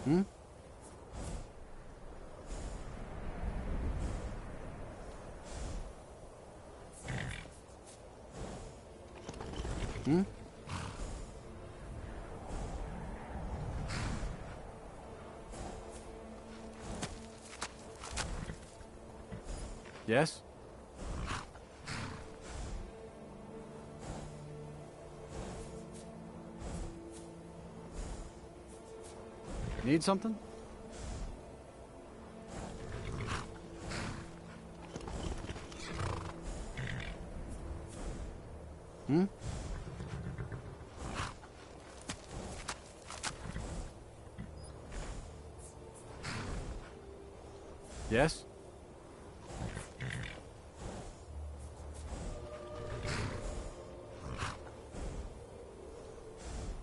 Hmm? Hmm? Yes? Need something? Hmm? Yes?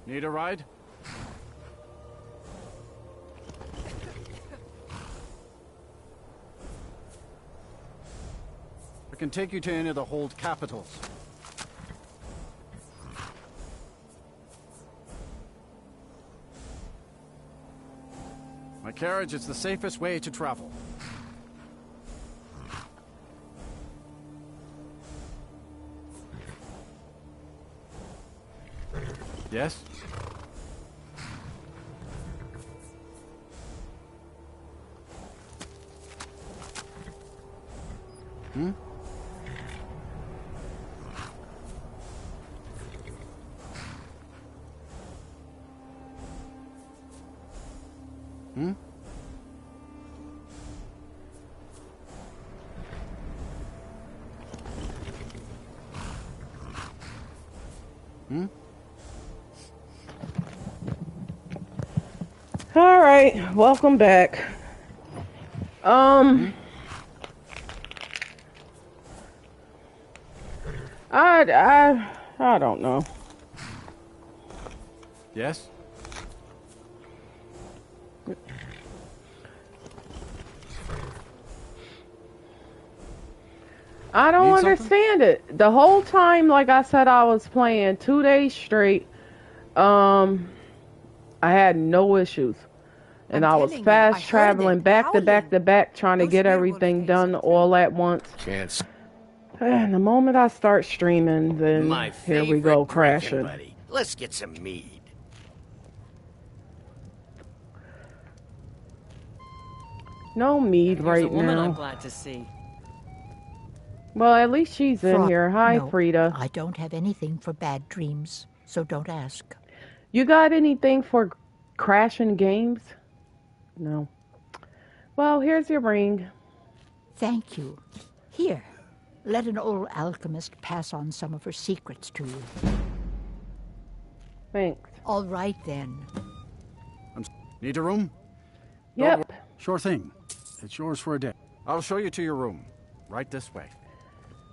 Need a ride? I can take you to any of the hold capitals. My carriage is the safest way to travel. Yes? Hmm? Hmm? Hmm? All right, welcome back. Hmm? I don't know. Yes? I don't understand it. The whole time, like I said, I was playing 2 days straight. I had no issues. And I was fast traveling back to back to back, trying to get everything done all at once. And the moment I start streaming, then here we go, crashing. Buddy. Let's get some mead. No mead right a woman now. I'm glad to see. Well, at least she's in here. Hi, no, Frida. I don't have anything for bad dreams, so don't ask. You got anything for crashing games? No. Well, here's your ring. Thank you. Here, let an old alchemist pass on some of her secrets to you. Thanks. All right, then. Need a room? Yep. Sure thing. It's yours for a day. I'll show you to your room. Right this way.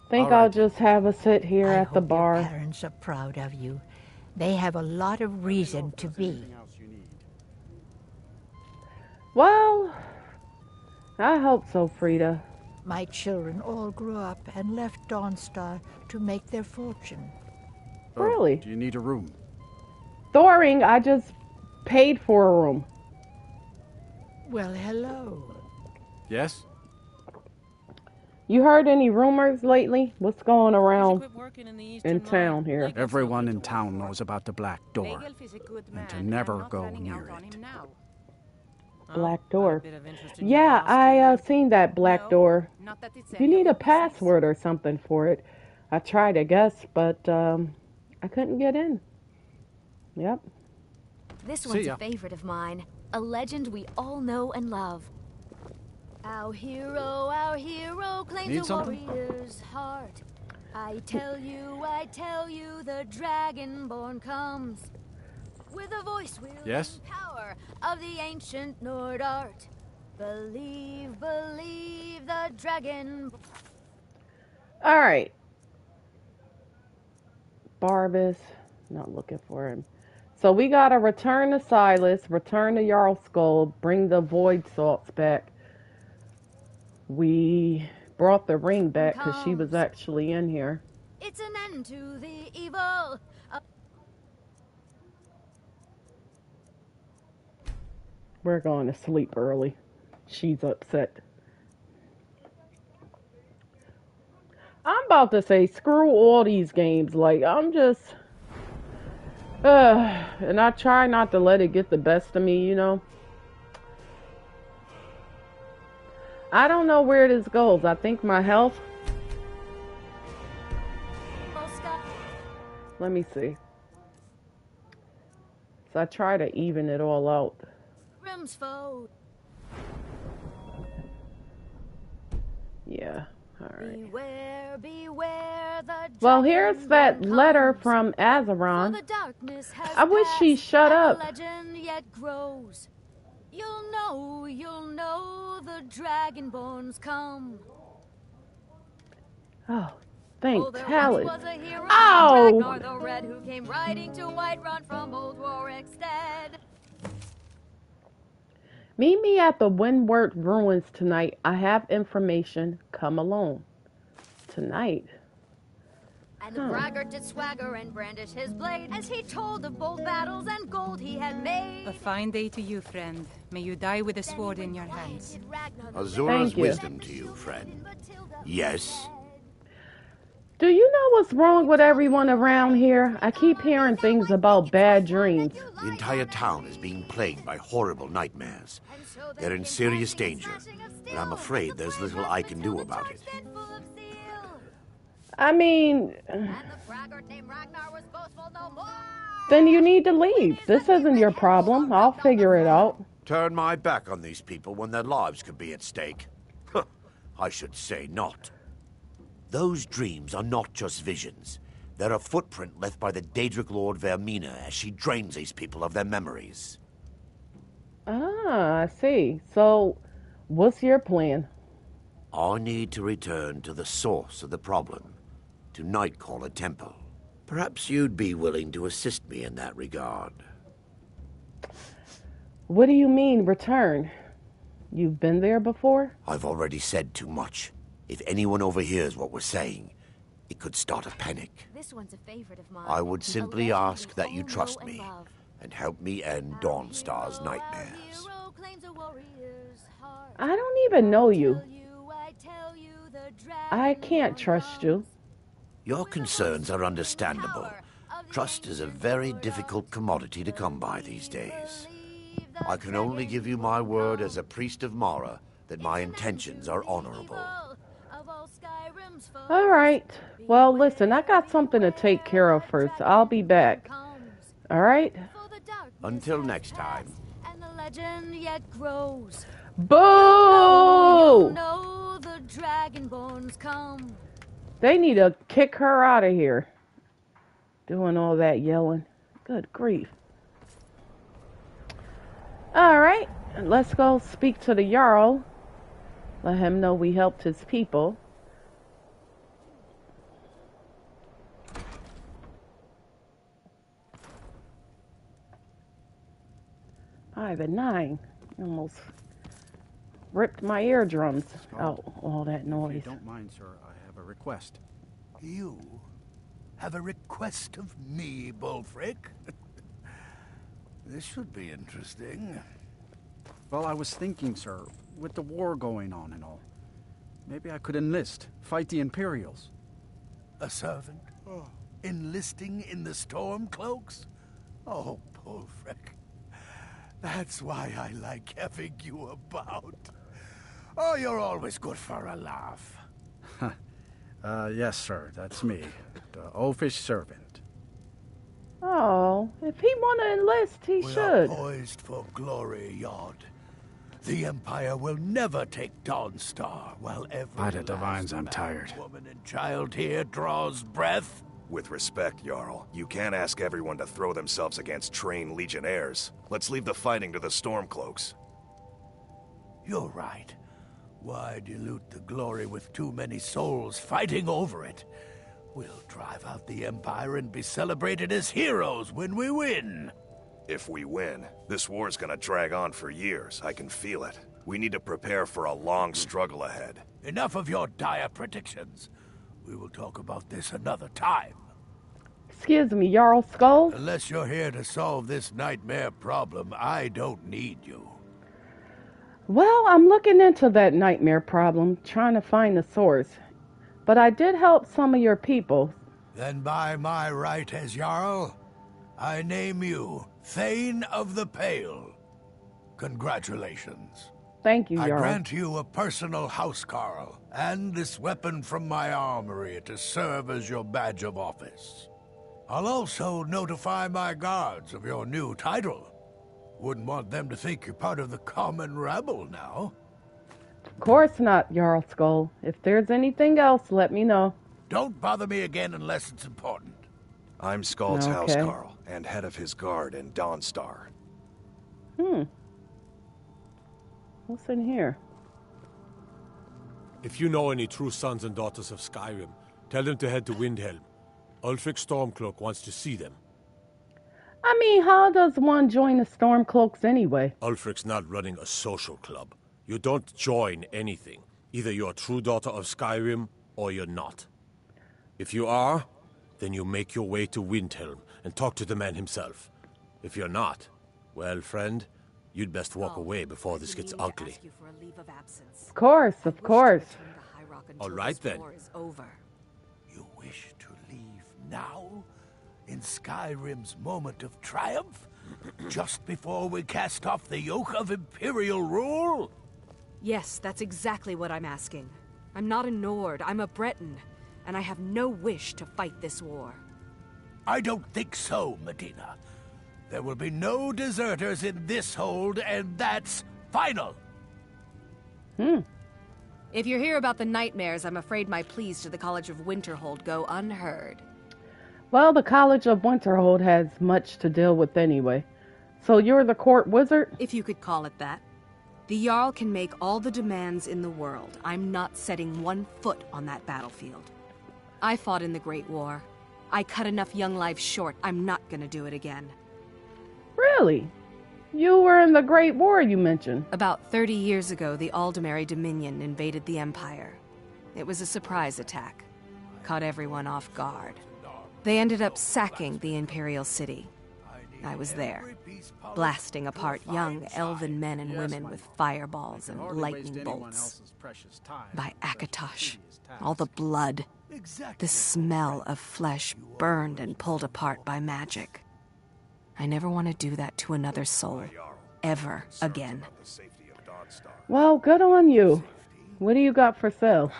Think I'll just have a sit here at the bar. Your parents are proud of you. They have a lot of reason to be. Well, I hope so, Frida. My children all grew up and left Dawnstar to make their fortune. Really? Do you need a room? Thoring, I just paid for a room. Well, hello. Yes? You heard any rumors lately? What's going around in town here? Everyone in town knows about the Black Door, and to never go near it. Black Door. Yeah, I seen that Black Door. You need a password or something for it. I tried, I guess, but I couldn't get in. Yep. This one's a favorite of mine. A legend we all know and love. Our hero claims a warrior's heart. I tell you, the Dragonborn comes. With a voice wielding power of the ancient Nord art. Believe the dragon. Alright. Barbas. Not looking for him. So we gotta return to Silas, return to Jarl Skull, bring the Void Salts back. We brought the ring back because she was actually in here. It's an end to the evil. We're going to sleep early. She's upset. I'm about to say, screw all these games. Like, I'm just... and I try not to let it get the best of me, you know? I don't know where this goes. I think my health... Let me see. So I try to even it all out. Yeah, alright. Beware, beware the well, here's that letter from Azeron. I wish she shut up. Legend yet grows. You'll know the Dragonborns come. Oh, thank Talon. Ow! Ragnar the Red, who came riding to Whiterun from Old Warwick's stead. Meet me at the Windward Ruins tonight. I have information. Come along. Tonight. And the braggart did swagger and brandish his blade as he told of bold battles and gold he had made. A fine day to you, friend. May you die with a sword in your hands. Azura's wisdom to you, friend. Yes. Do you know what's wrong with everyone around here? I keep hearing things about bad dreams. The entire town is being plagued by horrible nightmares. They're in serious danger, and I'm afraid there's little I can do about it. I mean... Then you need to leave. This isn't your problem. I'll figure it out. Turn my back on these people when their lives could be at stake? I should say not. Those dreams are not just visions. They're a footprint left by the Daedric Lord Vermina as she drains these people of their memories. Ah, I see. So, what's your plan? I need to return to the source of the problem, to Nightcaller Temple. Perhaps you'd be willing to assist me in that regard. What do you mean, return? You've been there before? I've already said too much. If anyone overhears what we're saying, it could start a panic. This one's a favorite of mine. I would simply ask that you trust me and help me end Dawnstar's nightmares. I don't even know you. I can't trust you. Your concerns are understandable. Trust is a very difficult commodity to come by these days. I can only give you my word as a priest of Mara that my intentions are honorable. All right. Well, listen, I got something to take care of first. I'll be back. All right? Until next time. And the legend yet grows. Boo! No, the Dragonborns come. They need to kick her out of here. Doing all that yelling. Good grief. All right. Let's go speak to the Jarl. Let him know we helped his people. 5 and 9. Almost ripped my eardrums out, all that noise. If you don't mind, sir, I have a request. You have a request of me, Bulfric? This should be interesting. Well, I was thinking, sir, with the war going on and all, maybe I could enlist, fight the Imperials. A servant? Oh. Enlisting in the Stormcloaks? Oh, Bulfric. That's why I like having you about. Oh, you're always good for a laugh. Yes, sir, that's me, the oafish servant. Oh, if he want to enlist, he should. We are poised for glory, Yod. The Empire will never take Dawnstar while every By the divines, I'm tired. Woman and child here draws breath. With respect, Jarl, you can't ask everyone to throw themselves against trained legionnaires. Let's leave the fighting to the Stormcloaks. You're right. Why dilute the glory with too many souls fighting over it? We'll drive out the Empire and be celebrated as heroes when we win. If we win, this war's gonna drag on for years. I can feel it. We need to prepare for a long struggle ahead. Enough of your dire predictions. We will talk about this another time. Excuse me, Jarl Skull? Unless you're here to solve this nightmare problem, I don't need you. Well, I'm looking into that nightmare problem, trying to find the source. But I did help some of your people. Then by my right as Jarl, I name you Thane of the Pale. Congratulations. Thank you, Jarl. I grant you a personal housecarl, and this weapon from my armory to serve as your badge of office. I'll also notify my guards of your new title. Wouldn't want them to think you're part of the common rabble now. Of course not, Jarl Skull. If there's anything else, let me know. Don't bother me again unless it's important. I'm Skald's housecarl, and head of his guard in Dawnstar. What's in here? If you know any true sons and daughters of Skyrim, tell them to head to Windhelm. Ulfric Stormcloak wants to see them. I mean, how does one join the Stormcloaks anyway? Ulfric's not running a social club. You don't join anything. Either you're a true daughter of Skyrim, or you're not. If you are, then you make your way to Windhelm and talk to the man himself. If you're not, well, friend, you'd best walk away before this gets ugly. Of course, of course. All right, then. You wish to leave now? In Skyrim's moment of triumph? Just before we cast off the yoke of Imperial rule? Yes, that's exactly what I'm asking. I'm not a Nord, I'm a Breton, and I have no wish to fight this war. I don't think so, Medina. There will be no deserters in this hold, and that's final! If you're here about the nightmares, I'm afraid my pleas to the College of Winterhold go unheard. Well, the College of Winterhold has much to deal with anyway. So you're the court wizard? If you could call it that. The Jarl can make all the demands in the world. I'm not setting one foot on that battlefield. I fought in the Great War. I cut enough young lives short. I'm not gonna do it again. Really? You were in the Great War, you mentioned. About 30 years ago, the Aldemary Dominion invaded the Empire. It was a surprise attack. Caught everyone off guard. They ended up sacking the Imperial City. I was there, blasting apart young elven men and women with fireballs and lightning bolts. By Akatosh, all the blood, the smell of flesh burned and pulled apart by magic. I never want to do that to another soul, ever again. Well, good on you. What do you got for sale?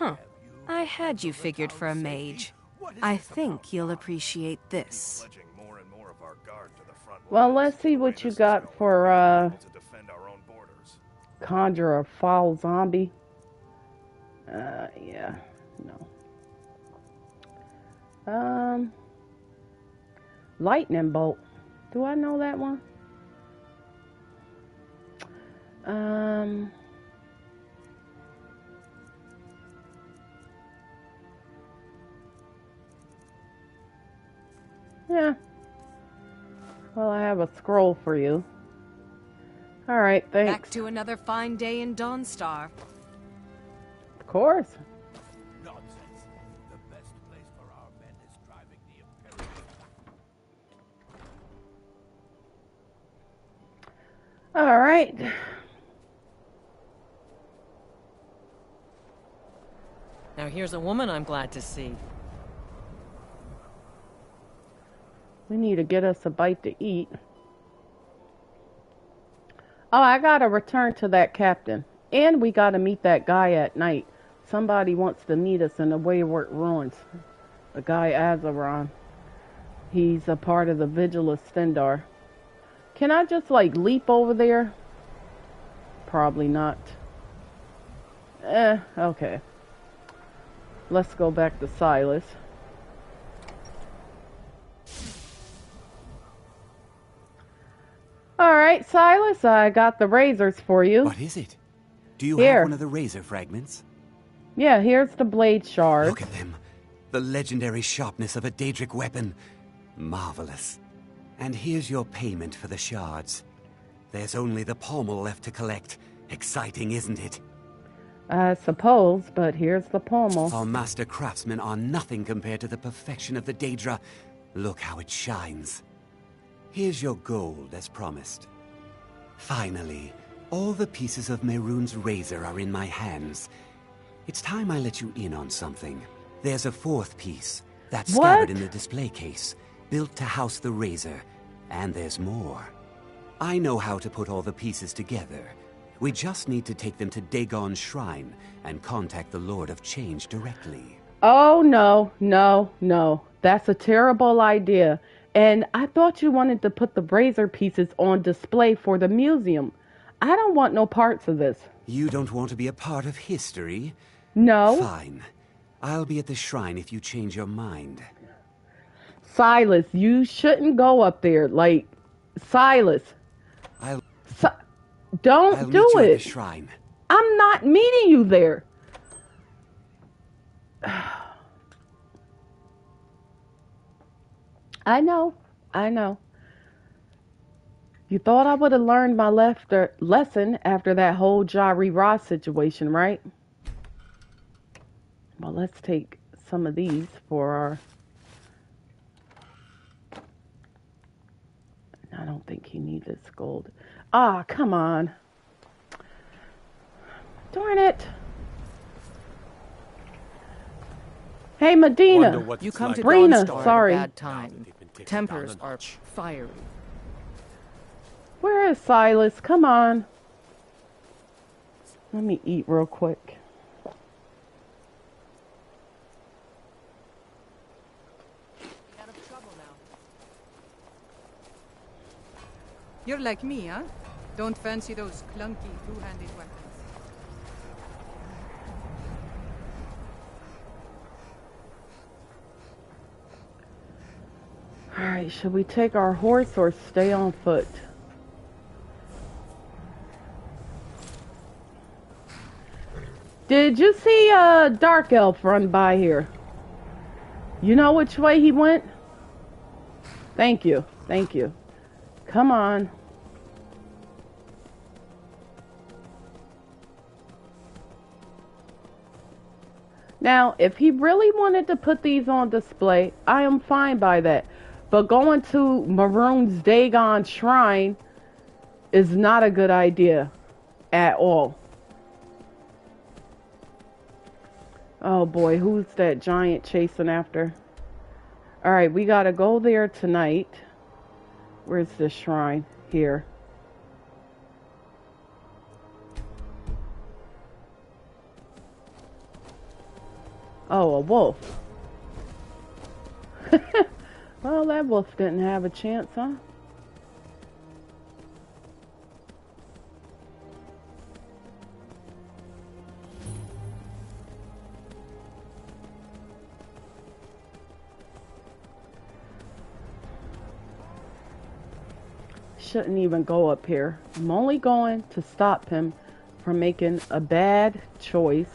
I had you figured for a mage. I think you'll appreciate this. Well, let's see what you got for, conjure a foul zombie. Yeah, no. Lightning bolt. Do I know that one? Yeah. Well, I have a scroll for you. All right, thanks. Back to another fine day in Dawnstar. Of course. Nonsense. The best place for our men is driving the Imperial. All right. Now here's a woman I'm glad to see. We need to get us a bite to eat. Oh, I gotta return to that captain. And we gotta meet that guy at night. Somebody wants to meet us in the Wayward Ruins. The guy Azeron. He's a part of the Vigil of Stendarr. Can I just, like, leap over there? Probably not. Okay. Let's go back to Silas. Alright, Silas, I got the razors for you. What is it? Do you have one of the razor fragments? Yeah, here's the blade shard. Look at them. The legendary sharpness of a Daedric weapon. Marvelous. And here's your payment for the shards. There's only the pommel left to collect. Exciting, isn't it? I suppose, but here's the pommel. Our master craftsmen are nothing compared to the perfection of the Daedra. Look how it shines. Here's your gold, as promised. Finally, All the pieces of Mehrunes' razor are in my hands. It's time I let you in on something. There's a fourth piece. That scabbard in the display case, built to house the razor. And there's more. I know how to put all the pieces together. We just need to take them to Dagon's shrine and contact the Lord of Change directly. Oh, no, no, no. That's a terrible idea. And I thought you wanted to put the razor pieces on display for the museum. I don't want no parts of this. You don't want to be a part of history? No. Fine. I'll be at the shrine if you change your mind. Silas, you shouldn't go up there. Like, Silas. Don't do it. At the shrine. I'm not meeting you there. I know. You thought I would have learned my lesson after that whole Jari Ross situation, right? Well, let's take some of these for our... I don't think he needs this gold. Ah, come on. Darn it. Hey, Medina. You come to Brina, Dawnstar sorry. at a bad time. Tempers are fiery. Where is Silas? Come on. Let me eat real quick. You're like me, huh? Don't fancy those clunky two-handed weapons. Alright, should we take our horse or stay on foot? Did you see a dark elf run by here? You know which way he went? Thank you. Thank you. Come on. Now, if he really wanted to put these on display, I am fine by that. But going to Mehrunes' Dagon shrine is not a good idea at all. Oh boy, who's that giant chasing after? Alright, we gotta go there tonight. Where's the shrine? Here. Oh, a wolf. Well, that wolf didn't have a chance, huh? Shouldn't even go up here. I'm only going to stop him from making a bad choice.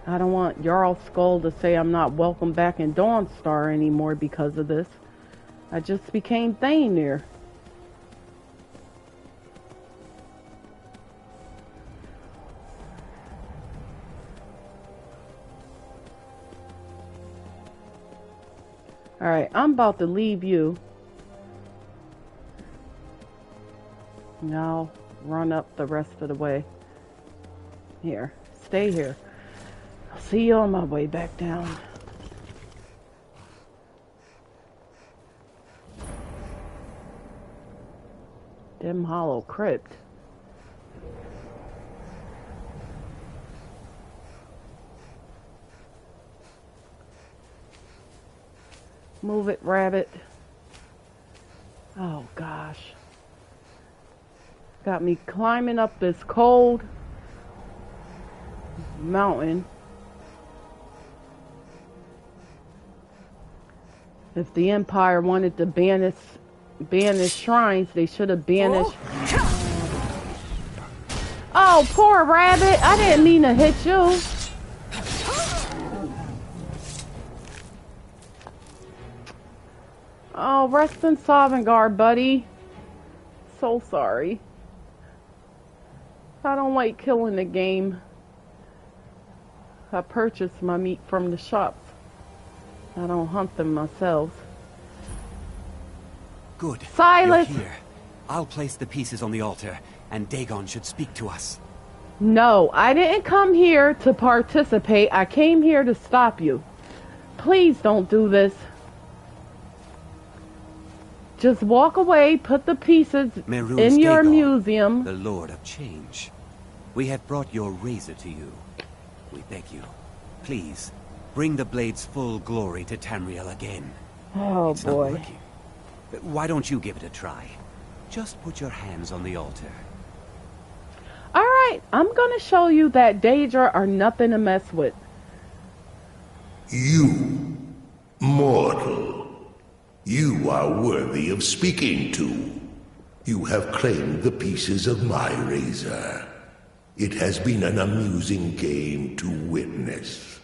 I don't want Jarl Skull to say I'm not welcome back in Dawnstar anymore because of this. I just became Thane there. Alright, I'm about to leave you. Now, run up the rest of the way. Here, stay here. I'll see you on my way back down. Dim Hollow Crypt. Move it, rabbit. Oh, gosh. Got me climbing up this cold mountain. If the Empire wanted to banish shrines, they should have banished... Oh, poor rabbit! I didn't mean to hit you. Oh, rest in Sovngarde, buddy. So sorry. I don't like killing the game. I purchase my meat from the shops. I don't hunt them myself. Good. Silas! You're here. I'll place the pieces on the altar, and Dagon should speak to us. No, I didn't come here to participate. I came here to stop you. Please don't do this. Just walk away, put the pieces in your museum. The Lord of Change. We have brought your razor to you. We beg you, please, bring the blade's full glory to Tamriel again. Oh, it's boy. Not working. Why don't you give it a try? Just put your hands on the altar. Alright, I'm gonna show you that Daedra are nothing to mess with. You, mortal. You are worthy of speaking to. You have claimed the pieces of my razor. It has been an amusing game to witness.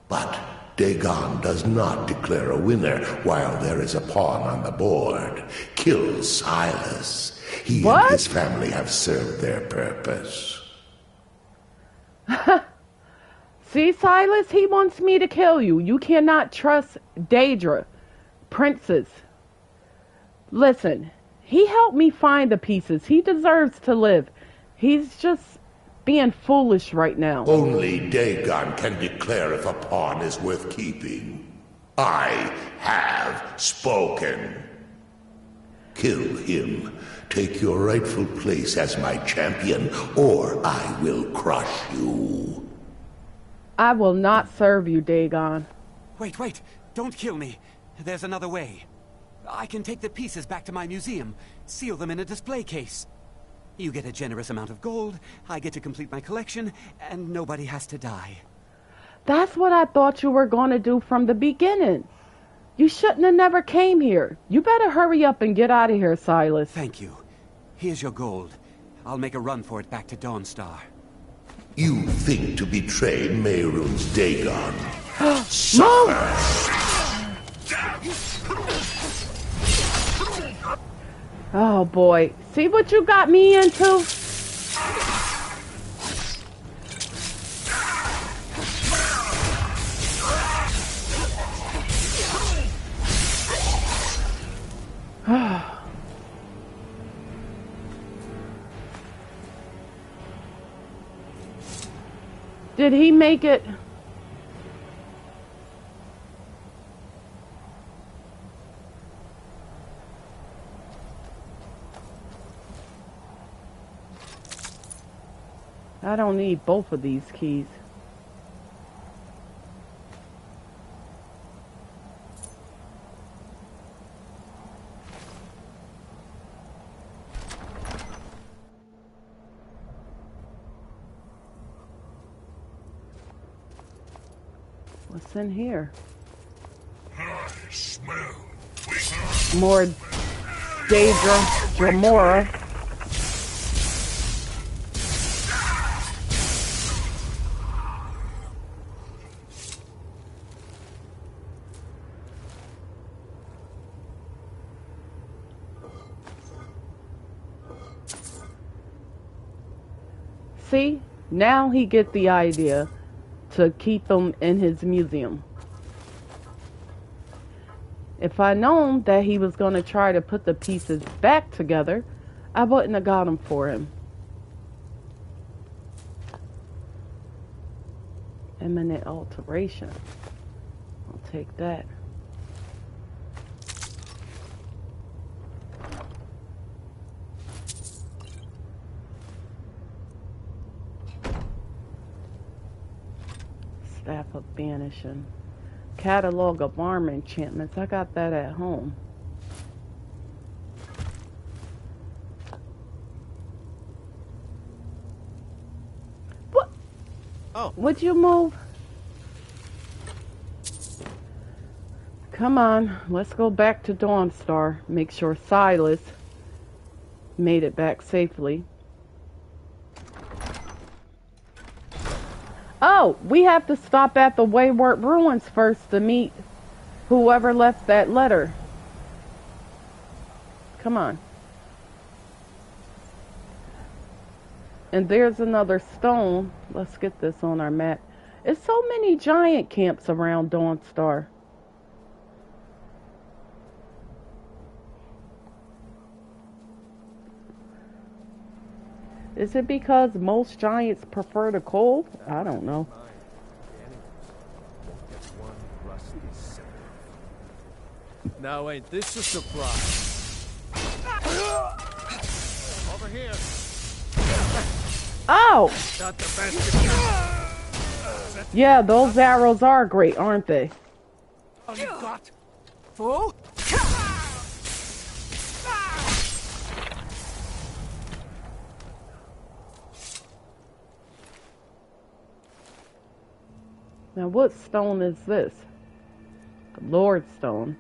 But Dagon does not declare a winner while there is a pawn on the board. Kill Silas. He and his family have served their purpose. See, Silas, he wants me to kill you. You cannot trust Daedra. Princess. Listen, he helped me find the pieces. He deserves to live. He's just being foolish right now. Only Dagon can declare if a pawn is worth keeping. I have spoken. Kill him. Take your rightful place as my champion, or I will crush you. I will not serve you, Dagon. Wait. Don't kill me. There's another way. I can take the pieces back to my museum, seal them in a display case. You get a generous amount of gold, I get to complete my collection, and nobody has to die. That's what I thought you were going to do from the beginning. You shouldn't have never came here. You better hurry up and get out of here, Silas. Thank you. Here's your gold. I'll make a run for it back to Dawnstar. You think to betray Mehrunes Dagon. Suffer! Oh boy, see what you got me into? Did he make it? I don't need both of these keys. What's in here? I smell more Daedra, Dremora. See, now he get the idea to keep them in his museum. If I'd known that he was going to try to put the pieces back together, I wouldn't have got them for him. Imminent alteration. I'll take that. Staff of Banishing. Catalog of armor enchantments. I got that at home. What? Oh. Would you move? Come on. Let's go back to Dawnstar. Make sure Silas made it back safely. Oh, we have to stop at the Wayward Ruins first to meet whoever left that letter. Come on. And there's another stone. Let's get this on our map. There's so many giant camps around Dawnstar. Is it because most giants prefer the cold? I don't know. Now ain't this a surprise? Over here. Oh! Not the best. Yeah, those arrows are great, aren't they? All you got, fool? Now, what stone is this? The Lord Stone.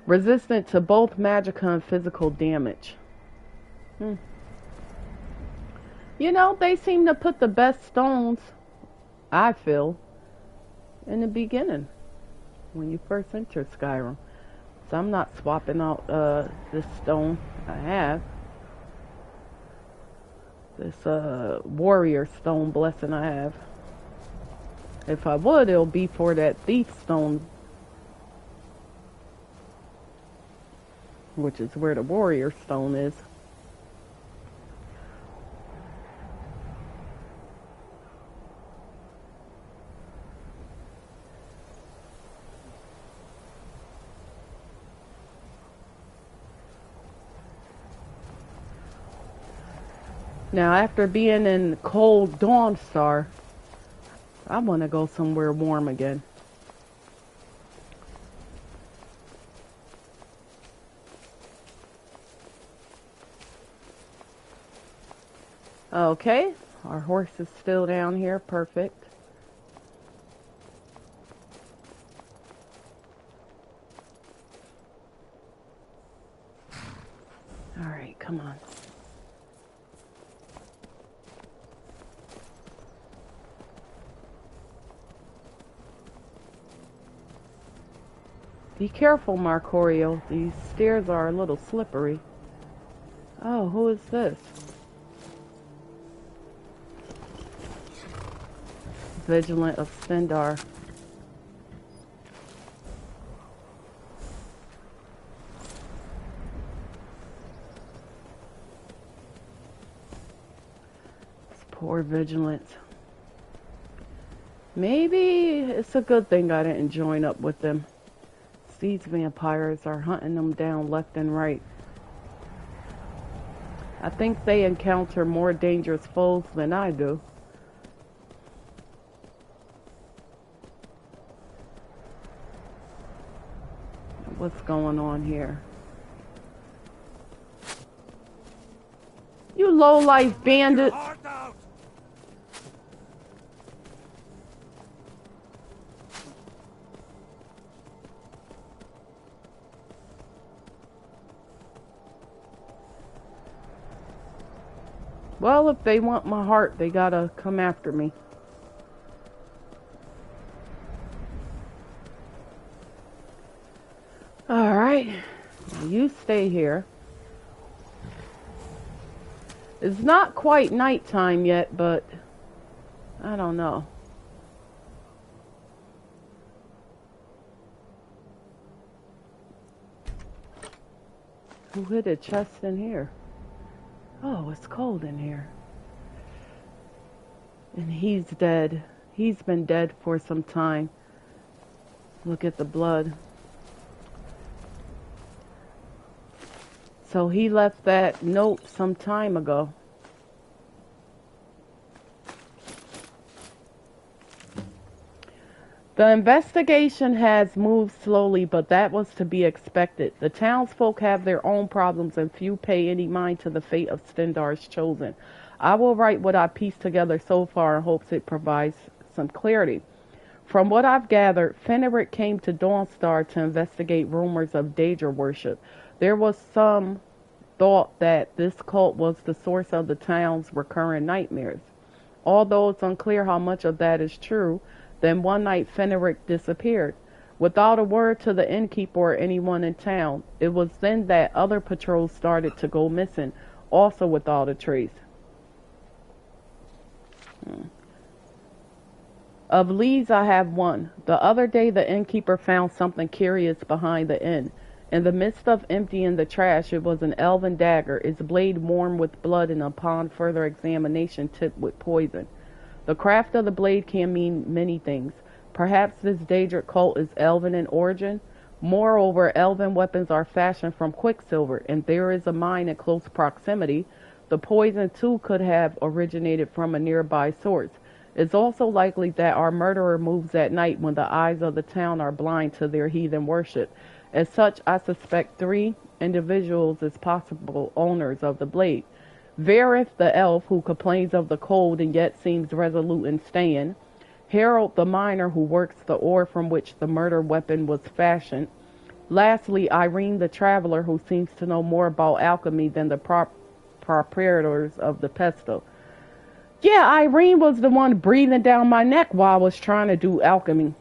Resistant to both magic and physical damage. You know, they seem to put the best stones, I feel, in the beginning, when you first enter Skyrim. So I'm not swapping out this stone I have. This warrior stone blessing I have. If I would, it'll be for that thief stone, which is where the warrior stone is. Now, after being in cold Dawnstar, I want to go somewhere warm again. Okay, our horse is still down here. Perfect. All right, come on. Be careful, Marcorio. These stairs are a little slippery. Oh, who is this? Vigilant of Stendar. This poor Vigilant. Maybe it's a good thing I didn't join up with them. These vampires are hunting them down left and right. I think they encounter more dangerous foes than I do. What's going on here? You low-life bandit! Well, if they want my heart, they gotta come after me. Alright, you stay here. It's not quite nighttime yet, but I don't know. Who hid a chest in here? Oh, it's cold in here. And he's dead. He's been dead for some time. Look at the blood. So he left that note some time ago. The investigation has moved slowly, but that was to be expected. The townsfolk have their own problems and few pay any mind to the fate of Stendar's chosen. I will write what I pieced together so far in hopes it provides some clarity. From what I've gathered, Fennoria came to Dawnstar to investigate rumors of Daedra worship. There was some thought that this cult was the source of the town's recurring nightmares. Although it's unclear how much of that is true, then one night Fennoria disappeared. Without a word to the innkeeper or anyone in town, it was then that other patrols started to go missing, also without a trace. Of leads, I have one. The other day, the innkeeper found something curious behind the inn. In the midst of emptying the trash, it was an elven dagger, its blade warm with blood and upon further examination tipped with poison. The craft of the blade can mean many things. Perhaps this Daedric cult is elven in origin. Moreover, elven weapons are fashioned from quicksilver, and there is a mine in close proximity. The poison, too, could have originated from a nearby source. It's also likely that our murderer moves at night when the eyes of the town are blind to their heathen worship. As such, I suspect 3 individuals as possible owners of the blade. Varith, the elf, who complains of the cold and yet seems resolute in staying. Harold, the miner, who works the ore from which the murder weapon was fashioned. Lastly, Irene, the traveler, who seems to know more about alchemy than the proprietors of the pestle. Yeah, Irene was the one breathing down my neck while I was trying to do alchemy.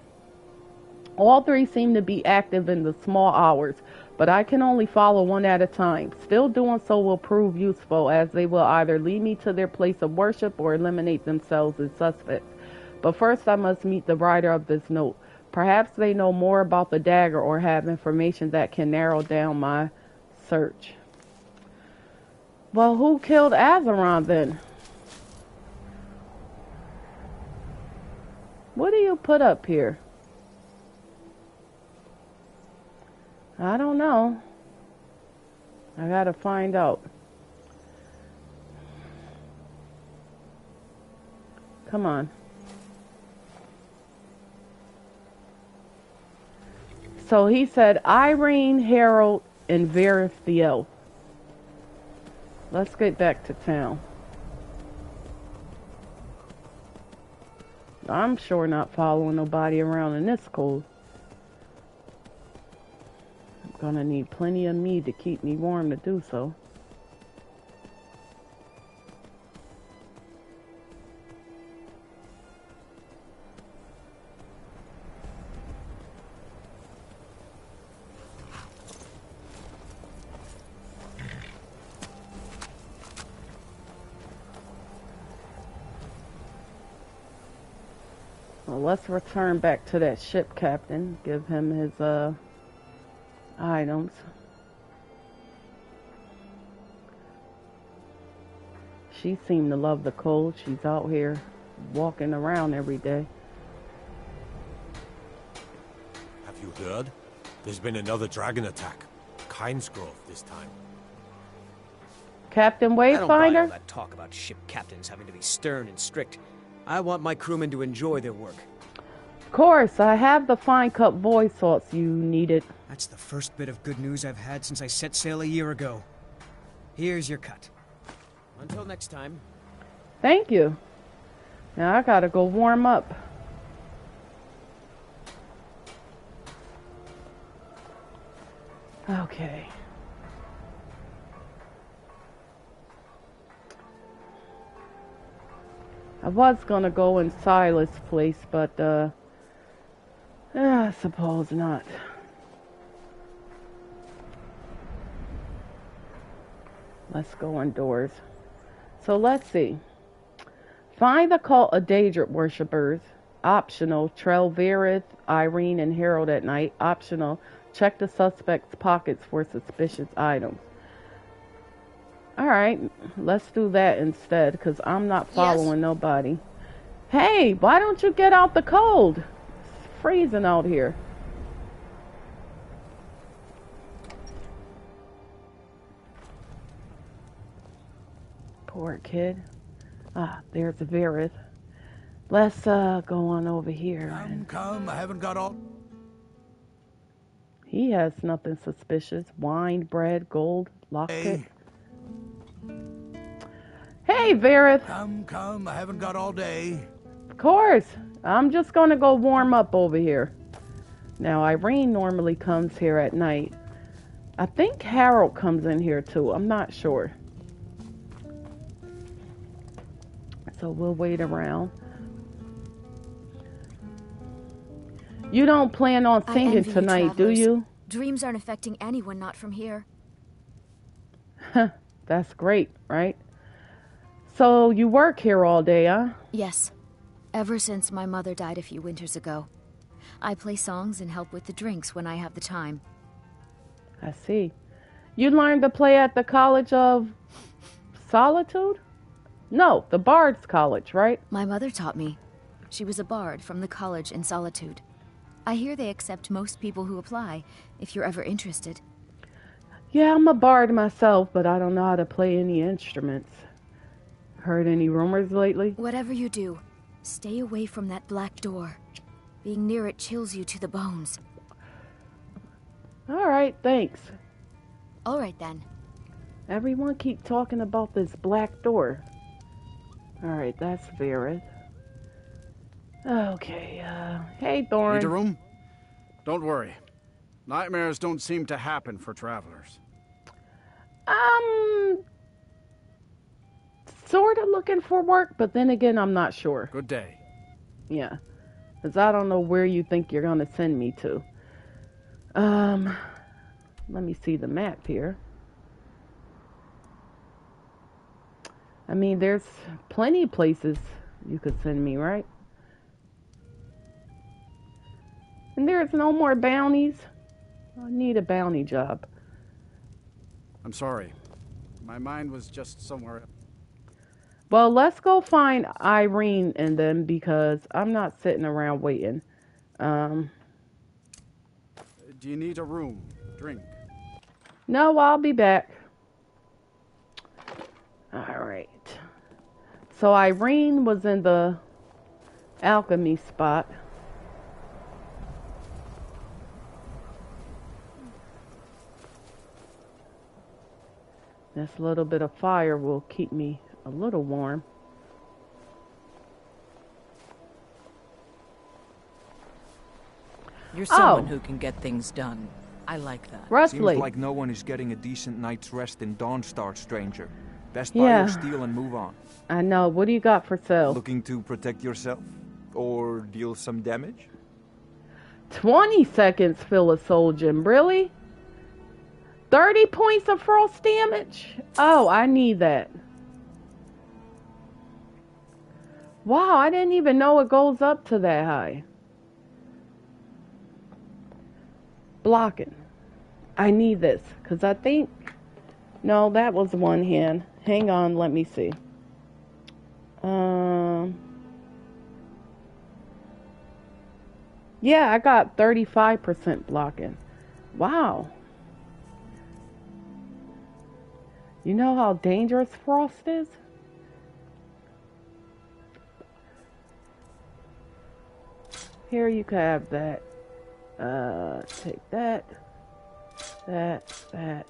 All 3 seem to be active in the small hours, but I can only follow one at a time. Still doing so will prove useful, as they will either lead me to their place of worship or eliminate themselves as suspects. But first I must meet the writer of this note. Perhaps they know more about the dagger or have information that can narrow down my search. Well, who killed Azeron then? What do you put up here? I don't know. I gotta find out. Come on. So he said Irene, Harold, and Varith the elf. Let's get back to town. I'm sure not following nobody around in this cold. I'm gonna need plenty of mead to keep me warm to do so. Well, let's return back to that ship captain. Give him his items. She seemed to love the cold. She's out here walking around every day. Have you heard? There's been another dragon attack. Kinesgrove this time. Captain Wayfinder? I don't buy all that talk about ship captains having to be stern and strict. I want my crewmen to enjoy their work. Of course, I have the fine cut voice salts you needed. That's the first bit of good news I've had since I set sail a year ago. Here's your cut. Until next time. Thank you. Now I gotta go warm up. Okay. I was gonna go in Silas' place, but I suppose not. Let's go indoors. So let's see. Find the cult of Daedric worshippers. Optional. Trail Varith, Irene, and Harold at night. Optional. Check the suspect's pockets for suspicious items. Alright, let's do that instead, because I'm not following nobody. Hey, why don't you get out the cold? It's freezing out here. Poor kid. Ah, there's Varith. Let's go on over here. Come, I haven't got all... He has nothing suspicious. Wine, bread, gold, lockpick. Hey, Varith. Come, I haven't got all day. Of course. I'm just gonna go warm up over here. Now, Irene normally comes here at night. I think Harold comes in here too. I'm not sure. So we'll wait around. You don't plan on singing tonight, do you? Dreams aren't affecting anyone not from here. That's great, right? So you work here all day, huh? Yes. Ever since my mother died a few winters ago. I play songs and help with the drinks when I have the time. I see. You learned to play at the College of Solitude? No, the Bard's College, right? My mother taught me. She was a bard from the College in Solitude. I hear they accept most people who apply, if you're ever interested. Yeah, I'm a bard myself, but I don't know how to play any instruments. Heard any rumors lately? Whatever you do, stay away from that black door. Being near it chills you to the bones. Alright, thanks. Alright then. Everyone keep talking about this black door. Alright, that's Varith. Okay, hey Thorn. Need a room? Don't worry. Nightmares don't seem to happen for travelers. Sorta looking for work, but then again, I'm not sure. Good day. Yeah. Because I don't know where you think you're gonna send me to. Let me see the map here. I mean, there's plenty of places you could send me, right? And there's no more bounties. I need a bounty job. I'm sorry. My mind was just somewhere else. Well, let's go find Irene and them because I'm not sitting around waiting. Do you need a room? Drink? No, I'll be back. Alright. So Irene was in the alchemy spot. This little bit of fire will keep me a little warm. You're someone who can get things done. I like that. Roughly. Seems like no one is getting a decent night's rest in Dawnstar, stranger. Best buy your steel and move on. I know. What do you got for sale? Looking to protect yourself? Or deal some damage? 20 seconds fill a soul gem. Really? 30 points of frost damage? Oh, I need that. Wow, I didn't even know it goes up to that high. Blocking. I need this, because I think... No, that was one hand. Hang on, let me see. Yeah, I got 35% blocking. Wow. You know how dangerous frost is? Here you can have that. Take that. That.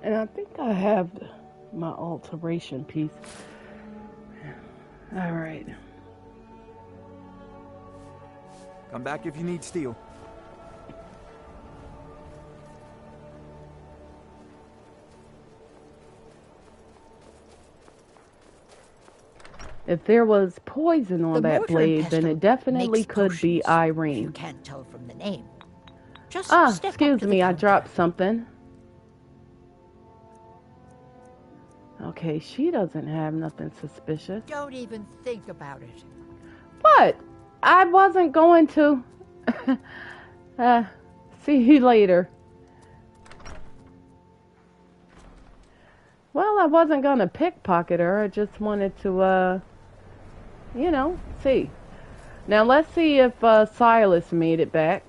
And I think I have my alteration piece. All right. Come back if you need steel. If there was poison on that blade, then it definitely could be Irene. You can't tell from the name. Just excuse me, I dropped something. Okay, she doesn't have nothing suspicious. Don't even think about it. What? I wasn't going to. See you later. Well, I wasn't going to pickpocket her. I just wanted to, you know, see. Now, let's see if Silas made it back.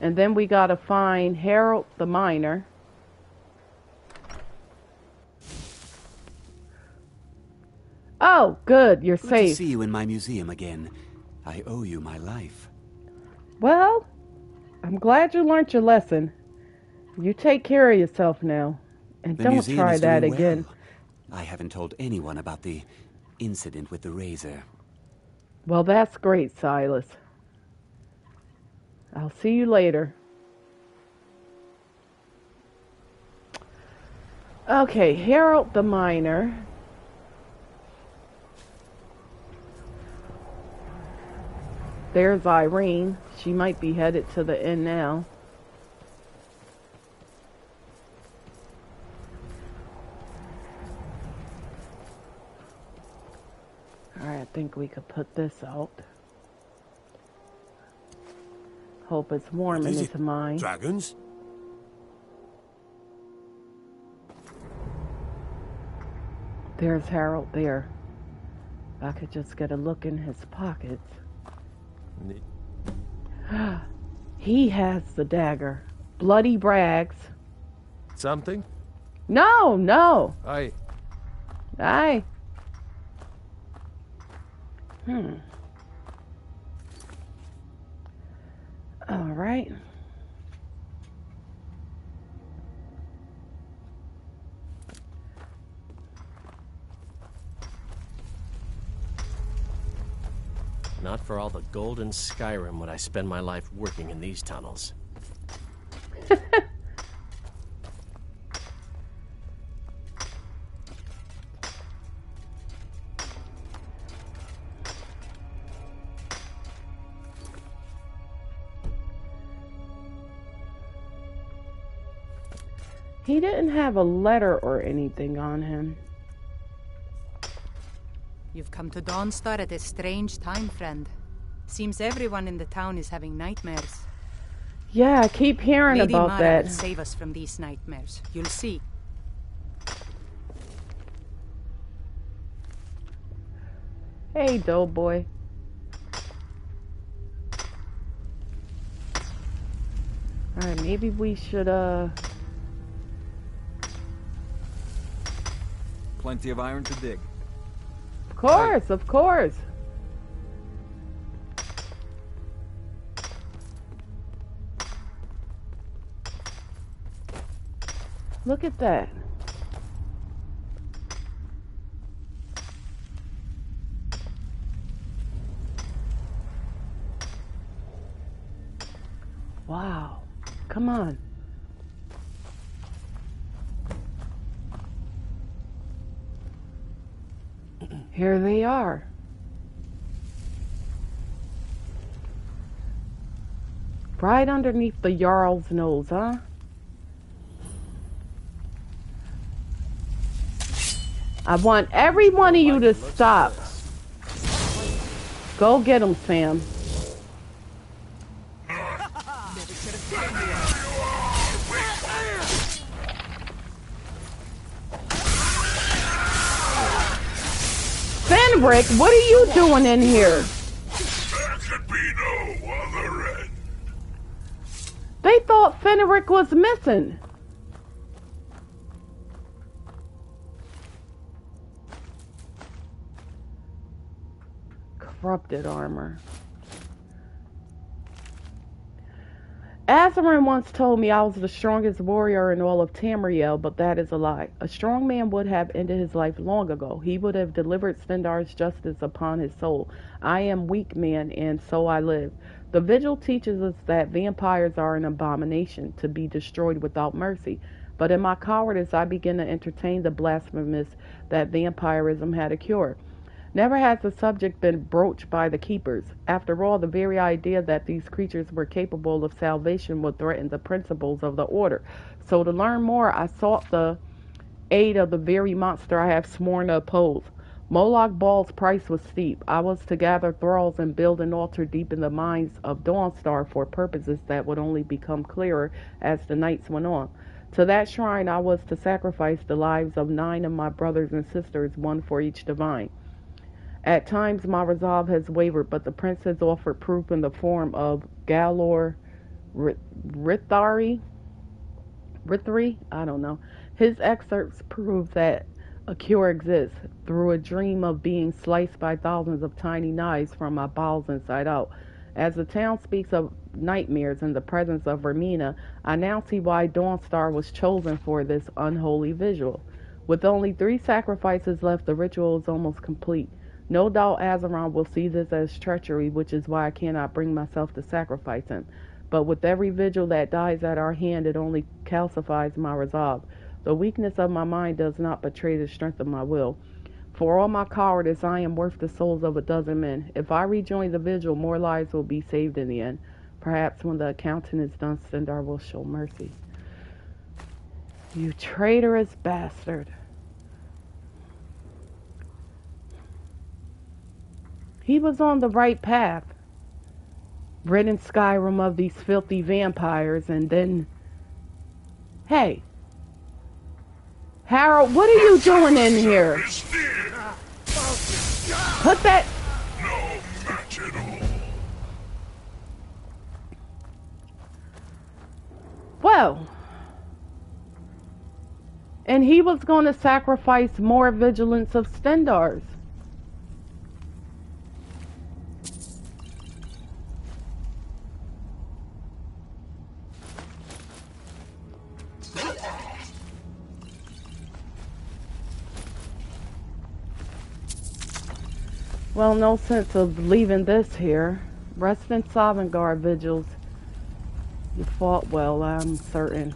And then we got to find Harold the Miner. Oh, good. You're Good safe. to see you in my museum again. I owe you my life. Well, I'm glad you learned your lesson. You take care of yourself now. And The don't museum try is that doing again. well. I haven't told anyone about the incident with the razor. Well, that's great, Silas. I'll see you later. Okay, Harold the Miner. There's Irene. She might be headed to the inn now. Alright, I think we could put this out. Hope it's warm in its mind. Dragons? There's Harold there. If I could just get a look in his pockets. He has the dagger. Bloody brags. Something? No, no. Aye. Aye. All right. Not for all the gold in Skyrim would I spend my life working in these tunnels. He didn't have a letter or anything on him. You've come to Dawnstar at a strange time, friend. Seems everyone in the town is having nightmares. Yeah, I keep hearing Lady about Mara that. will save us from these nightmares. You'll see. Hey, Doughboy. Alright, maybe we should, Plenty of iron to dig. Of course, of course. Look at that. Wow. Come on. Here they are. Right underneath the Jarl's nose, huh? I want every one of you to stop. Go get him, Sam. Fenric, what are you doing in here? There could be no other end. They thought Fenric was missing. Corrupted armor. Azarin once told me I was the strongest warrior in all of Tamriel, but that is a lie. A strong man would have ended his life long ago. He would have delivered Stendarr's justice upon his soul. I am weak man, and so I live. The Vigil teaches us that vampires are an abomination, to be destroyed without mercy. But in my cowardice, I begin to entertain the blasphemous that vampirism had a cure. Never has the subject been broached by the keepers. After all, the very idea that these creatures were capable of salvation would threaten the principles of the order. So to learn more, I sought the aid of the very monster I have sworn to oppose. Moloch Baal's price was steep. I was to gather thralls and build an altar deep in the mines of Dawnstar for purposes that would only become clearer as the nights went on. To that shrine I was to sacrifice the lives of 9 of my brothers and sisters, one for each divine. At times my resolve has wavered, but the prince has offered proof in the form of Galor Rithari? I don't know. His excerpts prove that a cure exists. Through a dream of being sliced by thousands of tiny knives from my bowels inside out. As the town speaks of nightmares in the presence of Vermina, I now see why Dawnstar was chosen for this unholy visual. With only 3 sacrifices left, the ritual is almost complete. No doubt Azaron will see this as treachery, which is why I cannot bring myself to sacrifice him. But with every vigil that dies at our hand, it only calcifies my resolve. The weakness of my mind does not betray the strength of my will. For all my cowardice, I am worth the souls of a dozen men. If I rejoin the vigil, more lives will be saved in the end. Perhaps when the accounting is done, Stendarr will show mercy. You traitorous bastard. He was on the right path, ridding Skyrim of these filthy vampires, and then... Hey! Harold, what are you doing in here? Put that... Well... And he was going to sacrifice more vigilance of Stendarr's. Well, no sense of leaving this here. Rest in Dawnguard vigils. You fought well, I'm certain.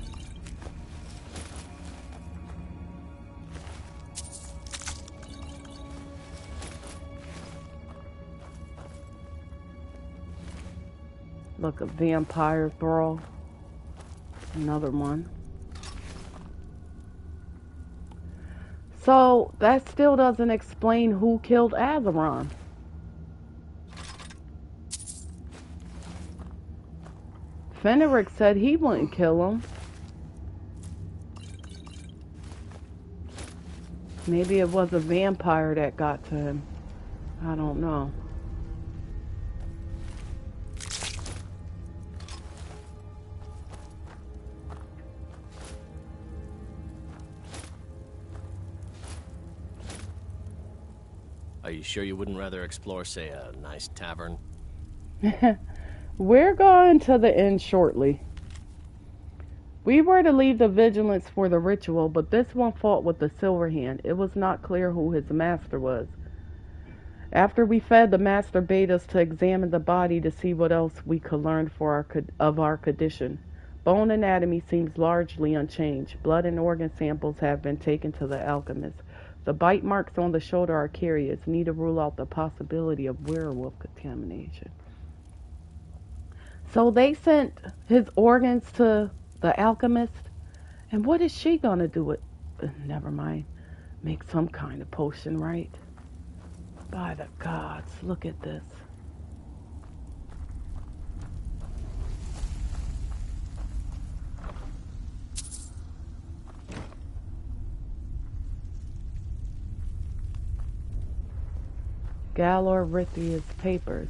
Look, a vampire thrall. Another one. So, that still doesn't explain who killed Azeron. Fennoria said he wouldn't kill him. Maybe it was a vampire that got to him. I don't know. Are you sure you wouldn't rather explore, say, a nice tavern? We're going to the inn shortly. We were to leave the vigilance for the ritual, but this one fought with the silver hand. It was not clear who his master was. After we fed, the master bade us to examine the body to see what else we could learn of our condition. Bone anatomy seems largely unchanged. Blood and organ samples have been taken to the alchemist. The bite marks on the shoulder are curious. Need to rule out the possibility of werewolf contamination. So they sent his organs to the alchemist. And what is she gonna do with... Never mind. Make some kind of potion, right? By the gods, look at this. Galor Rithia's papers.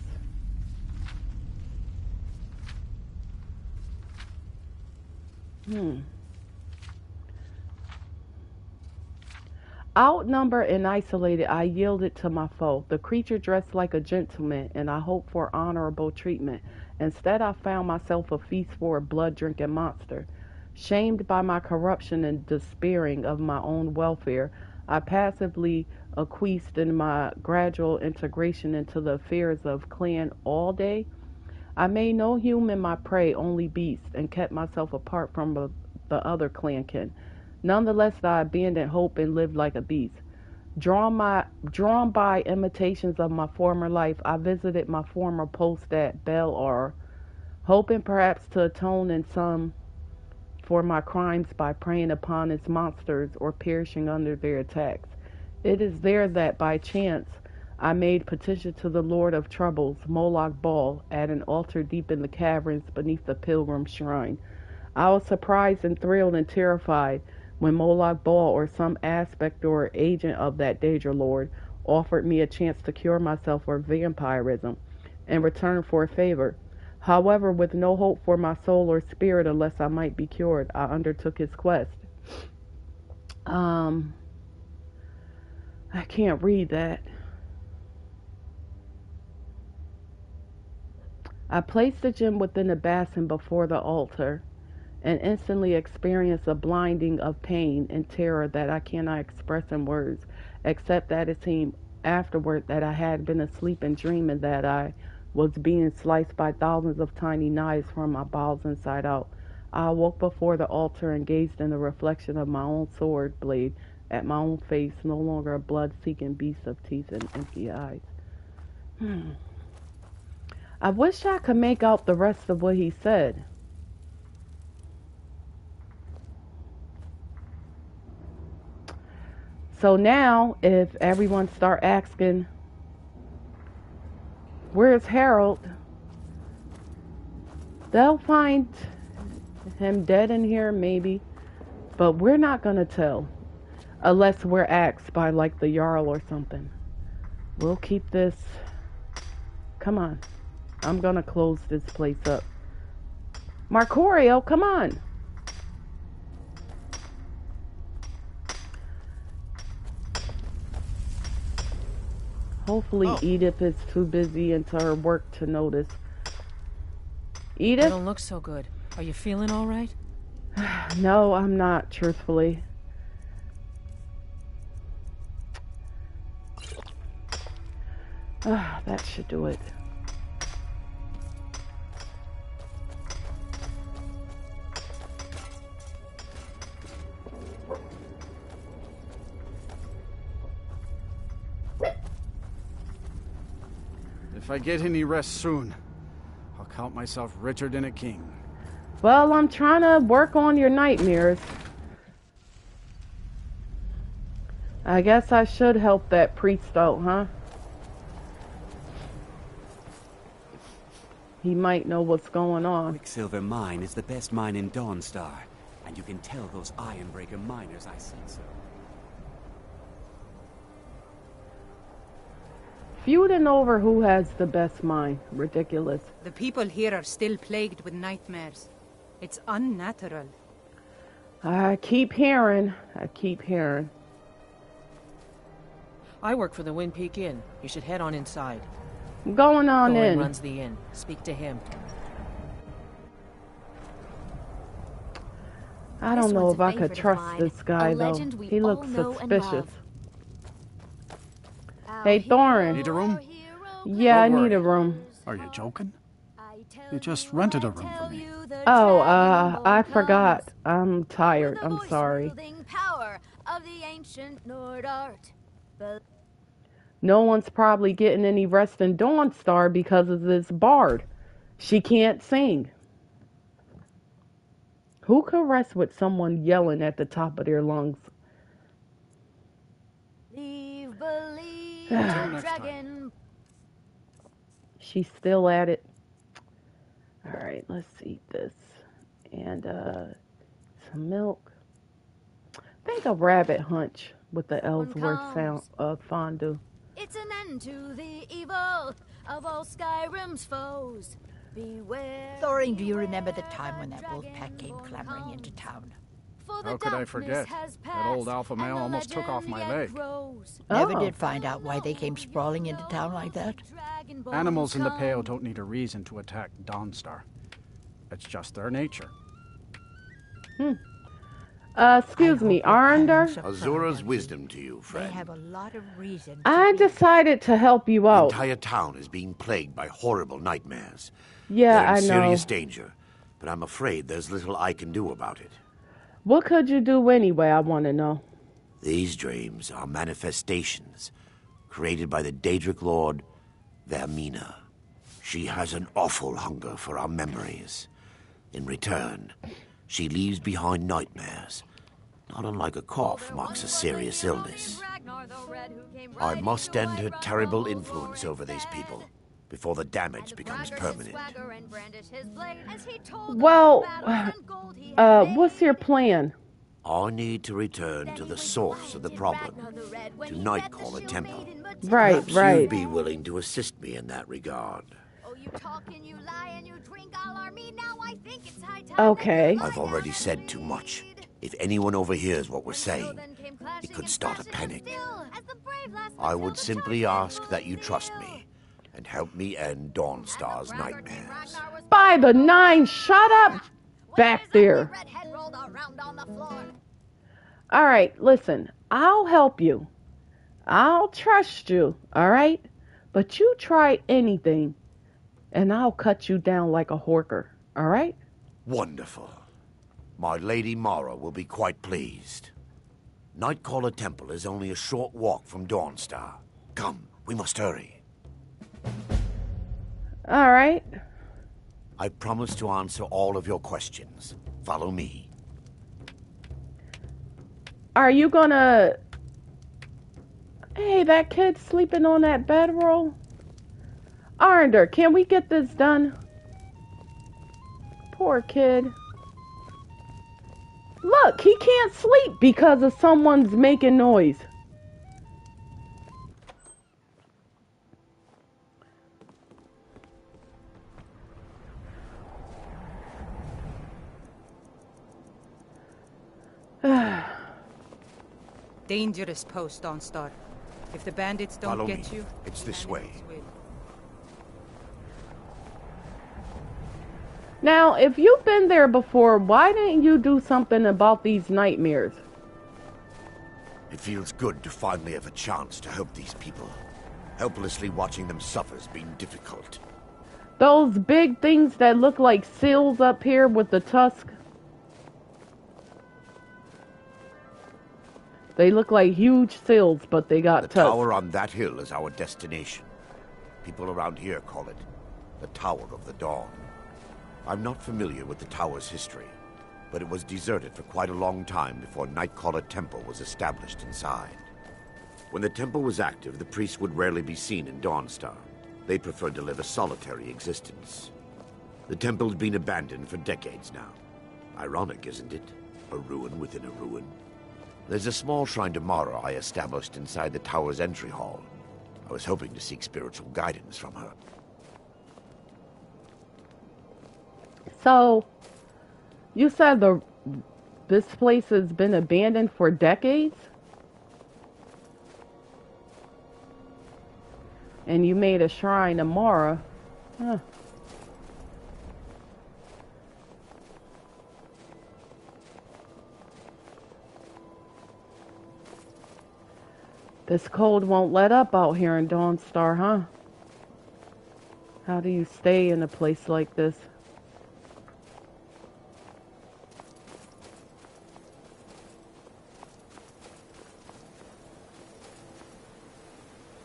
Outnumbered and isolated, I yielded to my foe. The creature dressed like a gentleman, and I hoped for honorable treatment. Instead, I found myself a feast for a blood-drinking monster. Shamed by my corruption and despairing of my own welfare, I passively acquiesced in my gradual integration into the affairs of Clan all day. I made no human my prey, only beast, and kept myself apart from the other clankin. Nonetheless, I abandoned hope and lived like a beast. Drawn by imitations of my former life, I visited my former post at Belar, hoping perhaps to atone in some for my crimes by preying upon its monsters or perishing under their attacks. It is there that, by chance, I made petition to the Lord of Troubles, Moloch Baal, at an altar deep in the caverns beneath the pilgrim shrine. I was surprised and thrilled and terrified when Moloch Baal, or some aspect or agent of that Daedra Lord, offered me a chance to cure myself of vampirism in return for a favor. However, with no hope for my soul or spirit unless I might be cured, I undertook his quest. I can't read that. I placed the gem within the basin before the altar and instantly experienced a blinding of pain and terror that I cannot express in words, except that it seemed afterward that I had been asleep and dreaming that I was being sliced by thousands of tiny knives from my bowels inside out. I awoke before the altar and gazed in the reflection of my own sword blade at my own face, no longer a blood-seeking beast of teeth and empty eyes. I wish I could make out the rest of what he said. So now, if everyone start asking, where's Harold? They'll find him dead in here, maybe. But we're not gonna tell. Unless we're asked by, like, the Jarl or something. We'll keep this... Come on. I'm gonna close this place up. Marcorio, come on! Hopefully Edith is too busy into her work to notice. Edith? You don't look so good. Are you feeling all right? No, I'm not, truthfully. That should do it. If I get any rest soon, I'll count myself richer than a king. Well, I'm trying to work on your nightmares. I guess I should help that priest out, huh? He might know what's going on. Quicksilver Mine is the best mine in Dawnstar, and you can tell those Ironbreaker miners I said so. Feuding over who has the best mine. Ridiculous. The people here are still plagued with nightmares. It's unnatural. I keep hearing. I work for the Wind Peak Inn. You should head on inside. I'm going on in. Runs the inn. Speak to him. I don't know if I could trust this guy, though. He looks suspicious. Hey, Thorin. Need a room? Yeah, I need a room. Are you joking? You just rented a room for me. Oh, I forgot. I'm tired. I'm sorry. No one's probably getting any rest in Dawnstar because of this bard. She can't sing. Who could rest with someone yelling at the top of their lungs? She's still at it. Alright, let's eat this. And, some milk. I think a rabbit hunch with the Ellsworth sound fondue. It's an end to the evil of all Skyrim's foes. Beware. Thorin, do you remember the time when that wolf pack came clamoring into town? How could I forget? That old alpha male almost took off my leg. Never did find out why they came sprawling into town like that? Animals in the Pale don't need a reason to attack Dawnstar. It's just their nature. Excuse me, Arndar? Azura's wisdom to you, friend. They have a lot of reason. I decided to help you out. The entire town is being plagued by horrible nightmares. Yeah, They're in I know. serious danger, but I'm afraid there's little I can do about it. What could you do anyway, I want to know? These dreams are manifestations created by the Daedric Lord, Vermina. She has an awful hunger for our memories. In return, she leaves behind nightmares. Not unlike a cough marks a serious illness. I must end her terrible influence over these people before the damage becomes permanent. Well, what's your plan? I need to return to the source of the problem, to Nightcaller Temple. Right, Perhaps right. you'd be willing to assist me in that regard. Okay. I've already said too much. If anyone overhears what we're saying, it could start a panic. I would simply ask that you trust me and help me end Dawnstar's nightmares. By the nine, shut up back there. All right, listen, I'll help you. I'll trust you, all right? But you try anything, and I'll cut you down like a horker, all right? Wonderful. My Lady Mara will be quite pleased. Nightcaller Temple is only a short walk from Dawnstar. Come, we must hurry. All right. I promise to answer all of your questions. Follow me. Are you gonna... Hey, that kid's sleeping on that bedroll. Arnder, can we get this done? Poor kid. Look, he can't sleep because of someone's making noise. Dangerous post, Dawnstar. If the bandits don't Follow get me. you... It's this way. Now, if you've been there before, why didn't you do something about these nightmares? It feels good to finally have a chance to help these people. Helplessly watching them suffer's been difficult. Those big things that look like seals up here with the tusk. They look like huge seals, but they got tusks. The tower on that hill is our destination. People around here call it the Tower of the Dawn. I'm not familiar with the tower's history, but it was deserted for quite a long time before Nightcaller Temple was established inside. When the temple was active, the priests would rarely be seen in Dawnstar. They preferred to live a solitary existence. The temple's been abandoned for decades now. Ironic, isn't it? A ruin within a ruin. There's a small shrine to Mara I established inside the tower's entry hall. I was hoping to seek spiritual guidance from her. So, you said this place has been abandoned for decades? And you made a shrine to Mara. Huh. This cold won't let up out here in Dawnstar, huh? How do you stay in a place like this?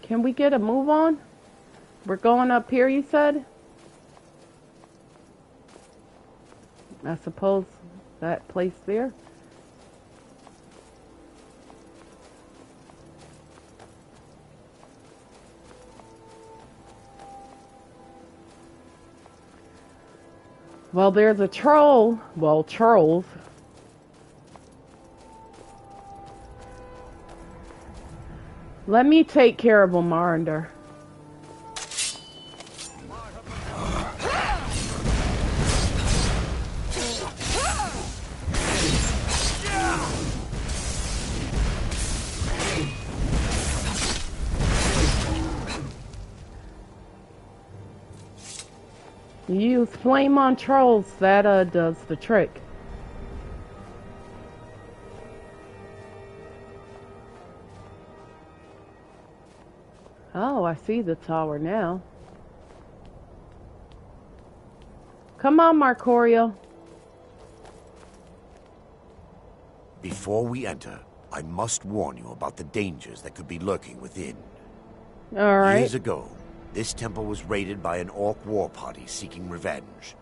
Can we get a move on? We're going up here, you said? I suppose that place there. Well, there's a troll. Well, trolls. Let me take care of them, Arnder. You use flame on trolls, that does the trick. Oh, I see the tower now. Come on, Marcorio. Before we enter, I must warn you about the dangers that could be lurking within. All right. Years ago, this temple was raided by an orc war party seeking revenge.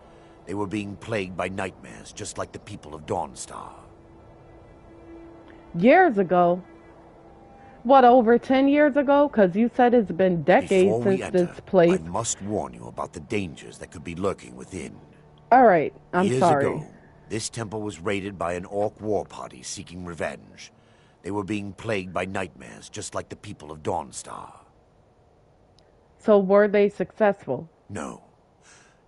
They were being plagued by nightmares, just like the people of Dawnstar. Years ago? What, over 10 years ago? Because you said it's been decades since this place. I must warn you about the dangers that could be lurking within. Alright, I'm sorry. Years ago, this temple was raided by an orc war party seeking revenge. They were being plagued by nightmares, just like the people of Dawnstar. So were they successful? No.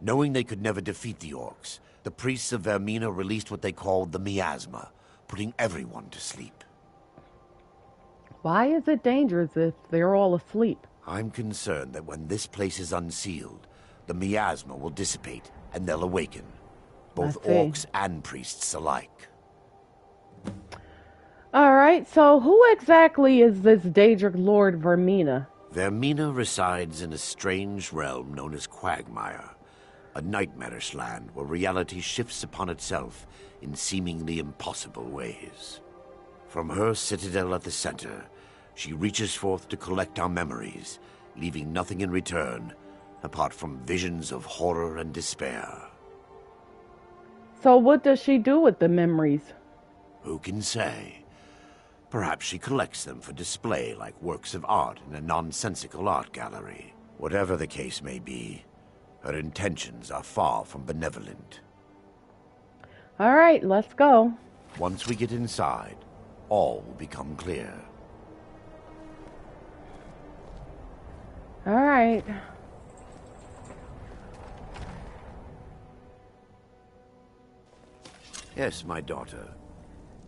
Knowing they could never defeat the orcs, the priests of Vermina released what they called the miasma, putting everyone to sleep. Why is it dangerous if they're all asleep? I'm concerned that when this place is unsealed, the miasma will dissipate and they'll awaken. Both orcs and priests alike. Alright, so who exactly is this Daedric Lord Vermina? Vermina resides in a strange realm known as Quagmire, A nightmarish land where reality shifts upon itself in seemingly impossible ways. From her citadel at the center, she reaches forth to collect our memories, leaving nothing in return apart from visions of horror and despair. So what does she do with the memories? Who can say? Perhaps she collects them for display like works of art in a nonsensical art gallery. Whatever the case may be, her intentions are far from benevolent. All right, let's go. Once we get inside, all will become clear. All right. Yes, my daughter.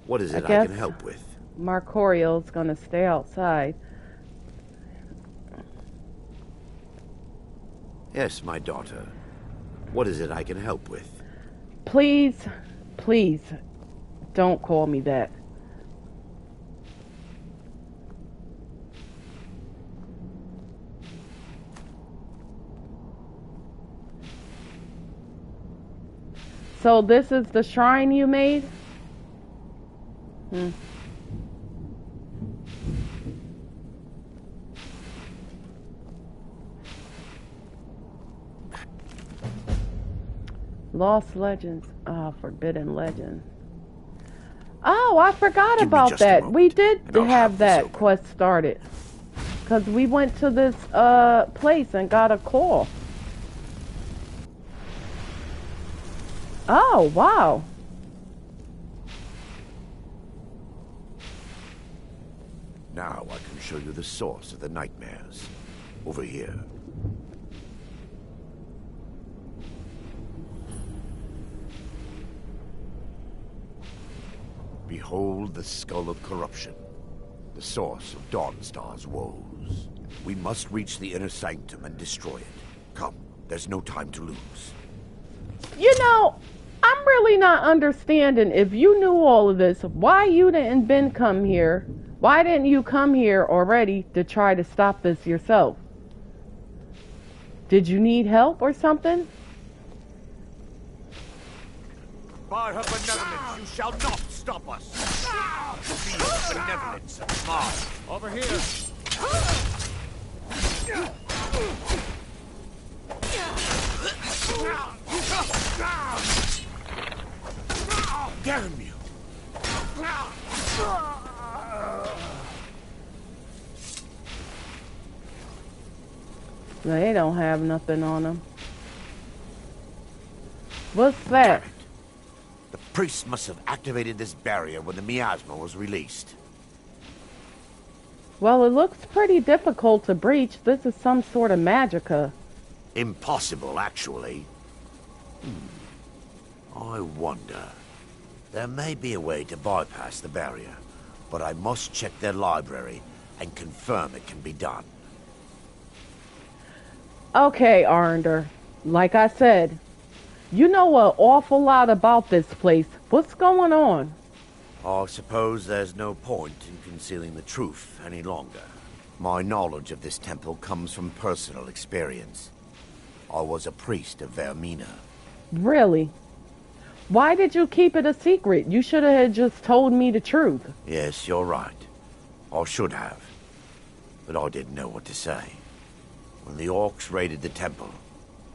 What is it I can help with? Marcoriel's gonna stay outside. Yes, my daughter. What is it I can help with? Please, please, don't call me that. So this is the shrine you made? Lost Legends. Forbidden Legend. Oh, I forgot about that. We did have that quest started. Because we went to this place and got a call. Oh, wow. Now I can show you the source of the nightmares. Over here. Behold the skull of corruption, the source of Dawnstar's woes. We must reach the inner sanctum and destroy it. Come, there's no time to lose. You know, I'm really not understanding. If you knew all of this, why you didn't come here? Why didn't you come here already to try to stop this yourself? Did you need help or something? By her benevolence, you shall not stop us. Be her benevolence and mine. Over here. Damn you! They don't have nothing on them. What's that? The priest must have activated this barrier when the miasma was released. Well, it looks pretty difficult to breach. This is some sort of magicka. Impossible, actually. I wonder. There may be a way to bypass the barrier, but I must check their library and confirm it can be done. Okay, Arnder. Like I said, you know an awful lot about this place. What's going on? I suppose there's no point in concealing the truth any longer. My knowledge of this temple comes from personal experience. I was a priest of Vermina. Really? Why did you keep it a secret? You should have just told me the truth. Yes, you're right. I should have. But I didn't know what to say. When the orcs raided the temple,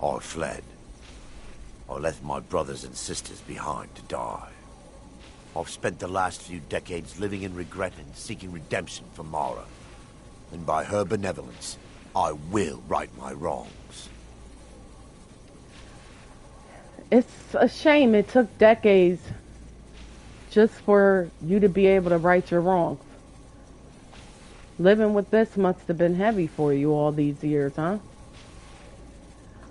I fled. I left my brothers and sisters behind to die. I've spent the last few decades living in regret and seeking redemption from Mara. And by her benevolence, I will right my wrongs. It's a shame it took decades just for you to be able to right your wrongs. Living with this must have been heavy for you all these years, huh?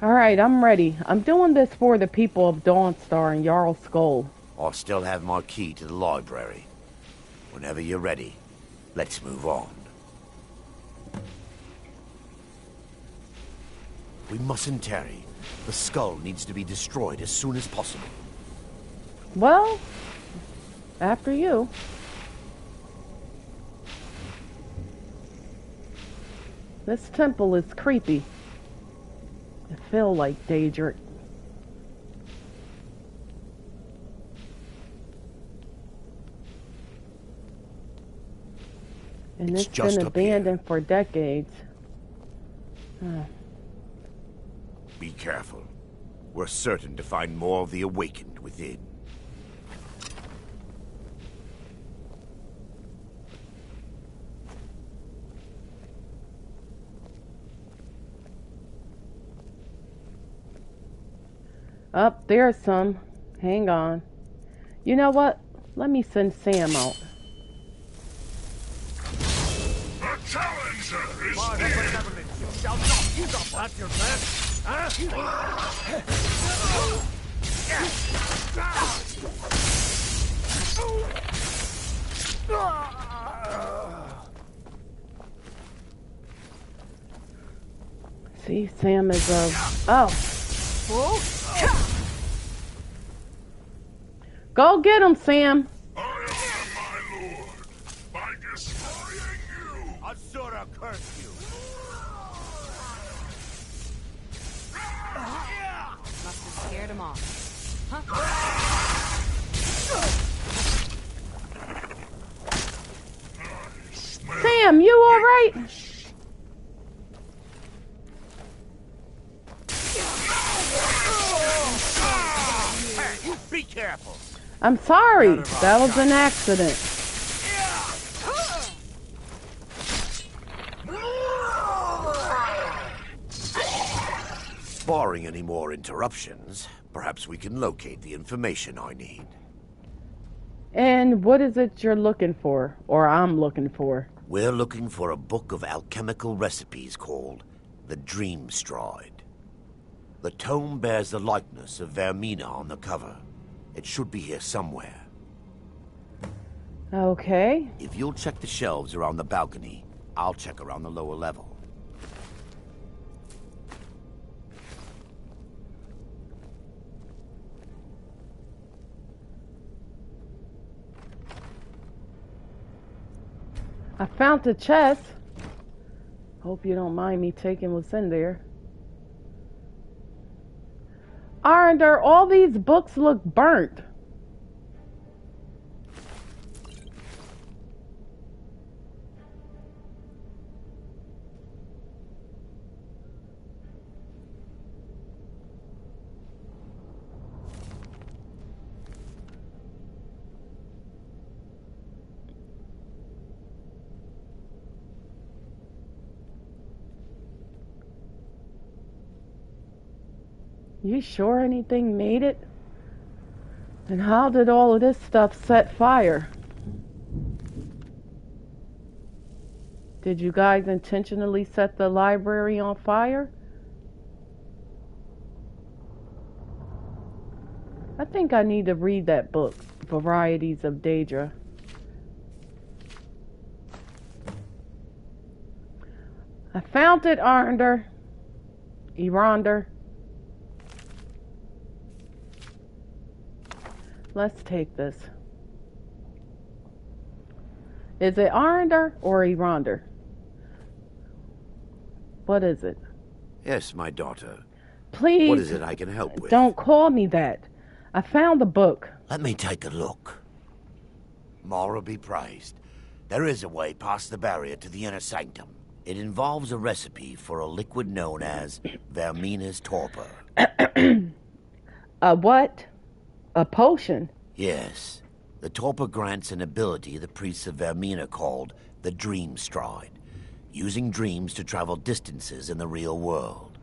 Alright, I'm ready. I'm doing this for the people of Dawnstar and Jarl Skull. I still have my key to the library. Whenever you're ready, let's move on. We mustn't tarry. The skull needs to be destroyed as soon as possible. Well, after you. This temple is creepy. I feel like Daedric. And It's it's just been up here. abandoned for decades. Huh. Be careful. We're certain to find more of the awakened within. Up there's some. Hang on. You know what? Let me send Sam out. The challenger is here! You shall not use up that your plan! See, Sam is oh. Go get him, Sam. Asura curse you! Must have scared him off. Huh? Sam, you alright? Hey, be careful! I'm sorry. That was an accident. Barring any more interruptions, perhaps we can locate the information I need. And what is it you're looking for? Or I'm looking for? We're looking for a book of alchemical recipes called the Dream Stride. The tome bears the likeness of Vermina on the cover. It should be here somewhere. Okay. If you'll check the shelves around the balcony, I'll check around the lower level. I found the chest. Hope you don't mind me taking what's in there. Arnder, all these books look burnt. You sure anything made it? And how did all of this stuff set fire? Did you guys intentionally set the library on fire? I think I need to read that book, Varieties of Daedra. I found it, Arnder. Eronder. Let's take this. Is it Arnder or Eronder? What is it? Yes, my daughter. Please. What is it I can help with? Don't call me that. I found the book. Let me take a look. Mara be praised. There is a way past the barrier to the inner sanctum. It involves a recipe for a liquid known as Vermina's torpor. A what? A potion? Yes. The torpor grants an ability the priests of Vermina called the Dream Stride, using dreams to travel distances in the real world.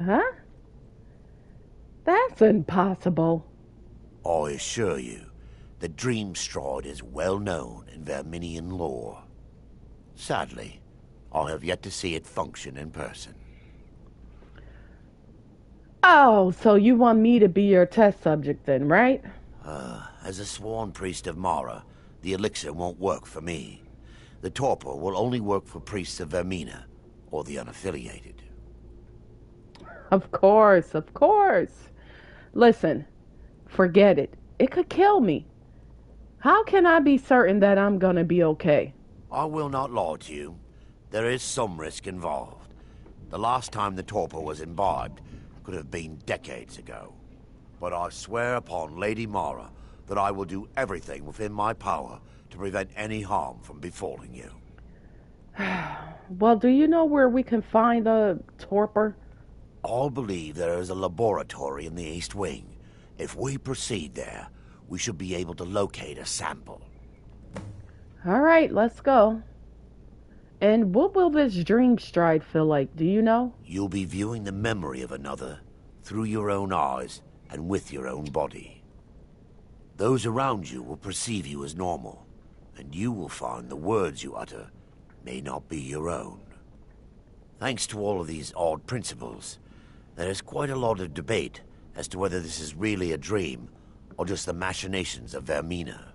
Huh? That's impossible. I assure you, the Dream Stride is well known in Verminian lore. Sadly, I have yet to see it function in person. Oh, so you want me to be your test subject then, right? As a sworn priest of Mara, the elixir won't work for me. The torpor will only work for priests of Vermina, or the unaffiliated. Of course, of course. Listen, forget it. It could kill me. How can I be certain that I'm gonna be okay? I will not lie to you. There is some risk involved. The last time the torpor was imbibed could have been decades ago. But I swear upon Lady Mara that I will do everything within my power to prevent any harm from befalling you. Well, do you know where we can find the torpor? All believe there is a laboratory in the East Wing. If we proceed there, we should be able to locate a sample. All right, let's go. And what will this dream stride feel like, do you know? You'll be viewing the memory of another through your own eyes and with your own body. Those around you will perceive you as normal, and you will find the words you utter may not be your own. Thanks to all of these odd principles, there is quite a lot of debate as to whether this is really a dream or just the machinations of Vermina.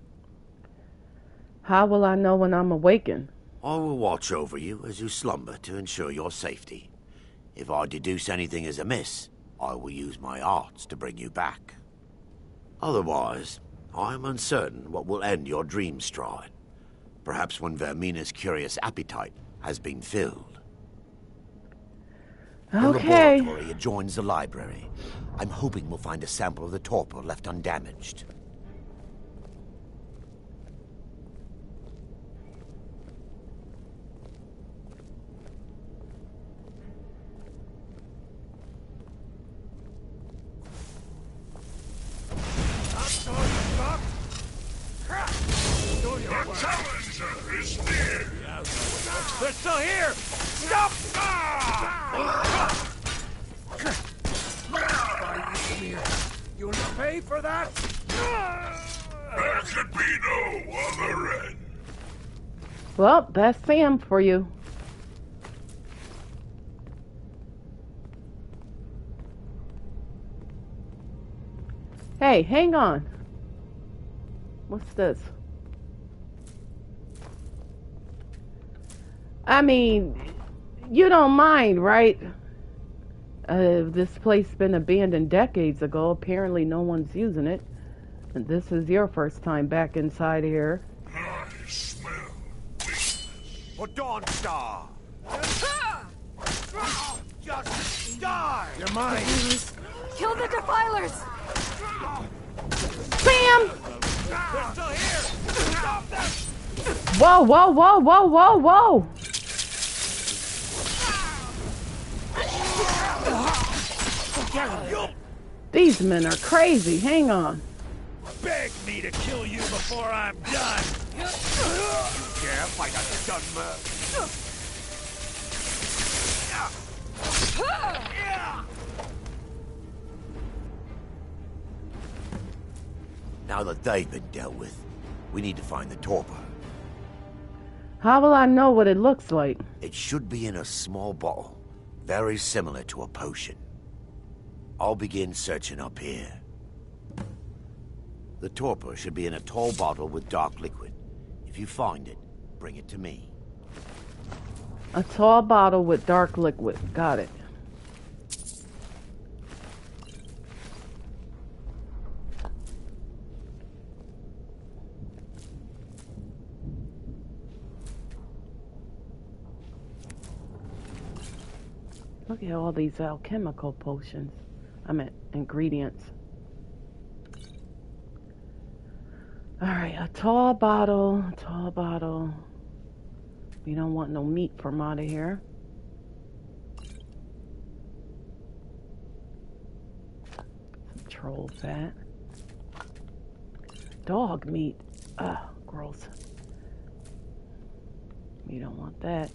How will I know when I'm awakened? I will watch over you as you slumber to ensure your safety. If I deduce anything is amiss, I will use my arts to bring you back. Otherwise, I am uncertain what will end your dream stride. Perhaps when Vermina's curious appetite has been filled. Okay. The laboratory adjoins the library. I'm hoping we'll find a sample of the torpor left undamaged. They're still here! Stop! You'll pay for that? There could be no other end. Well, that's Sam for you. Hey, hang on. What's this? I mean, you don't mind, right? This place been abandoned decades ago. Apparently no one's using it. And this is your first time back inside here. I smell weakness. For Dawnstar! Just die! You're mine! Kill the defilers! Sam! They're still here! Stop them! Whoa, whoa, whoa, whoa, whoa, whoa! These men are crazy. Hang on. Beg me to kill you before I'm done. Yeah, fight a stunmer. Now that they've been dealt with, we need to find the torpor. How will I know what it looks like? It should be in a small bottle, very similar to a potion. I'll begin searching up here. The torpor should be in a tall bottle with dark liquid. If you find it, bring it to me. A tall bottle with dark liquid. Got it. Look at all these alchemical potions. I meant ingredients. Alright, a tall bottle, We don't want no meat from out of here. Some troll fat. Dog meat. Ugh, gross. You don't want that.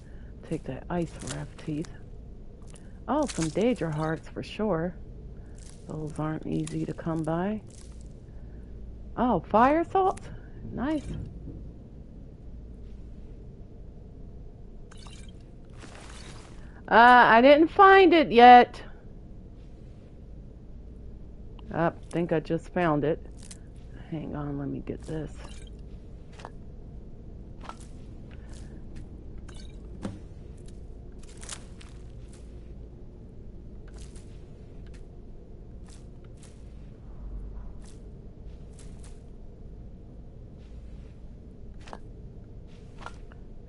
Take that ice wrap teeth. Oh, some Daedra hearts for sure. Those aren't easy to come by. Oh, fire salt? Nice. I didn't find it yet. I think I just found it. Hang on, let me get this.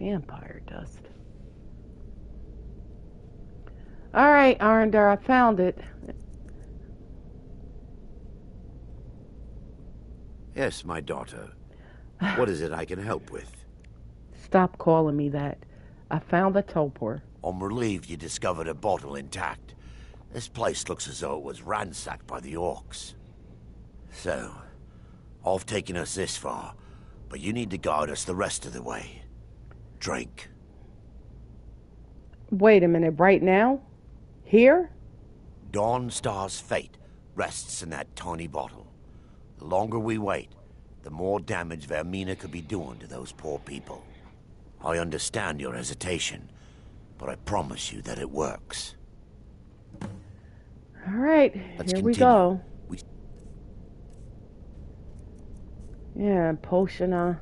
Vampire dust. Alright, Arndar, I found it. Yes, my daughter. What is it I can help with? Stop calling me that. I found the torpor. I'm relieved you discovered a bottle intact. This place looks as though it was ransacked by the orcs. So, I've taken us this far, but you need to guide us the rest of the way. Drink. Wait a minute, right now? Here? Dawnstar's fate rests in that tiny bottle. The longer we wait, the more damage Vermina could be doing to those poor people. I understand your hesitation, but I promise you that it works. All right, Let's here continue. we go. Yeah, potion,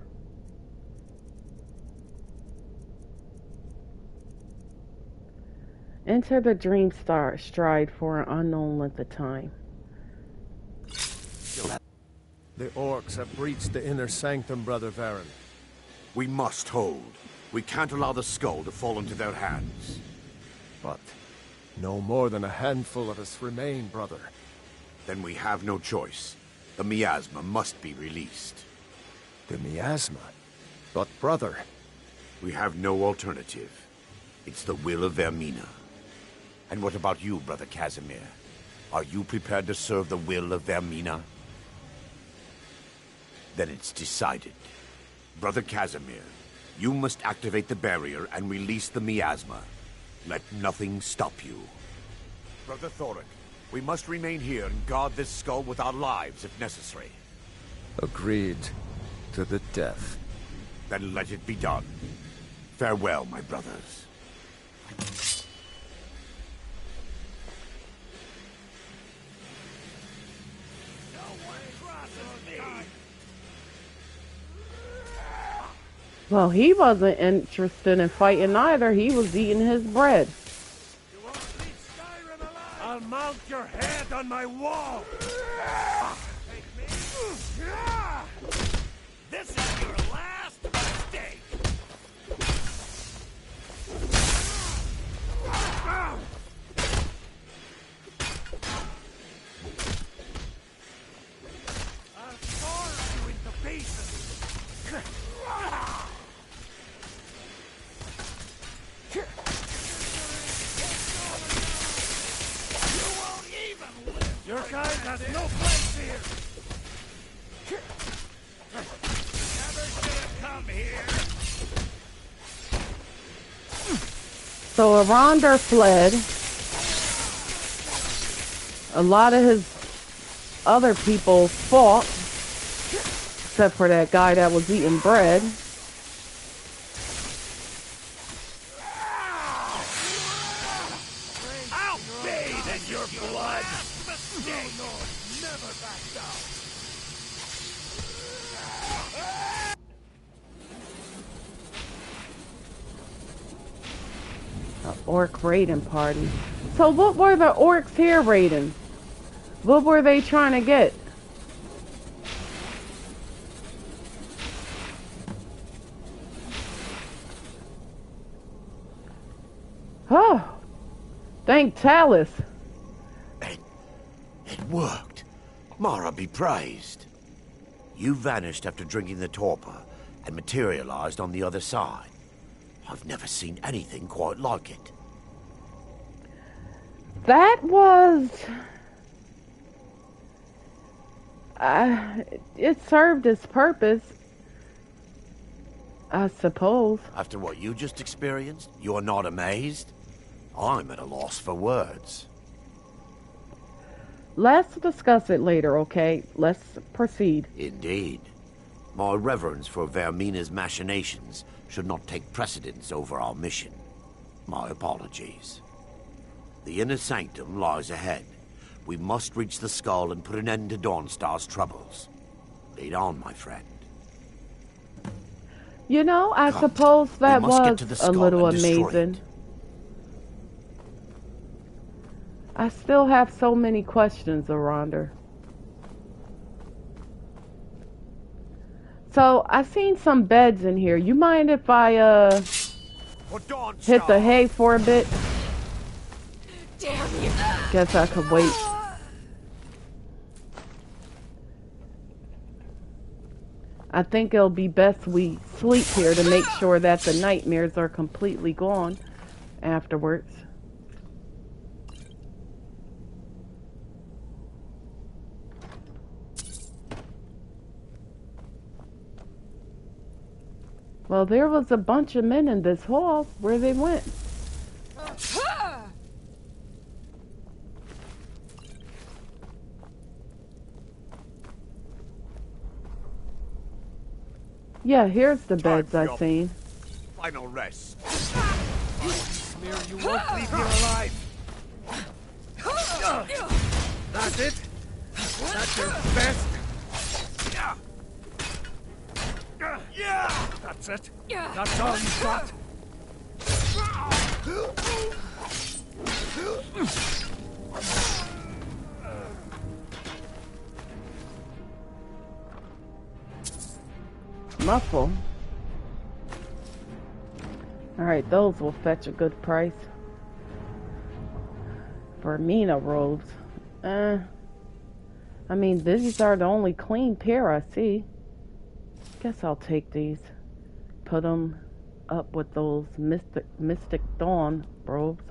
Enter the dream stride for an unknown length of time. The orcs have breached the inner sanctum, Brother Varen. We must hold. We can't allow the skull to fall into their hands. But no more than a handful of us remain, brother. Then we have no choice. The miasma must be released. The miasma? But brother... We have no alternative. It's the will of Vermina. And what about you, Brother Casimir? Are you prepared to serve the will of Vermina? Then it's decided. Brother Casimir, you must activate the barrier and release the miasma. Let nothing stop you. Brother Thoric, we must remain here and guard this skull with our lives if necessary. Agreed. To the death. Then let it be done. Farewell, my brothers. Well, he wasn't interested in fighting either. He was eating his bread. You won't leave Skyrim alive. I'll mount your head on my wall. Take me. This is your last mistake. I'll torn you into pieces. Your kind has no place here. Never should have come here. So Aronder fled. A lot of his other people fought, except for that guy that was eating bread. I'll bathe in your blood. Never back down. An orc raiding party. So what were the orcs here raiding? What were they trying to get? Oh, thank Talus. It worked. Mara be praised. You vanished after drinking the torpor and materialized on the other side. I've never seen anything quite like it. That was... it served its purpose, I suppose. After what you just experienced, you're not amazed? I'm at a loss for words. Let's discuss it later, okay? Let's proceed. Indeed. My reverence for Vermina's machinations should not take precedence over our mission. My apologies. The inner sanctum lies ahead. We must reach the skull and put an end to Dawnstar's troubles. Lead on, my friend. You know, I suppose that was a little amazing. I still have so many questions, Aronder. So, I've seen some beds in here. You mind if I, hit the hay for a bit? Damn you! Guess I could wait. I think it'll be best we sleep here to make sure that the nightmares are completely gone afterwards. Well, there was a bunch of men in this hall. Where they went? Yeah, here's the beds I seen. Final rest. Smear, you won't leave here alive. That's it? That's your best? Yeah! That's it? That's all you got? Muffle. Alright, those will fetch a good price. For Mina robes. I mean, these are the only clean pair I see. Guess I'll take these. Put them up with those Mystic Dawn robes.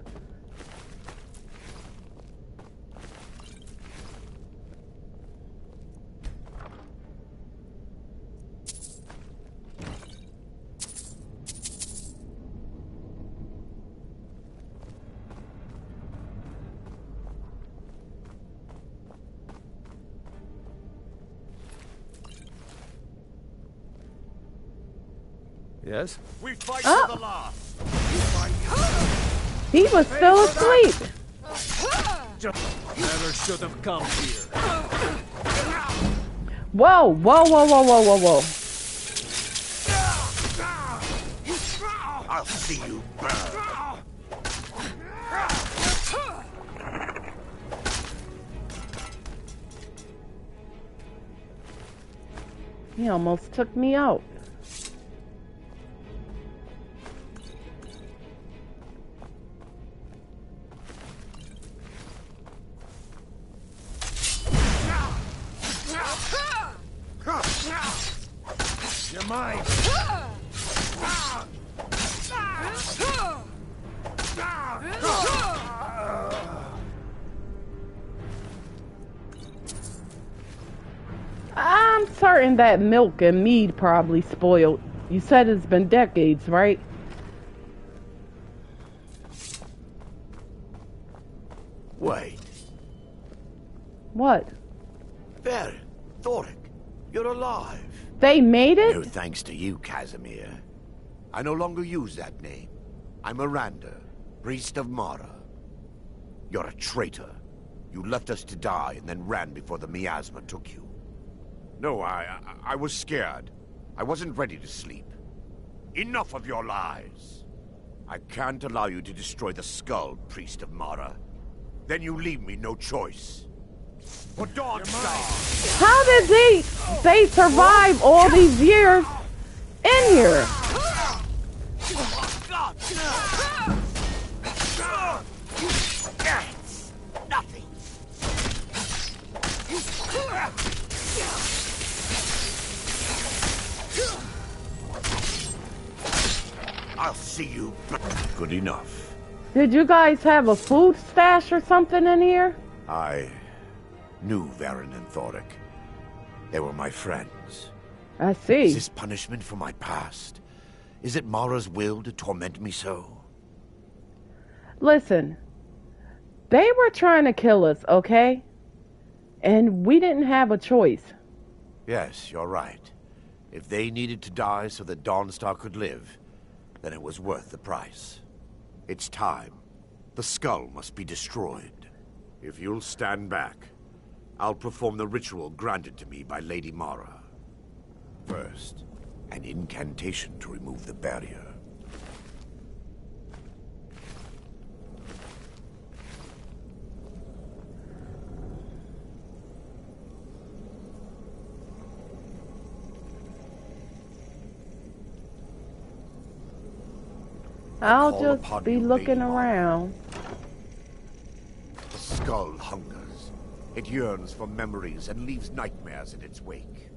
Yes? We fight to the last. He was still asleep. Never should have come here. Whoa, whoa, whoa, whoa, whoa, whoa, whoa. I'll see you burn. He almost took me out. You're mine. I'm certain that milk and mead probably spoiled. You said it's been decades, right? Wait. What? There, Thoric, you're alive. They made it? No thanks to you, Casimir. I no longer use that name. I'm Miranda, priest of Mara. You're a traitor. You left us to die and then ran before the miasma took you. No, I was scared. I wasn't ready to sleep. Enough of your lies. I can't allow you to destroy the skull, priest of Mara. Then you leave me no choice. For Dawnstar! How did they survive all these years in here? Nothing. I'll see you. Good enough. Did you guys have a food stash or something in here? I knew Varen and Thoric. They were my friends. I see. Is this punishment for my past? Is it Mara's will to torment me so? Listen, they were trying to kill us, okay? And we didn't have a choice. Yes, you're right. If they needed to die so that Dawnstar could live, then it was worth the price. It's time. The skull must be destroyed. If you'll stand back, I'll perform the ritual granted to me by Lady Mara. First, an incantation to remove the barrier. I'll just be looking around. The skull hungers. It yearns for memories and leaves nightmares in its wake.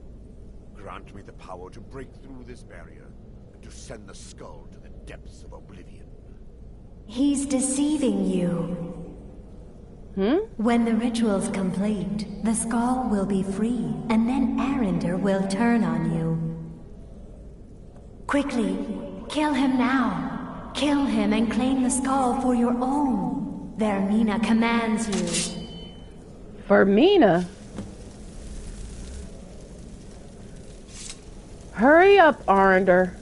grant me the power to break through this barrier and to send the skull to the depths of oblivion. He's deceiving you. When the ritual's complete, the skull will be free, and then Arender will turn on you. Quickly, kill him now. Kill him and claim the skull for your own. Vermina commands you. Vermina? Hurry up, Arender.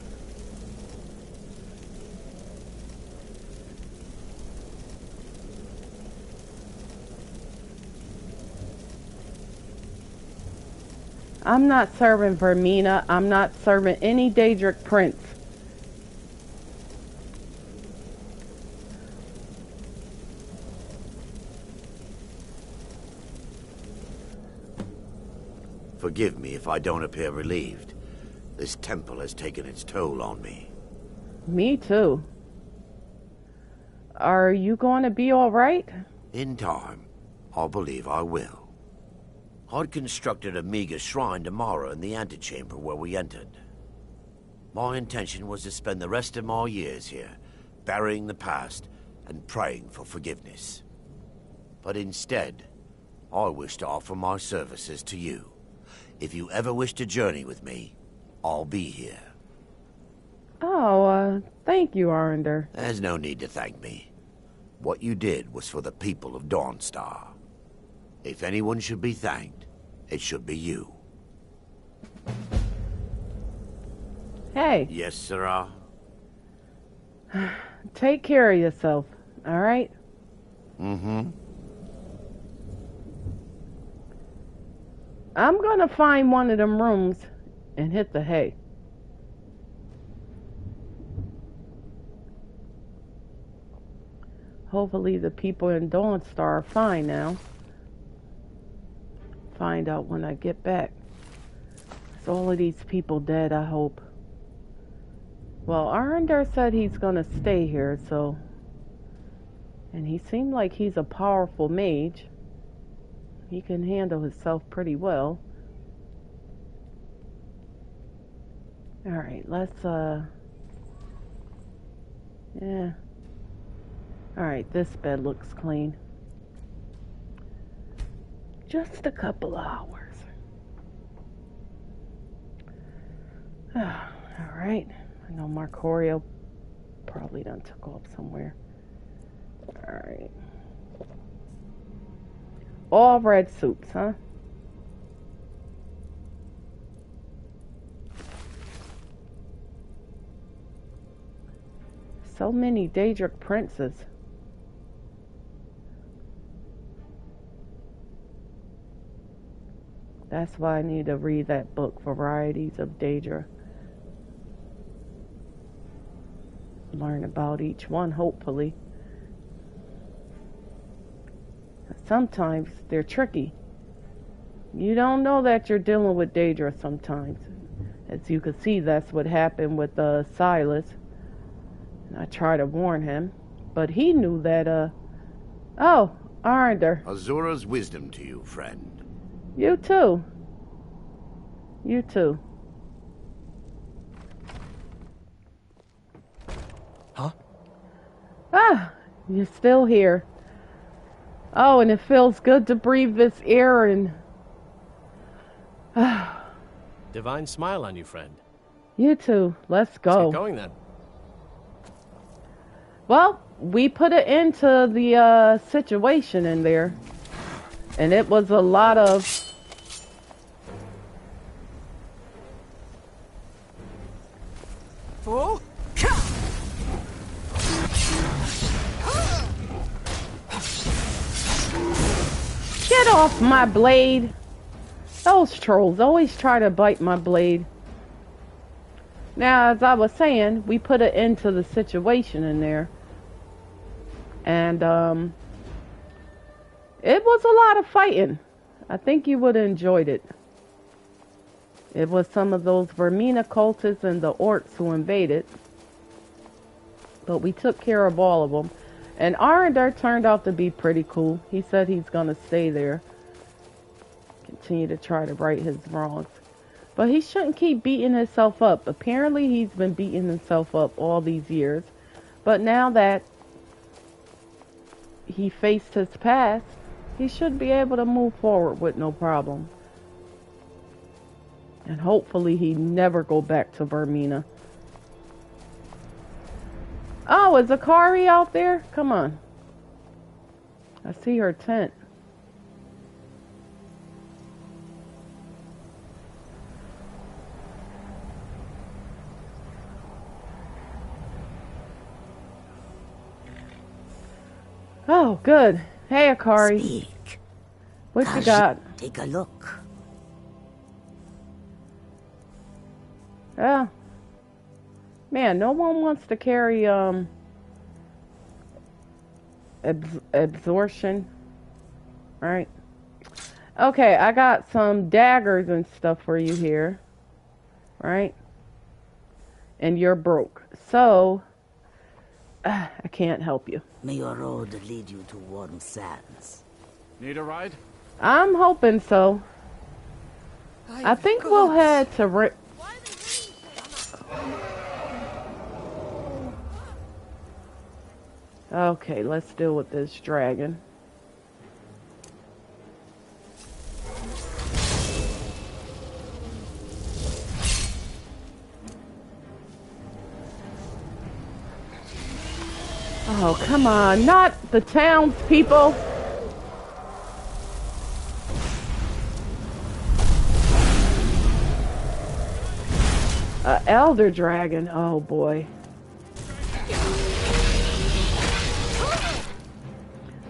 I'm not serving Vermina. I'm not serving any Daedric prince. Forgive me if I don't appear relieved. This temple has taken its toll on me. Me too. Are you going to be all right? In time, I believe I will. I'd constructed a meager shrine to Mara in the antechamber where we entered. My intention was to spend the rest of my years here, burying the past and praying for forgiveness. But instead, I wish to offer my services to you. If you ever wish to journey with me, I'll be here. Oh, thank you, Arender. There's no need to thank me. What you did was for the people of Dawnstar. If anyone should be thanked, it should be you. Hey. Yes, Sarah? Take care of yourself, all right? Mm-hmm. I'm gonna find one of them rooms and hit the hay. Hopefully the people in Dawnstar are fine now. Find out when I get back. Is all of these people dead, I hope. Well, Arender said he's gonna stay here, so... And he seemed like he's a powerful mage. He can handle himself pretty well. Alright, let's, yeah. Alright, this bed looks clean. Just a couple hours. Alright. I know Marcorio probably done took off somewhere. Alright. All red soups, huh? So many Daedric princes. That's why I need to read that book, Varieties of Daedra. Learn about each one, hopefully. Sometimes they're tricky. You don't know that you're dealing with Daedra sometimes. As you can see, that's what happened with Silas. And I tried to warn him, but he knew that, Oh, Arender. Azura's wisdom to you, friend. You too. You too. Huh? Ah, you're still here. Oh, and it feels good to breathe this air and... Divine smile on you, friend. You too. Let's go. Let's get going then. Well, we put it into the situation in there. And it was a lot of... Fool! Get off my blade! Those trolls always try to bite my blade. Now, as I was saying, we put it into the situation in there. And, it was a lot of fighting. I think you would have enjoyed it. It was some of those Vermina cultists and the orcs who invaded. But we took care of all of them. And Arender turned out to be pretty cool. He said he's going to stay there. Continue to try to right his wrongs. But he shouldn't keep beating himself up. Apparently he's been beating himself up all these years. But now that he faced his past, he should be able to move forward with no problem. And hopefully he never go back to Vermina. Oh, is Akari out there? Come on. I see her tent. Oh, good. Hey, Akari. Speak. What you got? Take a look. Yeah. Man, no one wants to carry, absorption. Right. Okay, I got some daggers and stuff for you here. Right? And you're broke. So, I can't help you. May your road lead you to warm sands. Need a ride? I'm hoping so. I think we'll head to Okay, let's deal with this dragon. Oh, come on, not the townspeople. Elder dragon, oh boy.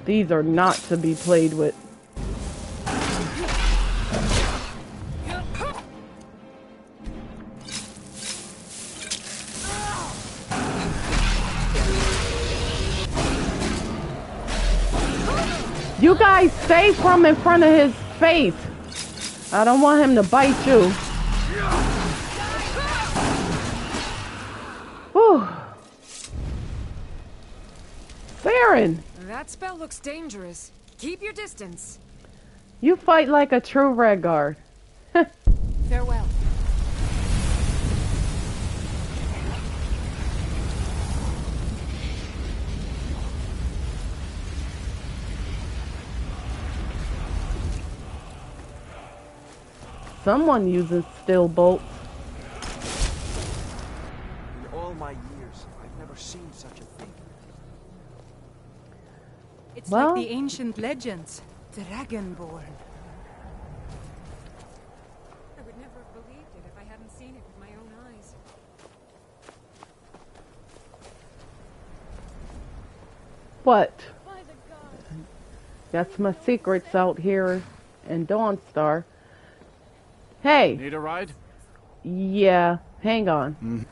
These are not to be played with. You guys stay from in front of his face. I don't want him to bite you. Whew. Saren! That spell looks dangerous. Keep your distance. You fight like a true Redguard. Farewell. Someone uses steel bolts. In all my years, I've never seen such a thing. It's like the ancient legends. Dragonborn. I would never have believed it if I hadn't seen it with my own eyes. What? Got my secrets out here in Dawnstar. Hey. Need a ride? Yeah, hang on.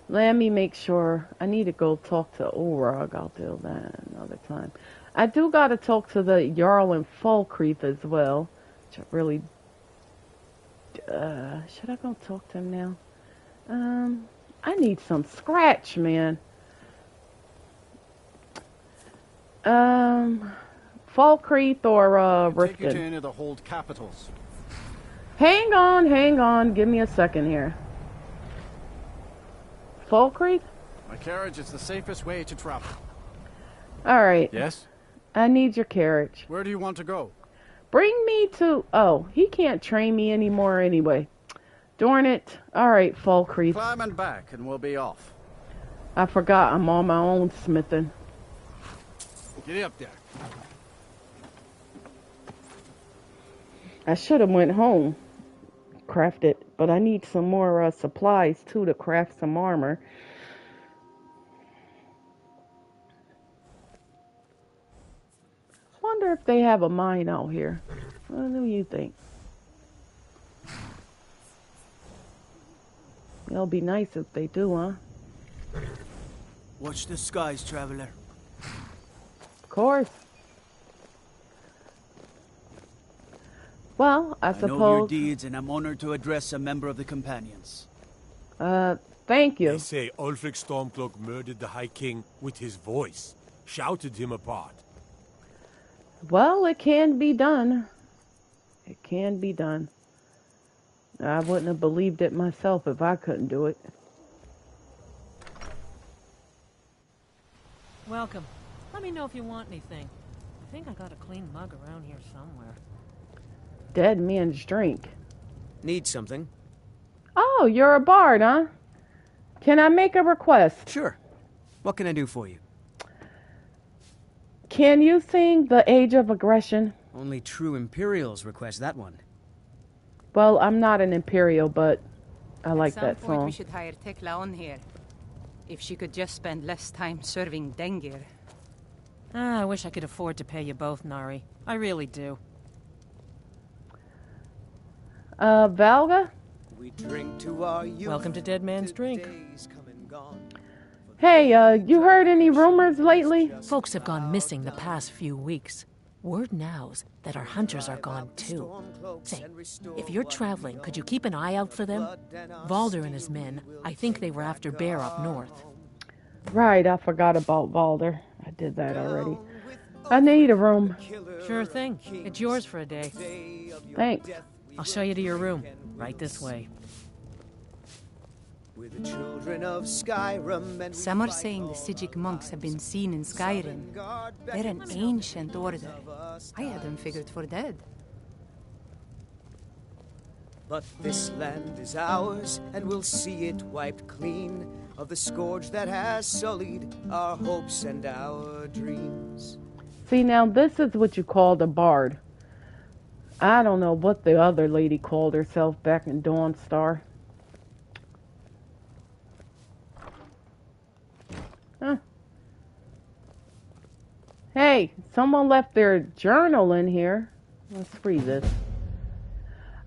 Let me make sure. I need to go talk to Orog. I'll do that another time. I do got to talk to the Jarl and Falkreath as well. Which I really... should I go talk to him now? I need some scratch, man. Falkreath or Riften? Take you to any of the hold capitals. Hang on. Give me a second here. Falkreath? My carriage is the safest way to travel. Alright. Yes? I need your carriage. Where do you want to go? Bring me to... Oh, he can't train me anymore anyway. Darn it. Alright, Falkreath. Climb and back and we'll be off. I forgot I'm on my own smithing. Get up there. I should have went home. Crafted, but I need some more supplies too to craft some armor. Wonder if they have a mine out here. What do you think? It'll be nice if they do, huh? Watch the skies, traveler. Of course. Well, I suppose... I know your deeds, and I'm honored to address a member of the Companions. Thank you. They say Ulfric Stormcloak murdered the High King with his voice, shouted him apart. Well, it can be done. It can be done. I wouldn't have believed it myself if I couldn't do it. Welcome. Let me know if you want anything. I think I got a clean mug around here somewhere. Dead man's drink. Need something? Oh, you're a bard, huh? Can I make a request? Sure. What can I do for you? Can you sing The Age of Aggression? Only true Imperials request that one. Well, I'm not an Imperial, but I like that At some point song. we should hire Tekla on here. If she could just spend less time serving Dengir. I wish I could afford to pay you both, Nari. I really do. Valga? We drink to our youth. Welcome to Dead Man's Drink. Hey, you heard any rumors lately? Folks have gone missing the past few weeks. Word now's that our hunters are gone too. Say, if you're traveling, could you keep an eye out for them? Valder and his men, I think they were after Bear up north. Right, I forgot about Valder. I did that already. I need a room. Sure thing. It's yours for a day. Thanks. I'll show you to your room. Right this way. We're the children of Skyrim, and some are saying the Sijic monks have been seen in Skyrim. They're an ancient order. I had them figured for dead. But this land is ours, and we'll see it wiped clean of the scourge that has sullied our hopes and our dreams. See, now this is what you call a bard. I don't know what the other lady called herself back in Dawnstar. Huh. Hey, someone left their journal in here. Let's read this.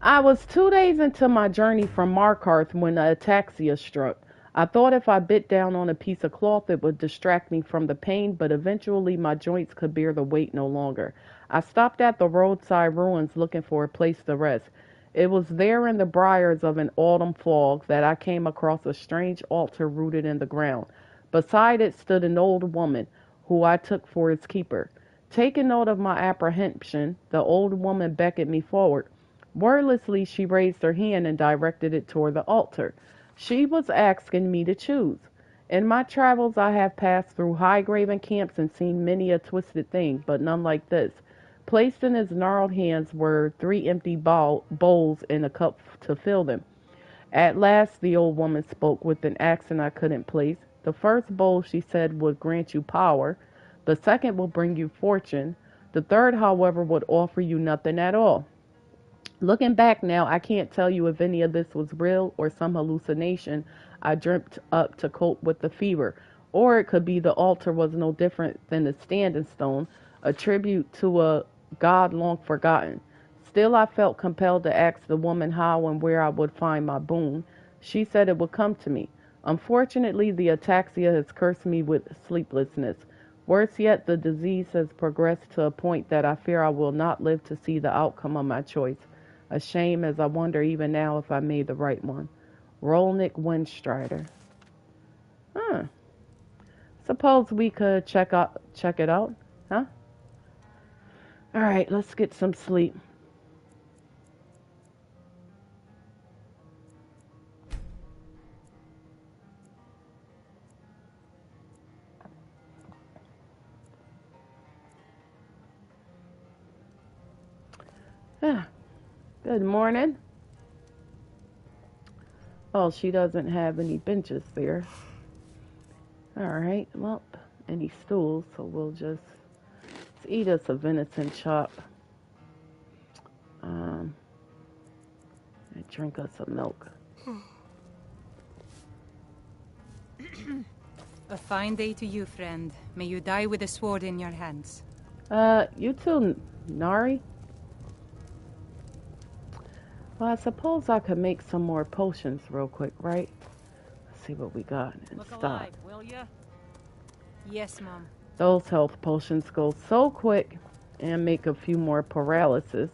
I was 2 days into my journey from Markarth when the ataxia struck. I thought if I bit down on a piece of cloth it would distract me from the pain, but eventually my joints could bear the weight no longer. I stopped at the roadside ruins looking for a place to rest. It was there in the briars of an autumn fog that I came across a strange altar rooted in the ground. Beside it stood an old woman, who I took for its keeper. Taking note of my apprehension, the old woman beckoned me forward. Wordlessly, she raised her hand and directed it toward the altar. She was asking me to choose. In my travels, I have passed through high-graven camps and seen many a twisted thing, but none like this. Placed in his gnarled hands were 3 empty bowls and a cup to fill them. At last, the old woman spoke with an accent I couldn't place. The first bowl, she said, would grant you power. The second will bring you fortune. The third, however, would offer you nothing at all. Looking back now, I can't tell you if any of this was real or some hallucination I dreamt up to cope with the fever. Or it could be the altar was no different than the standing stone, a tribute to a god long forgotten. Still, I felt compelled to ask the woman how and where I would find my boon. She said it would come to me. Unfortunately, the ataxia has cursed me with sleeplessness. Worse yet, the disease has progressed to a point that I fear I will not live to see the outcome of my choice. A shame, as I wonder even now if I made the right one. Rolnick Windstrider. Suppose we could check it out, huh? All right, let's get some sleep. Good morning. Oh, she doesn't have any benches there. Alright, well, any stools, so we'll just eat us a venison chop. And drink us some milk. A fine day to you, friend. May you die with a sword in your hands. You too, Nari. Well, I suppose I could make some more potions real quick, right? Let's see what we got in stock. Alive, will ya? Yes, Mom. Those health potions go so quick and make a few more paralysis.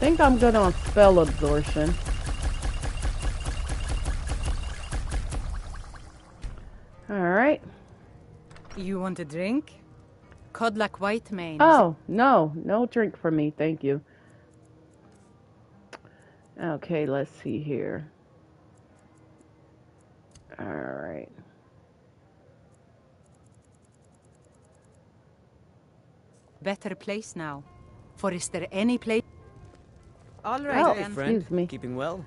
think I'm good on spell absorption. Alright. You want a drink? Codlac Whitemane. Oh, no. No drink for me, thank you. Okay, let's see here. Alright. Better place now. For is there any place? All right, then. Excuse me. Keeping well?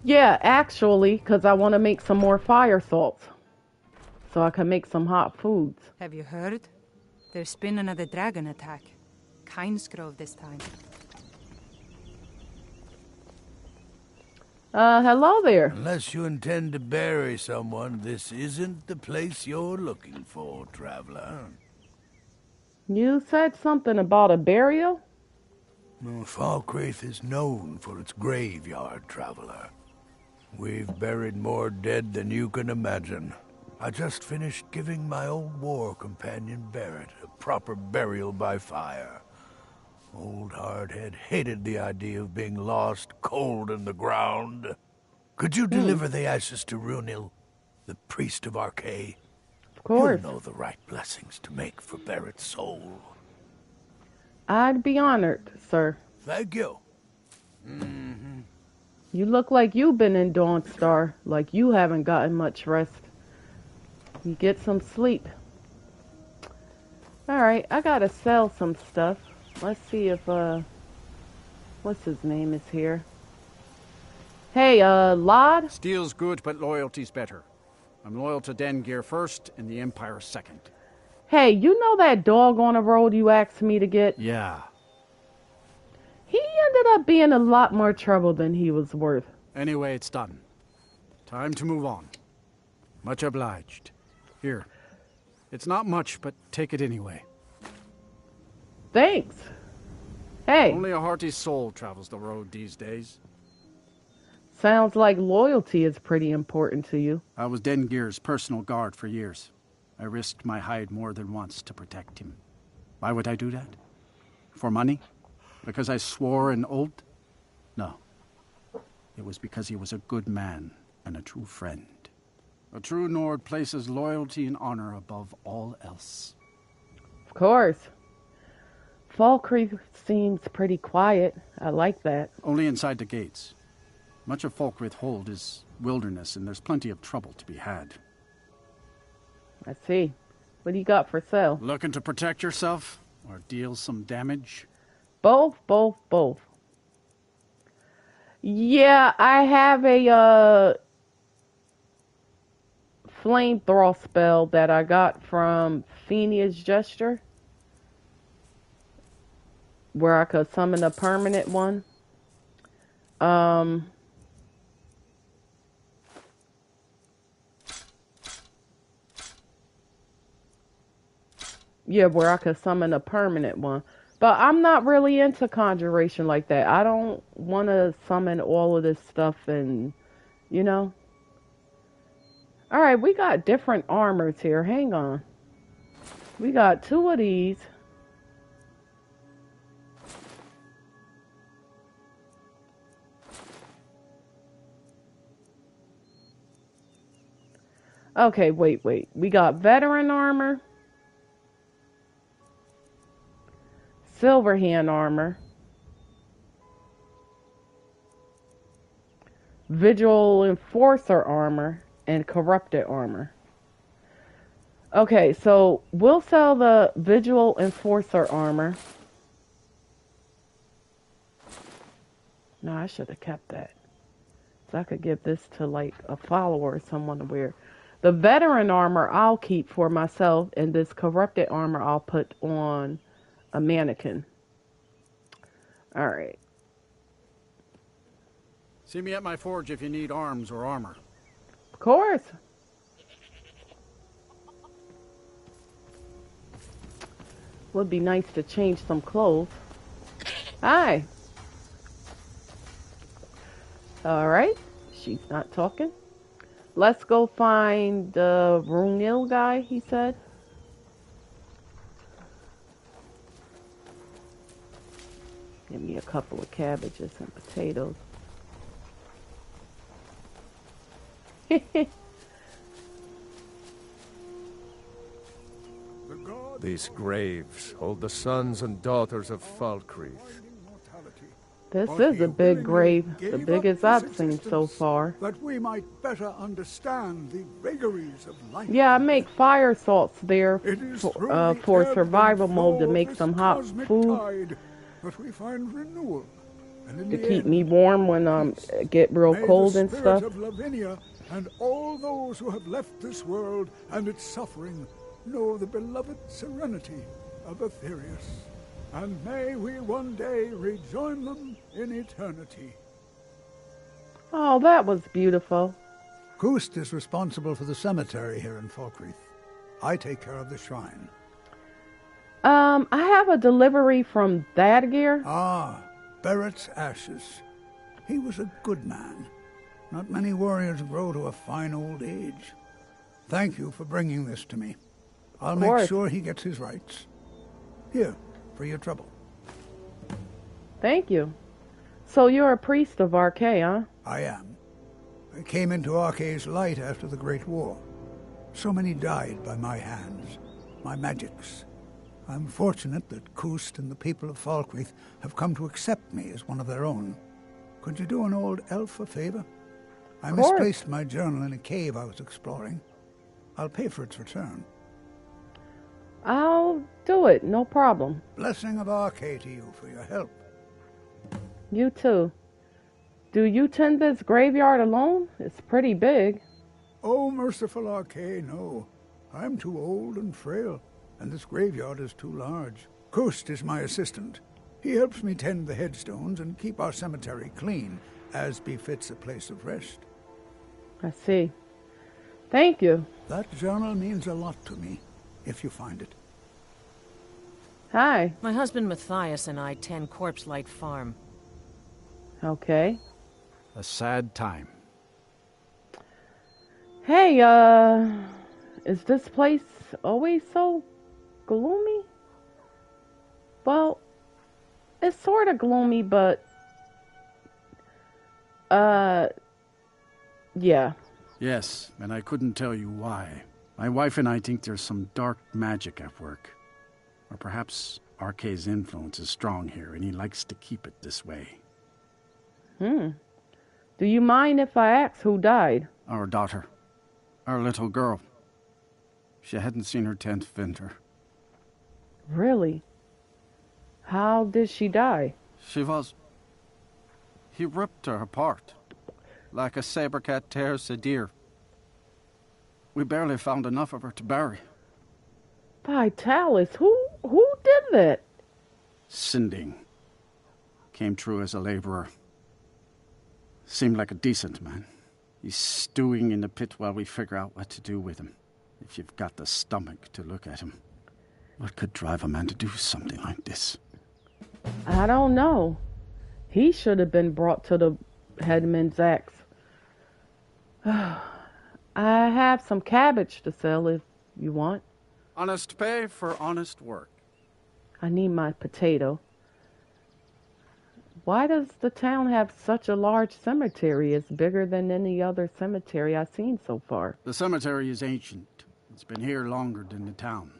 Yeah, actually, because I want to make some more fire salts. So I can make some hot foods. Have you heard? There's been another dragon attack. Kynesgrove this time. Hello there. Unless you intend to bury someone, this isn't the place you're looking for, traveler. You said something about a burial? Falkreath is known for its graveyard, traveler. We've buried more dead than you can imagine. I just finished giving my old war companion Barrett a proper burial by fire. Old Hardhead hated the idea of being lost cold in the ground. Could you deliver the ashes to Runil, the priest of Archay? Of course. You'll know the right blessings to make for Barrett's soul. I'd be honored, sir. Thank you. You look like you've been in Dawnstar, like you haven't gotten much rest. You get some sleep. Alright, I gotta sell some stuff. Let's see if, what's his name is here. Hey, Lod? Steel's good, but loyalty's better. I'm loyal to Dawnguard first and the Empire second. Hey, you know that dog on the road you asked me to get? Yeah. He ended up being a lot more trouble than he was worth. Anyway, it's done. Time to move on. Much obliged. Here. It's not much, but take it anyway. Thanks. Hey. Only a hearty soul travels the road these days. Sounds like loyalty is pretty important to you. I was Dawnguard's personal guard for years. I risked my hide more than once to protect him. Why would I do that? For money? Because I swore an oath? No. It was because he was a good man and a true friend. A true Nord places loyalty and honor above all else. Of course. Falkreath seems pretty quiet. I like that. Only inside the gates. Much of Falkreath Hold is wilderness, and there's plenty of trouble to be had. I see. What do you got for sale? Looking to protect yourself or deal some damage? Both. Yeah, I have a flamethrower spell that I got from Fenia's Gesture, where I could summon a permanent one. Yeah, where I could summon a permanent one. But I'm not really into conjuration like that. I don't want to summon all of this stuff and, you know. Alright, we got different armors here. Hang on. We got 2 of these. Okay, wait. We got veteran armor. Silverhand armor. Vigil Enforcer armor. And corrupted armor. Okay, so we'll sell the Vigil Enforcer armor. No, I should have kept that. So I could give this to like a follower or someone to wear. The veteran armor I'll keep for myself, and this corrupted armor I'll put on a mannequin. Alright. See me at my forge if you need arms or armor. Of course. Would be nice to change some clothes. Hi. Alright. She's not talking. Let's go find the Runil guy, he said. Give me a couple of cabbages and potatoes. These graves hold the sons and daughters of Falkreath. This is a big grave, the biggest I've seen so far. That we might better understand the vagaries of life. Yeah, I make fire salts there for survival mode to make some hot food. That we find renewal. And to keep me warm when get real cold and stuff. Of Lavinia and all those who have left this world and its suffering know the beloved serenity of Aetherius. And may we one day rejoin them in eternity. Oh, that was beautiful. Kust is responsible for the cemetery here in Falkreath. I take care of the shrine. I have a delivery from Dawnguard. Ah, Barrett's ashes. He was a good man. Not many warriors grow to a fine old age. Thank you for bringing this to me. I'll make sure he gets his rights. Here, for your trouble. Thank you. So you're a priest of Arkay, huh? I am. I came into Arkay's light after the Great War. So many died by my hands, my magics. I'm fortunate that Kust and the people of Falkreath have come to accept me as one of their own. Could you do an old elf a favor? I misplaced my journal in a cave I was exploring. I'll pay for its return. I'll do it, no problem. Blessing of Arkay to you for your help. You too. Do you tend this graveyard alone? It's pretty big. Oh, merciful Arkay, no. I'm too old and frail, and this graveyard is too large. Kust is my assistant. He helps me tend the headstones and keep our cemetery clean, as befits a place of rest. I see. Thank you. That journal means a lot to me, if you find it. Hi. My husband Matthias and I tend Corpse Light Farm. Okay. A sad time. Hey, is this place always so gloomy? Well, it's sort of gloomy, but, yeah. Yes, and I couldn't tell you why. My wife and I think there's some dark magic at work. Or perhaps Arkay's influence is strong here, and he likes to keep it this way. Do you mind if I ask who died? Our daughter. Our little girl. She hadn't seen her 10th winter. Really? How did she die? He ripped her apart. Like a saber cat tears a deer. We barely found enough of her to bury. Vitalis, who did that? Sinding. Came true as a laborer. Seemed like a decent man. He's stewing in the pit while we figure out what to do with him. If you've got the stomach to look at him. What could drive a man to do something like this? I don't know. He should have been brought to the headman's axe. I have some cabbage to sell if you want. Honest pay for honest work. I need my potato. Why does the town have such a large cemetery? It's bigger than any other cemetery I've seen so far. The cemetery is ancient. It's been here longer than the town.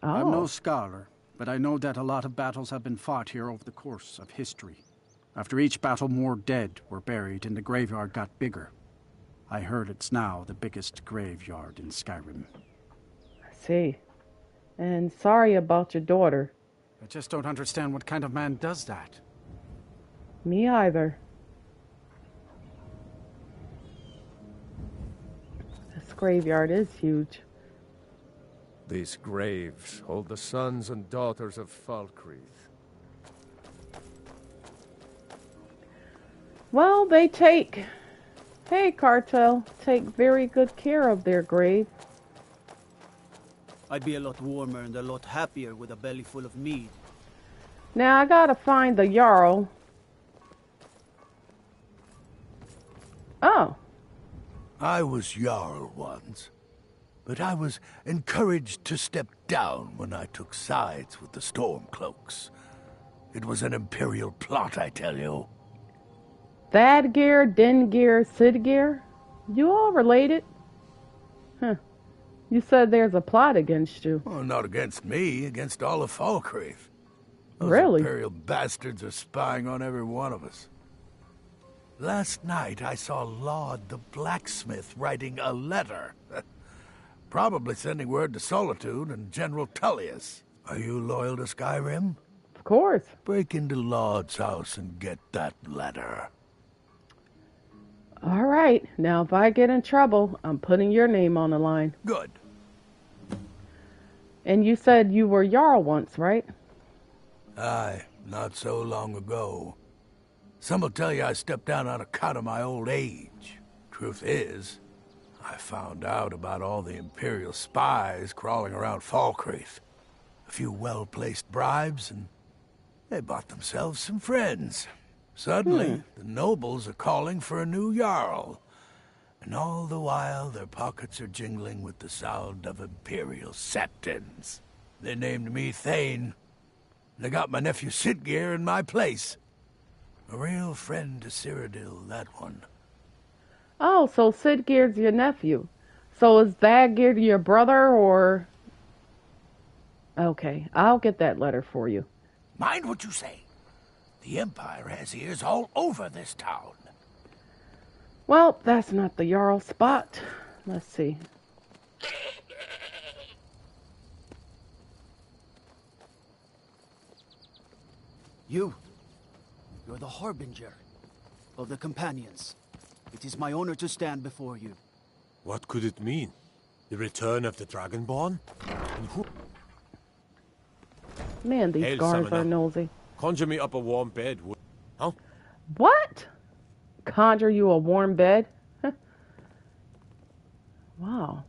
Oh. I'm no scholar, but I know that a lot of battles have been fought here over the course of history. After each battle, more dead were buried and the graveyard got bigger. I heard it's now the biggest graveyard in Skyrim. I see. And sorry about your daughter. I just don't understand what kind of man does that. Me either. This graveyard is huge. These graves hold the sons and daughters of Falkreath. Well, they take... Hey, Cartel. Take very good care of their grave. I'd be a lot warmer and a lot happier with a belly full of mead. Now, I gotta find the Jarl. Oh. I was Jarl once, but I was encouraged to step down when I took sides with the Stormcloaks. It was an Imperial plot, I tell you. Thadgear, Dengear, Sidgear? You all related? Huh. You said there's a plot against you. Well, not against me, against all of Falkreath. Those Really? Imperial bastards are spying on every one of us. Last night I saw Laud the blacksmith writing a letter. Probably sending word to Solitude and General Tullius. Are you loyal to Skyrim? Of course. Break into Laud's house and get that letter. All right. Now, if I get in trouble, I'm putting your name on the line. Good. And you said you were Jarl once, right? Aye, not so long ago. Some will tell you I stepped down on account of my old age. Truth is, I found out about all the Imperial spies crawling around Falkreath. A few well-placed bribes, and they bought themselves some friends. Suddenly, the nobles are calling for a new Jarl. And all the while, their pockets are jingling with the sound of Imperial septons. They named me Thane. They got my nephew Sidgear in my place. A real friend to Cyrodiil, that one. Oh, so Sidgear's your nephew. So is Thadgear your brother, or... Okay, I'll get that letter for you. Mind what you say. The Empire has ears all over this town. Well, that's not the Jarl spot. Let's see. You're the Harbinger of the Companions. It is my honor to stand before you. What could it mean? The return of the Dragonborn? And who... Man, these guards are nosy. Conjure me up a warm bed, huh? What? Conjure you a warm bed? Wow.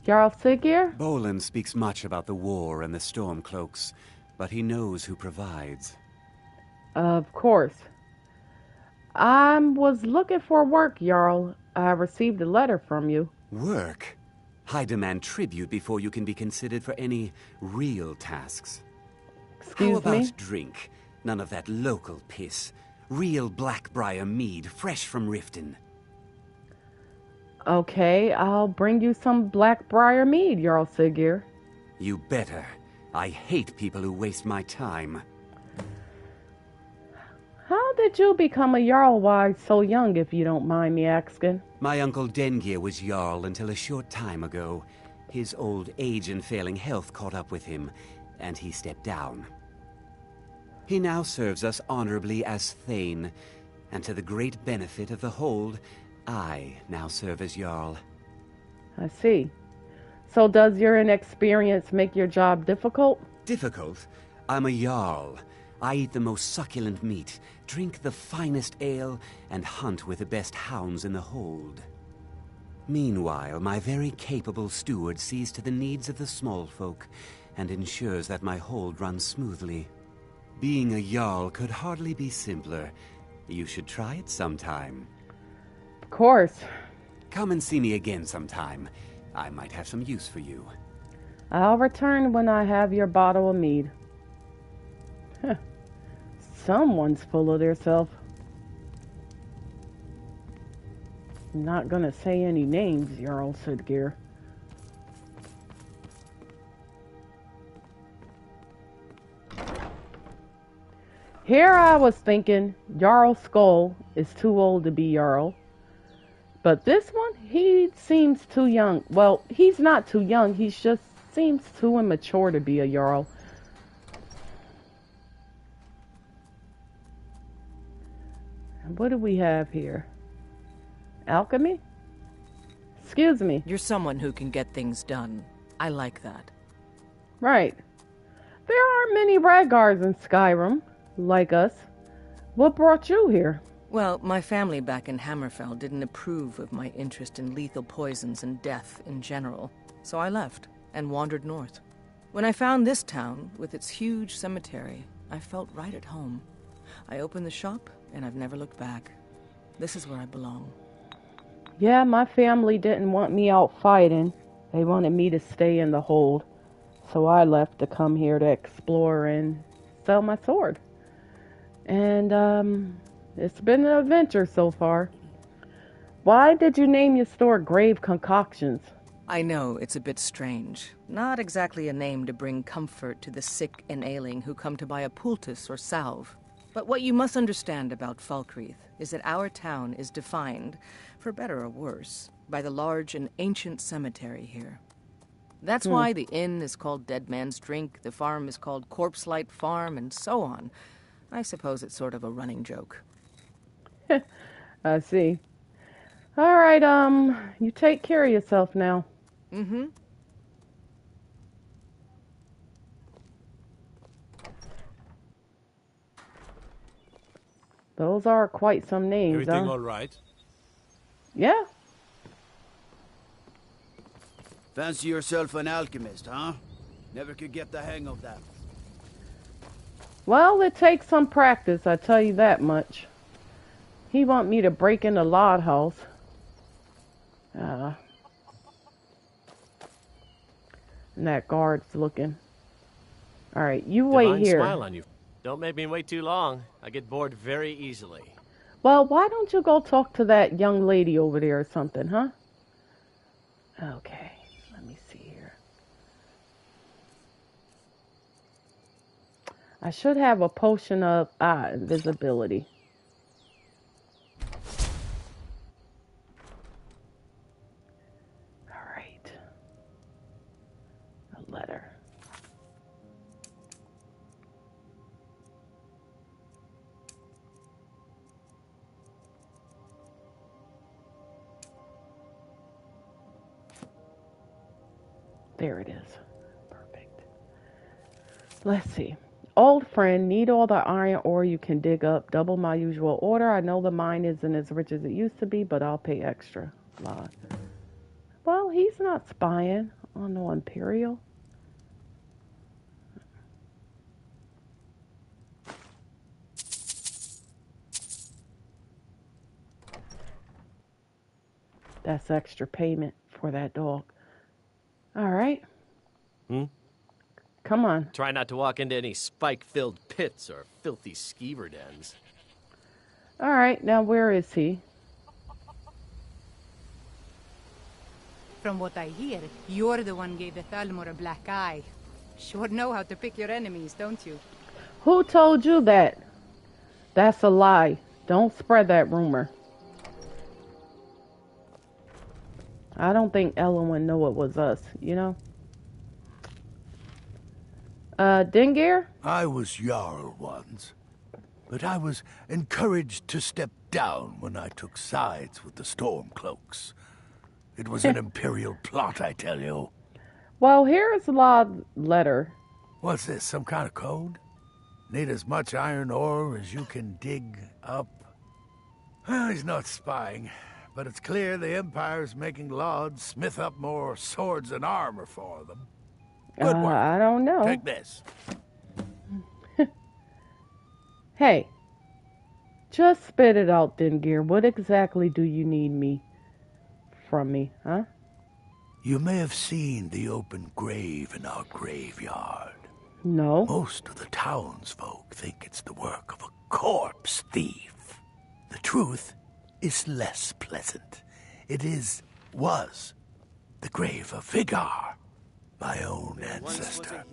Jarl Siggeir? Bolin speaks much about the war and the Stormcloaks, but he knows who provides. Of course. I was looking for work, Jarl. I received a letter from you. Work? I demand tribute before you can be considered for any real tasks. Excuse How about me? drink? None of that local piss. Real Blackbriar mead, fresh from Riften. Okay, I'll bring you some Blackbriar mead, Jarl Siggeir. You better. I hate people who waste my time. How did you become a Jarl wise so young, if you don't mind me asking? My uncle Dengeir was Jarl until a short time ago. His old age and failing health caught up with him, and he stepped down. He now serves us honorably as Thane, and to the great benefit of the Hold, I now serve as Jarl. I see. So does your inexperience make your job difficult? Difficult? I'm a Jarl. I eat the most succulent meat, drink the finest ale, and hunt with the best hounds in the Hold. Meanwhile, my very capable steward sees to the needs of the small folk, and ensures that my Hold runs smoothly. Being a Jarl could hardly be simpler. You should try it sometime. Of course. Come and see me again sometime. I might have some use for you. I'll return when I have your bottle of mead. Huh. Someone's full of theirself. I'm not gonna say any names, Jarl Siggeir. Here I was thinking Jarl Skull is too old to be Jarl. But this one, he seems too young. Well, he's not too young, he just seems too immature to be a Jarl. What do we have here? Alchemy? Excuse me. You're someone who can get things done. I like that. Right. There are many Radgars in Skyrim, like us. What brought you here? Well, my family back in Hammerfell didn't approve of my interest in lethal poisons and death in general, so I left and wandered north. When I found this town, with its huge cemetery, I felt right at home. I opened the shop, and I've never looked back. This is where I belong. Yeah, my family didn't want me out fighting. They wanted me to stay in the hold. So I left to come here to explore and sell my sword. And, it's been an adventure so far. Why did you name your store Grave Concoctions? I know, it's a bit strange. Not exactly a name to bring comfort to the sick and ailing who come to buy a poultice or salve. But what you must understand about Falkreath is that our town is defined, for better or worse, by the large and ancient cemetery here. That's why the inn is called Dead Man's Drink, the farm is called Corpse Light Farm, and so on. I suppose it's sort of a running joke. I see. All right, you take care of yourself now. Mm-hmm. Those are quite some names, Everything all right? Yeah. Fancy yourself an alchemist, huh? Never could get the hang of that. Well, it takes some practice, I tell you that much. He want me to break in the Lord house. And that guard's looking. All right, you wait Divine here. Smile on you. Don't make me wait too long. I get bored very easily. Well, why don't you go talk to that young lady over there or something, huh? Okay, let me see here. I should have a potion of invisibility. All right. A letter. There it is. Perfect. Let's see. Old friend, need all the iron ore you can dig up. Double my usual order. I know the mine isn't as rich as it used to be, but I'll pay extra. Lie. Well, he's not spying on no Imperial. That's extra payment for that dog. All right. Come on. Try not to walk into any spike-filled pits or filthy skeever dens. All right, now where is he? From what I hear, you're the one gave the Thalmor a black eye. Sure know how to pick your enemies, don't you? Who told you that? That's a lie. Don't spread that rumor. I don't think Ellen would know it was us, you know? Dawnguard? I was Jarl once, but I was encouraged to step down when I took sides with the Stormcloaks. It was an Imperial plot, I tell you. Well, here's a letter. What's this, some kind of code? Need as much iron ore as you can dig up? Well, he's not spying, but it's clear the Empire's making Lauds smith up more swords and armor for them. Good work. I don't know. Take this. Hey, just spit it out, Dawnguard. What exactly do you need from me, huh? You may have seen the open grave in our graveyard. No. Most of the townsfolk think it's the work of a corpse thief. The truth is less pleasant. It was the grave of Vigar, my own ancestor,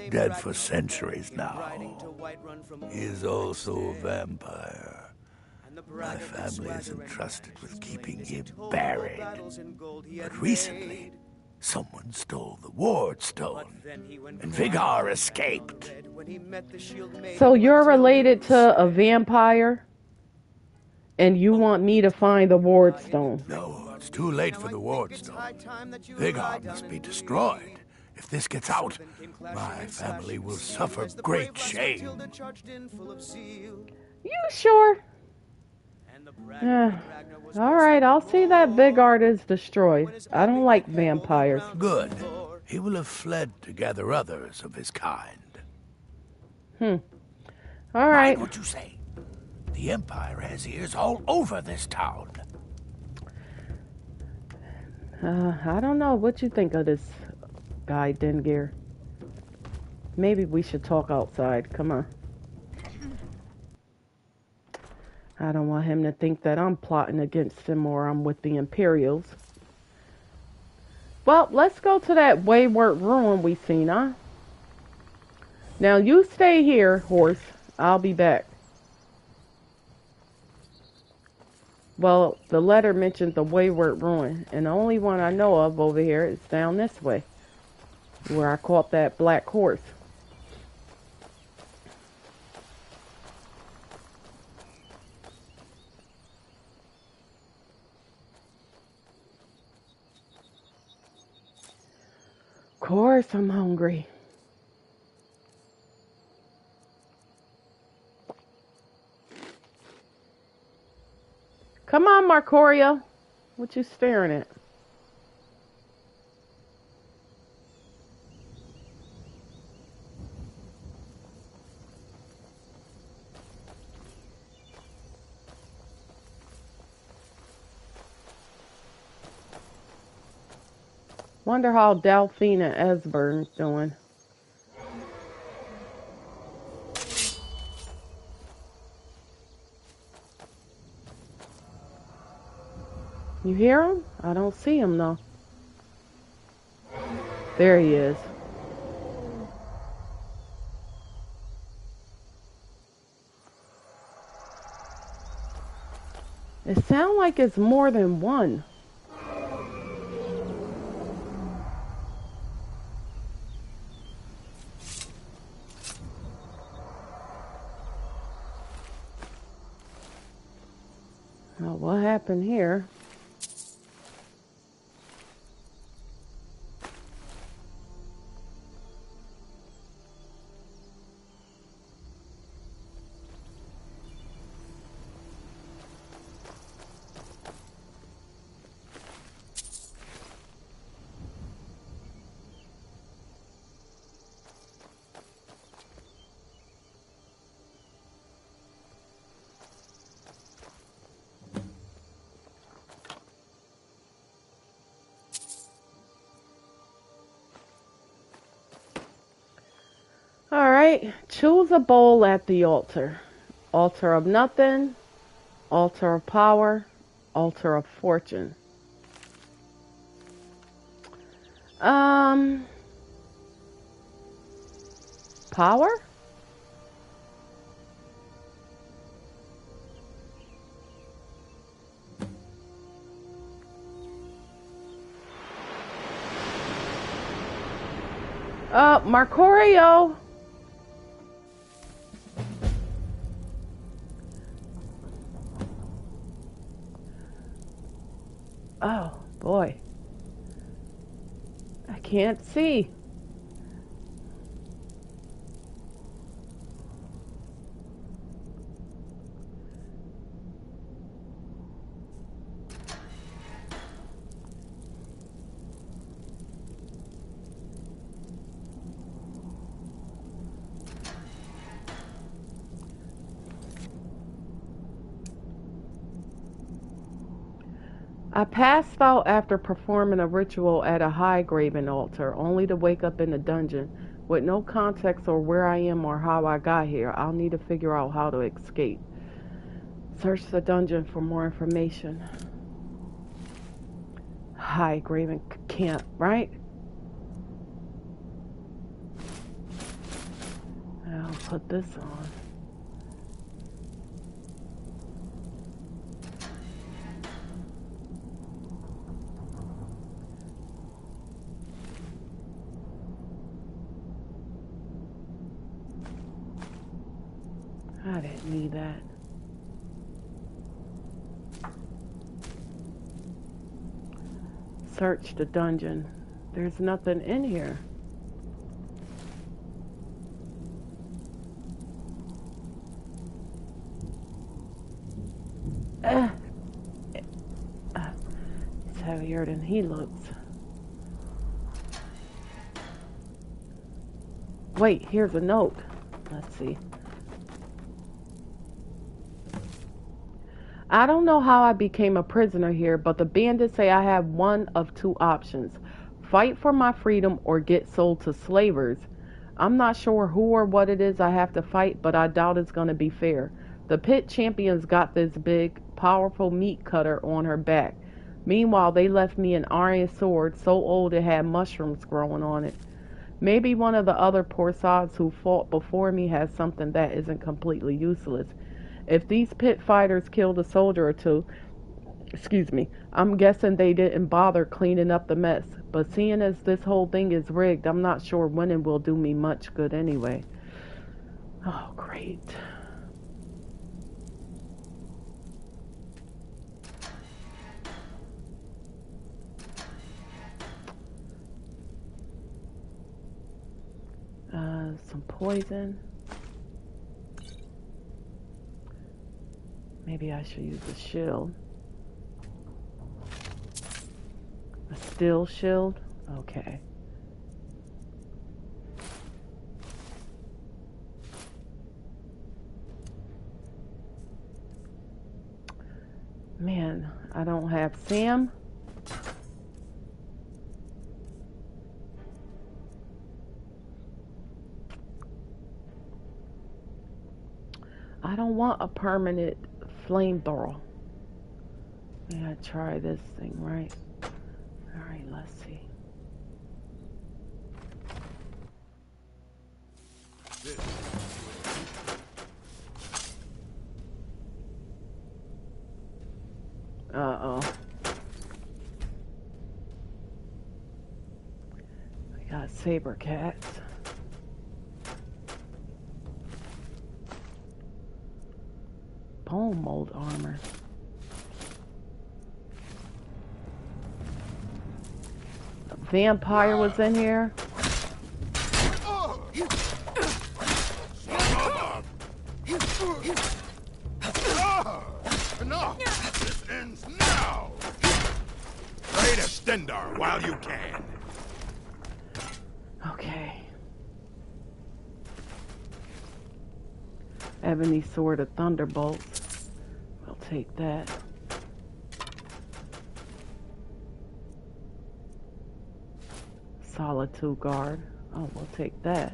dead for centuries now. He is also a vampire. My family is entrusted with keeping him buried. But recently, someone stole the ward stone, and Vigar escaped. So you're related to a vampire? And you want me to find the ward stone? No, it's too late for the ward stone. Vigar must be destroyed. If this gets out, my family will suffer great shame. You sure? All right, I'll see that Vigard is destroyed. I don't like vampires. Good. He will have fled to gather others of his kind. All right. Mind what you say. The Empire has ears all over this town. I don't know what you think of this guy, Dawnguard. Maybe we should talk outside. Come on. I don't want him to think that I'm plotting against him or I'm with the Imperials. Well, let's go to that wayward ruin we seen, huh? Now you stay here, horse. I'll be back. Well, the letter mentioned the wayward ruin, and the only one I know of over here is down this way, where I caught that black horse. Of course, I'm hungry. Come on, Marcoria. What you staring at? Wonder how Delphine and Esbern's doing. You hear him? I don't see him though. There he is. It sounds like it's more than one. Well, what happened here? Alright, choose a bowl at the altar. Altar of nothing, altar of power, altar of fortune. Power? Marcorio. Oh, boy. I can't see. I passed out after performing a ritual at a high graven altar, only to wake up in the dungeon. With no context or where I am or how I got here, I'll need to figure out how to escape. Search the dungeon for more information. High graven camp, right? I'll put this on. I didn't need that. Search the dungeon. There's nothing in here. He's heavier than he looks. Wait, here's a note. Let's see. I don't know how I became a prisoner here, but the bandits say I have one of two options. Fight for my freedom or get sold to slavers. I'm not sure who or what it is I have to fight, but I doubt it's going to be fair. The pit champion's got this big, powerful meat cutter on her back. Meanwhile, they left me an iron sword so old it had mushrooms growing on it. Maybe one of the other poor sods who fought before me has something that isn't completely useless. If these pit fighters killed a soldier or two, I'm guessing they didn't bother cleaning up the mess. But seeing as this whole thing is rigged, I'm not sure winning will do me much good anyway. Oh, great. Some poison. Maybe I should use a shield. A steel shield? Okay. Man, I don't have Sam. I don't want a permanent flamethrower. I gotta try this thing, right? Alright, let's see. Uh-oh. I got saber cats. Bone mold armor. A vampire was in here. Enough! This ends now! Try to Stendar while you can. Okay. Ebony Sword of Thunderbolts. I'll take that. Solitude Guard. Oh, we'll take that.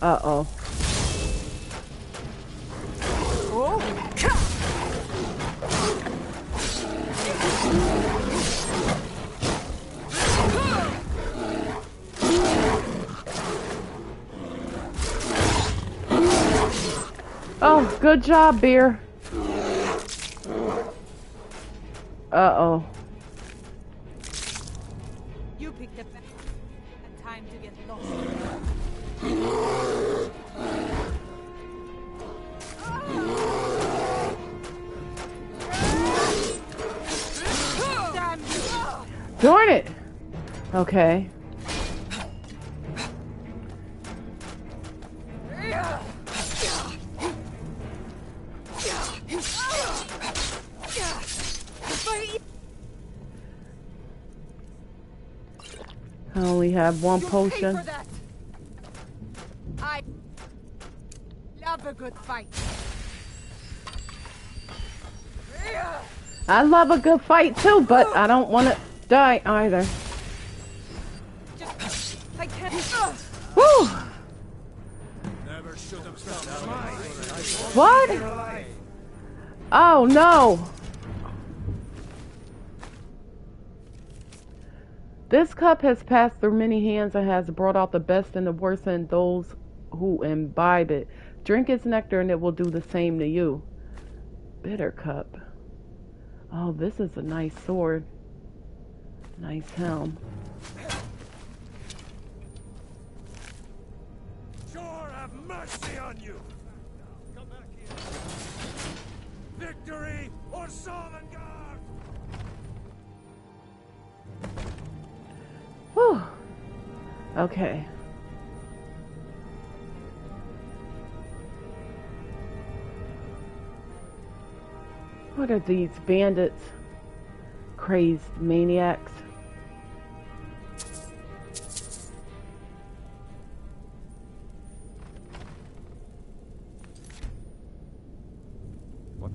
Uh-oh. Oh, good job, Beer. Uh-oh. You picked up a time to get lost. Darn it! Okay. I only have one potion. I love a good fight. I love a good fight too, but I don't want to die either. I can't. Woo! What? Oh no! This cup has passed through many hands and has brought out the best and the worst in those who imbibe it. Drink its nectar and it will do the same to you. Bitter cup. Oh, this is a nice sword. Nice helm. Sure, have mercy on you. Come back here. Victory or Sovngarde! Whew. Okay. What are these bandits? Crazed maniacs? What?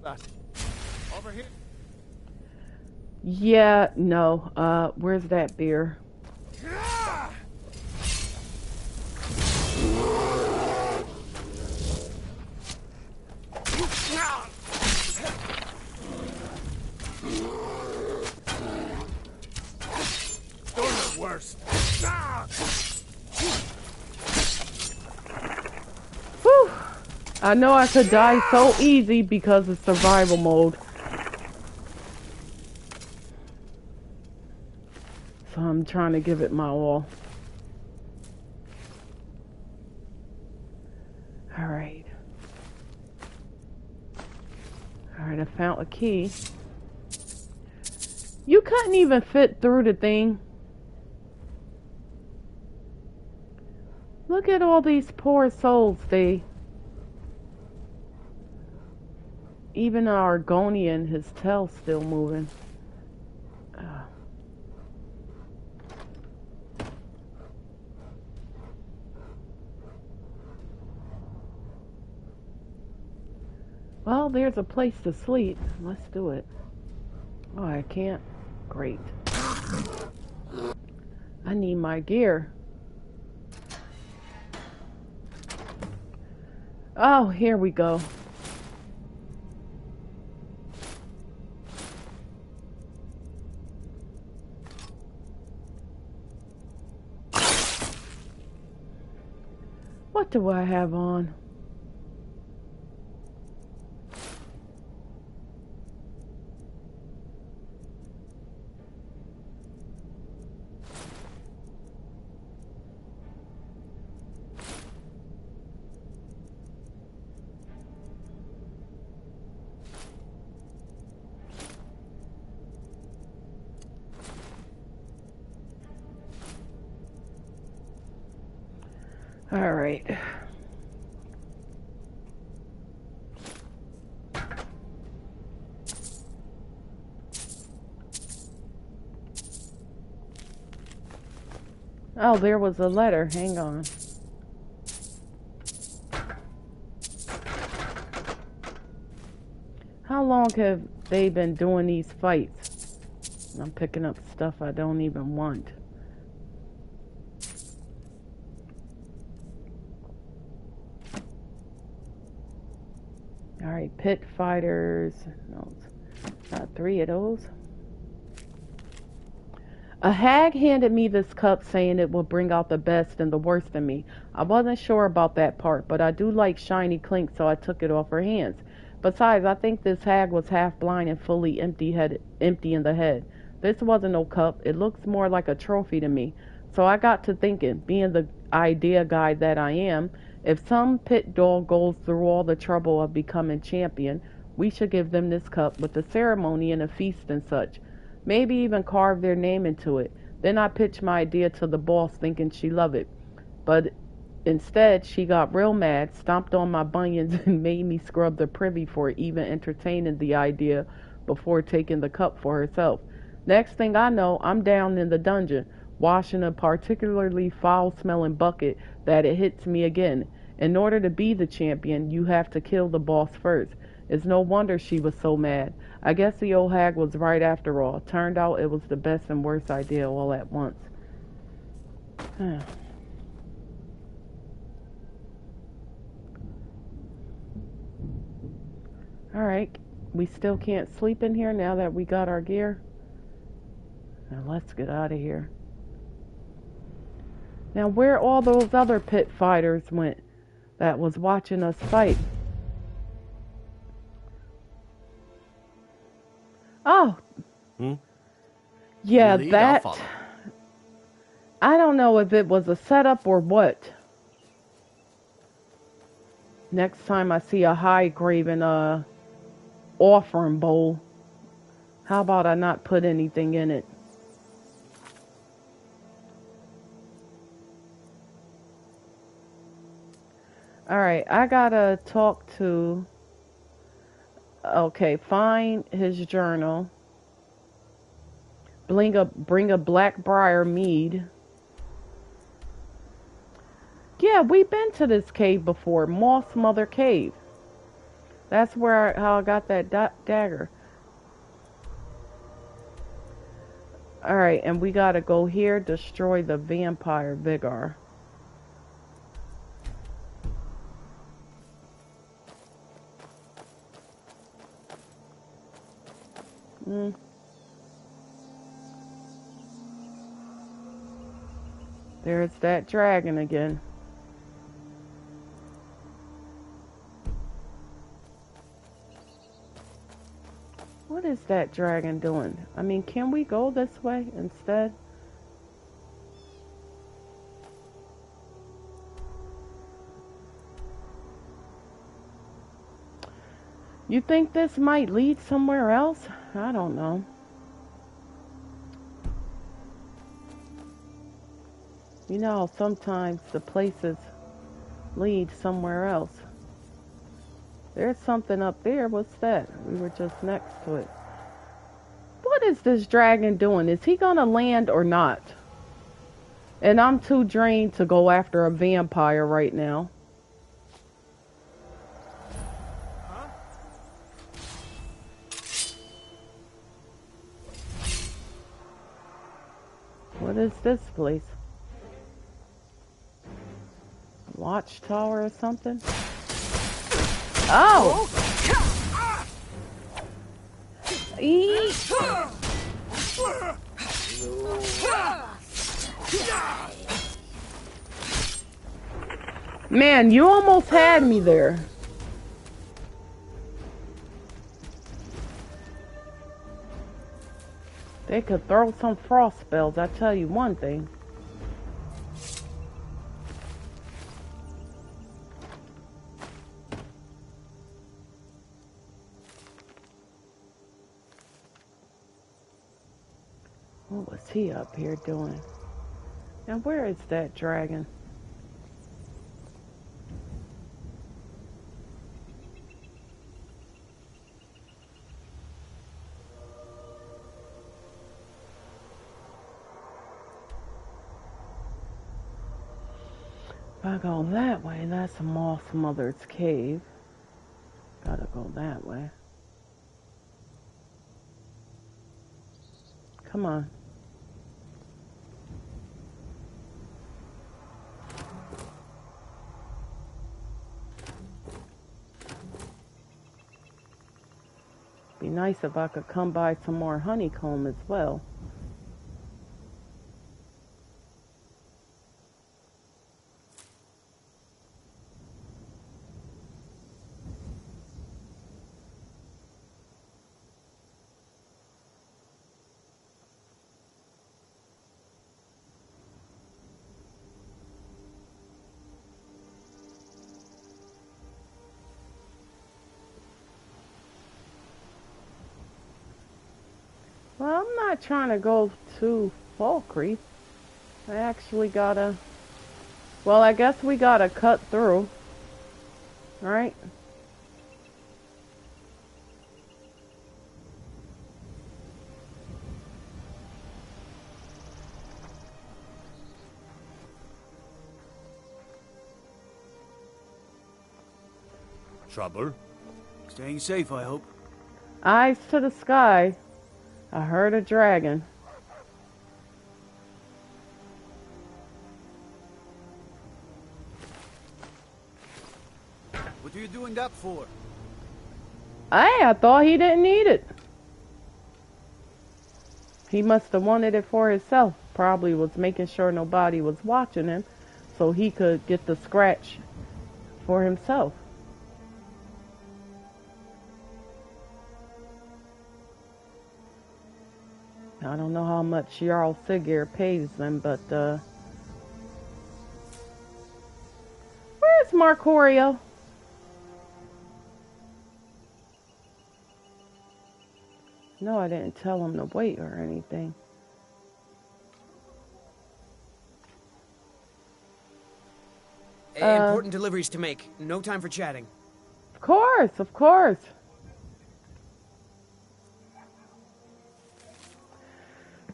That. Over here. Yeah, no. Where's that beer? Worst. Whew. I know I could die so easy because of survival mode. So I'm trying to give it my all. Alright. Alright, I found a key. You couldn't even fit through the thing. Look at all these poor souls, even Argonian, his tail's still moving. Well, there's a place to sleep. Let's do it. Oh, I can't. Great. I need my gear. Oh, here we go. What do I have on? All right. Oh, there was a letter. Hang on. How long have they been doing these fights? I'm picking up stuff I don't even want. Alright, pit fighters. No, not 3 of those. A hag handed me this cup saying it will bring out the best and the worst in me. I wasn't sure about that part, but I do like shiny clink, so I took it off her hands. Besides, I think this hag was half blind and fully empty in the head. This wasn't no cup. It looks more like a trophy to me. So I got to thinking, being the idea guy that I am, if some pit dog goes through all the trouble of becoming champion, we should give them this cup with a ceremony and a feast and such. Maybe even carve their name into it. Then I pitched my idea to the boss thinking she loved it. But instead, she got real mad, stomped on my bunions, and made me scrub the privy for even entertaining the idea before taking the cup for herself. Next thing I know, I'm down in the dungeon, washing a particularly foul-smelling bucket that it hits me again. In order to be the champion, you have to kill the boss first. It's no wonder she was so mad. I guess the old hag was right after all. Turned out it was the best and worst idea all at once. Alright, we still can't sleep in here now that we got our gear. Now let's get out of here. Now where all those other pit fighters went that was watching us fight? Oh. Yeah, Lead, that. I don't know if it was a setup or what. Next time I see a high graven offering bowl, how about I not put anything in it? Alright, I gotta talk to... Okay, find his journal. Bring a Blackbriar mead. Yeah, we've been to this cave before. Moss Mother Cave. That's where how I got that dagger. Alright, and we gotta go here, destroy the vampire Vigor. There's that dragon again. What is that dragon doing? I mean, can we go this way instead? You think this might lead somewhere else? I don't know. You know, sometimes the places lead somewhere else. There's something up there. What's that? We were just next to it. What is this dragon doing? Is he gonna land or not? And I'm too drained to go after a vampire right now. What is this place? Watchtower or something? Oh! Man, you almost had me there. They could throw some frost spells, I tell you one thing. What was he up here doing? Now where is that dragon? If I go that way, that's Moss Mother's cave. Gotta go that way. Come on. Be nice if I could come by some more honeycomb as well. Well, I'm not trying to go to Falkreath. I actually gotta... Well, I guess we gotta cut through. Right? Trouble? Staying safe, I hope. Eyes to the sky. I heard a dragon. What are you doing that for? Hey, I thought he didn't need it. He must have wanted it for himself. Probably was making sure nobody was watching him so he could get the scratch for himself. I don't know how much Jarl Siggeir pays them, but, where's Marcorio? No, I didn't tell him to wait or anything. Important deliveries to make. No time for chatting. Of course, of course.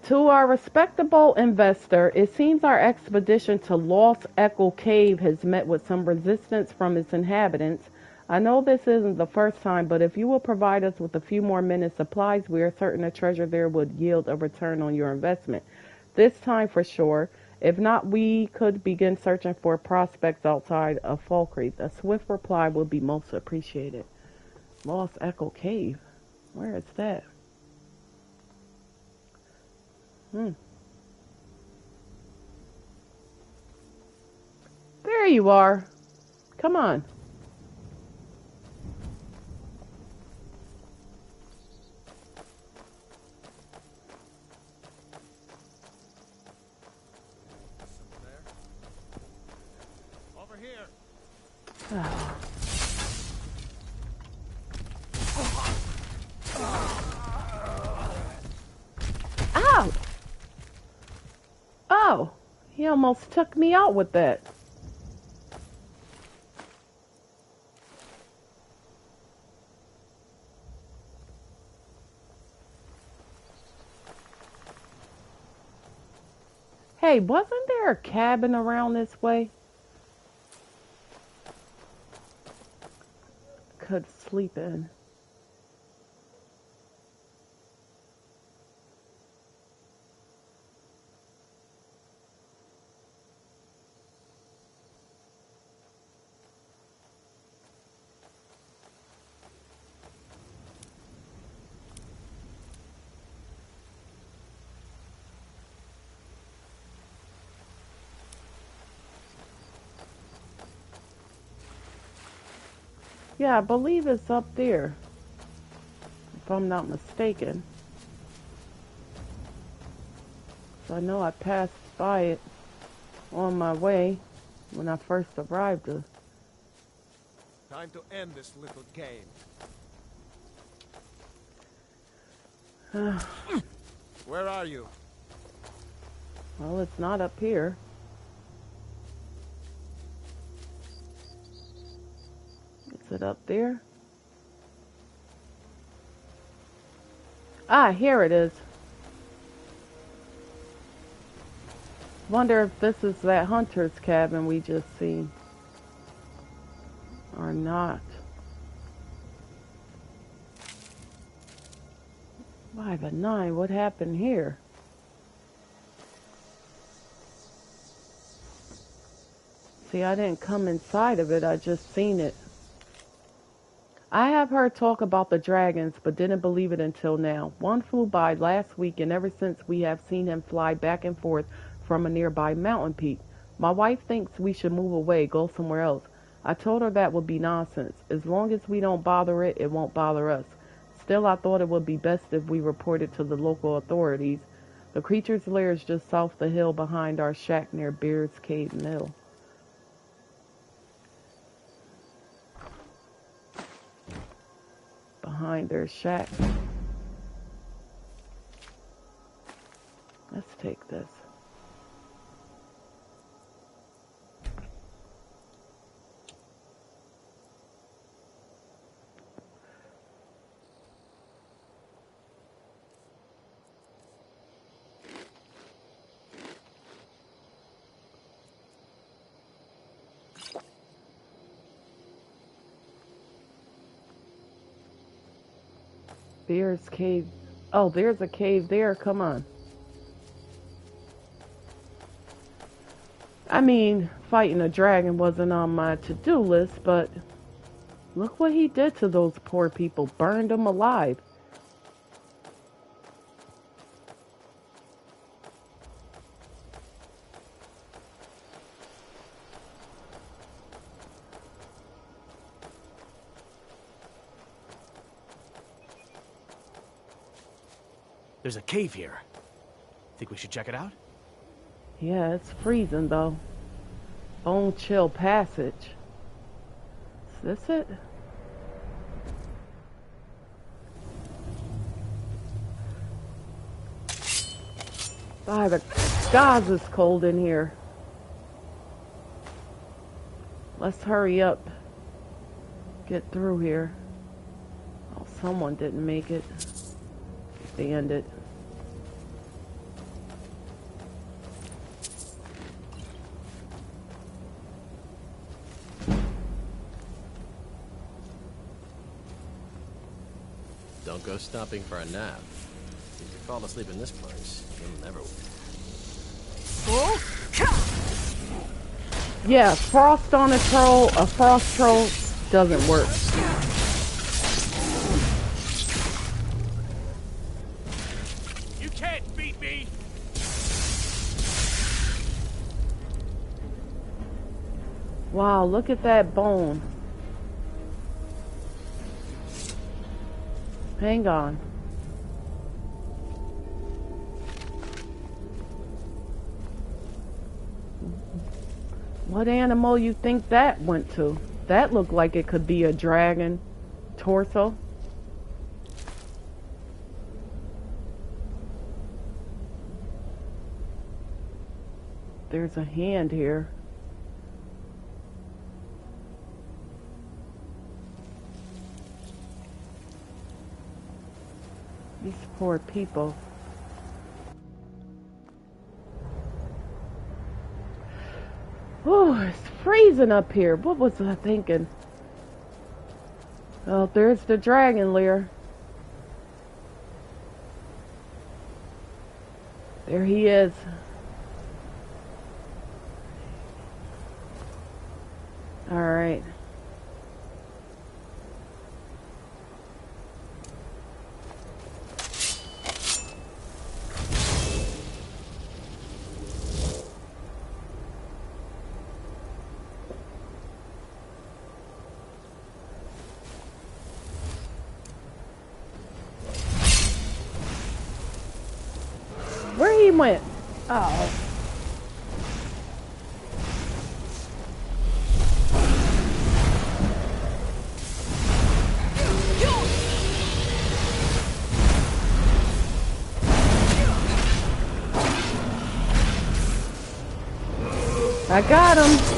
To our respectable investor, it seems our expedition to Lost Echo Cave has met with some resistance from its inhabitants. I know this isn't the first time, but if you will provide us with a few more minutes' supplies, we are certain the treasure there would yield a return on your investment. This time for sure. If not, we could begin searching for prospects outside of Falkreath. A swift reply would be most appreciated. Lost Echo Cave. Where is that? There you are. Come on. Over here. Ow! Oh, he almost took me out with that. Hey, wasn't there a cabin around this way? Could sleep in. Yeah, I believe it's up there, if I'm not mistaken. So I know I passed by it on my way when I first arrived. Time to end this little game. Where are you? Well, it's not up here. Is it up there? Ah, here it is. Wonder if this is that hunter's cabin we just seen. Or not. 5 and 9, what happened here? See, I didn't come inside of it, I just seen it. I have heard talk about the dragons, but didn't believe it until now. One flew by last week, and ever since we have seen him fly back and forth from a nearby mountain peak. My wife thinks we should move away, go somewhere else. I told her that would be nonsense. As long as we don't bother it, it won't bother us. Still, I thought it would be best if we reported to the local authorities. The creature's lair is just south the hill behind our shack near Bear's Cave Mill. Behind their shack. Let's take this. Bear's Cave. Oh, there's a cave there. Come on. I mean, fighting a dragon wasn't on my to-do list, but look what he did to those poor people. Burned them alive. There's a cave here. Think we should check it out? Yeah, it's freezing though. Bone Chill Passage. Is this it? By the gods, it's cold in here. Let's hurry up. Get through here. Oh, someone didn't make it. Bandit. Don't go stopping for a nap. If you fall asleep in this place, you'll never win. Yeah, frost on a troll, a frost troll doesn't work. You can't beat me. Wow, look at that bone. Hang on. What animal you think that went to? That looked like it could be a dragon torso. There's a hand here. These poor people. Oh, it's freezing up here. What was I thinking? Oh, there's the dragon lair. There he is. All right. Where he went? Oh. I got him.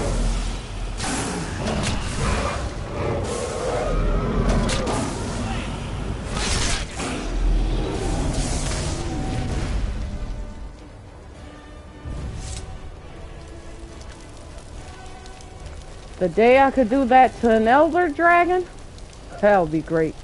The day I could do that to an elder dragon, that would be great.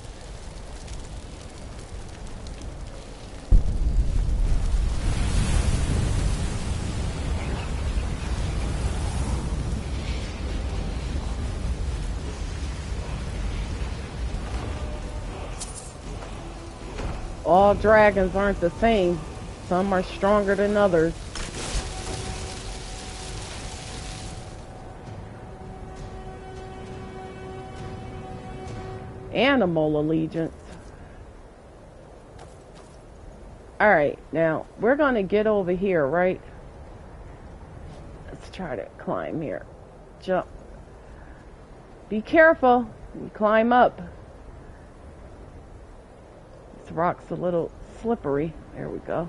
All dragons aren't the same. Some are stronger than others. Animal allegiance. Alright, now we're gonna get over here, right? Let's try to climb here. Jump. Be careful. You climb up. This rock's a little slippery. There we go.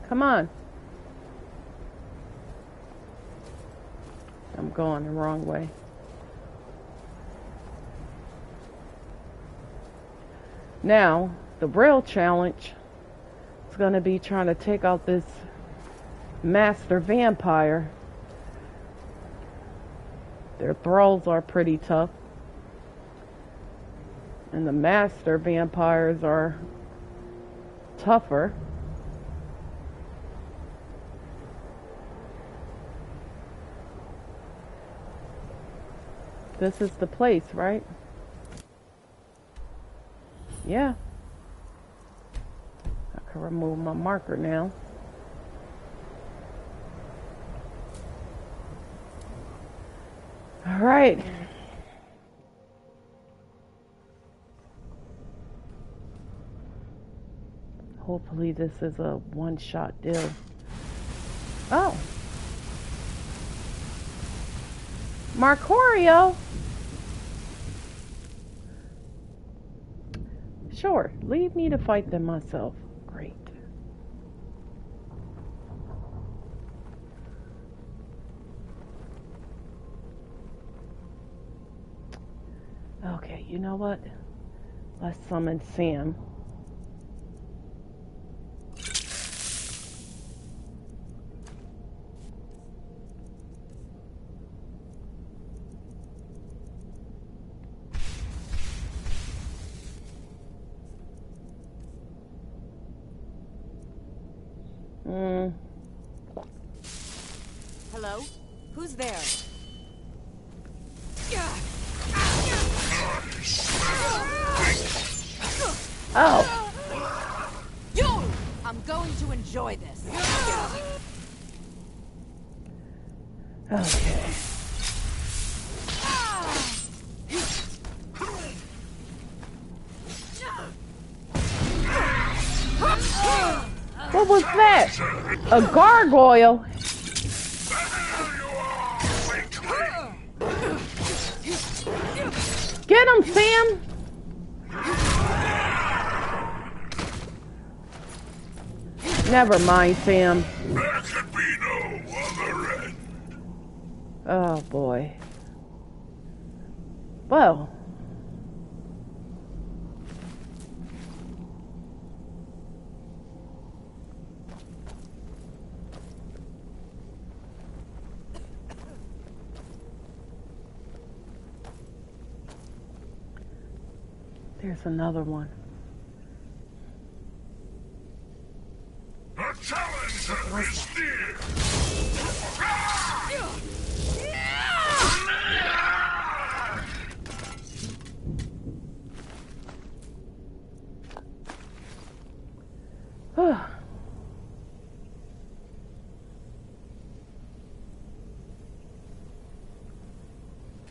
Come on. I'm going the wrong way. Now, the real challenge is going to be trying to take out this master vampire. Their thralls are pretty tough. And the master vampires are tougher. This is the place, right? Yeah. I can remove my marker now. All right. Hopefully this is a one-shot deal. Oh. Marcorio. Sure, leave me to fight them myself. Great. Okay, you know what? Let's summon Sam. Hello? Who's there? Oh! You! I'm going to enjoy this. Okay. What was that? A gargoyle? Get him, Sam! Never mind, Sam. There could be no other end. Oh, boy. Well. There's another one. The challenger is near.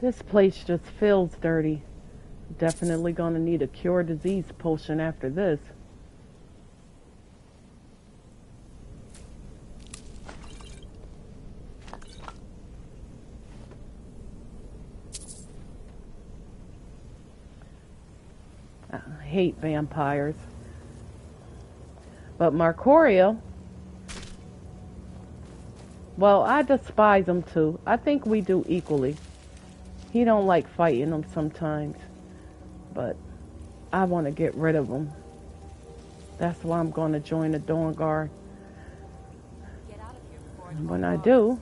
This place just feels dirty. Definitely gonna need a cure disease potion after this. I hate vampires. But Marcorio, well, I despise him too. I think we do equally. He don't like fighting them sometimes. But I want to get rid of them. That's why I'm going to join the Dawnguard. And when I do,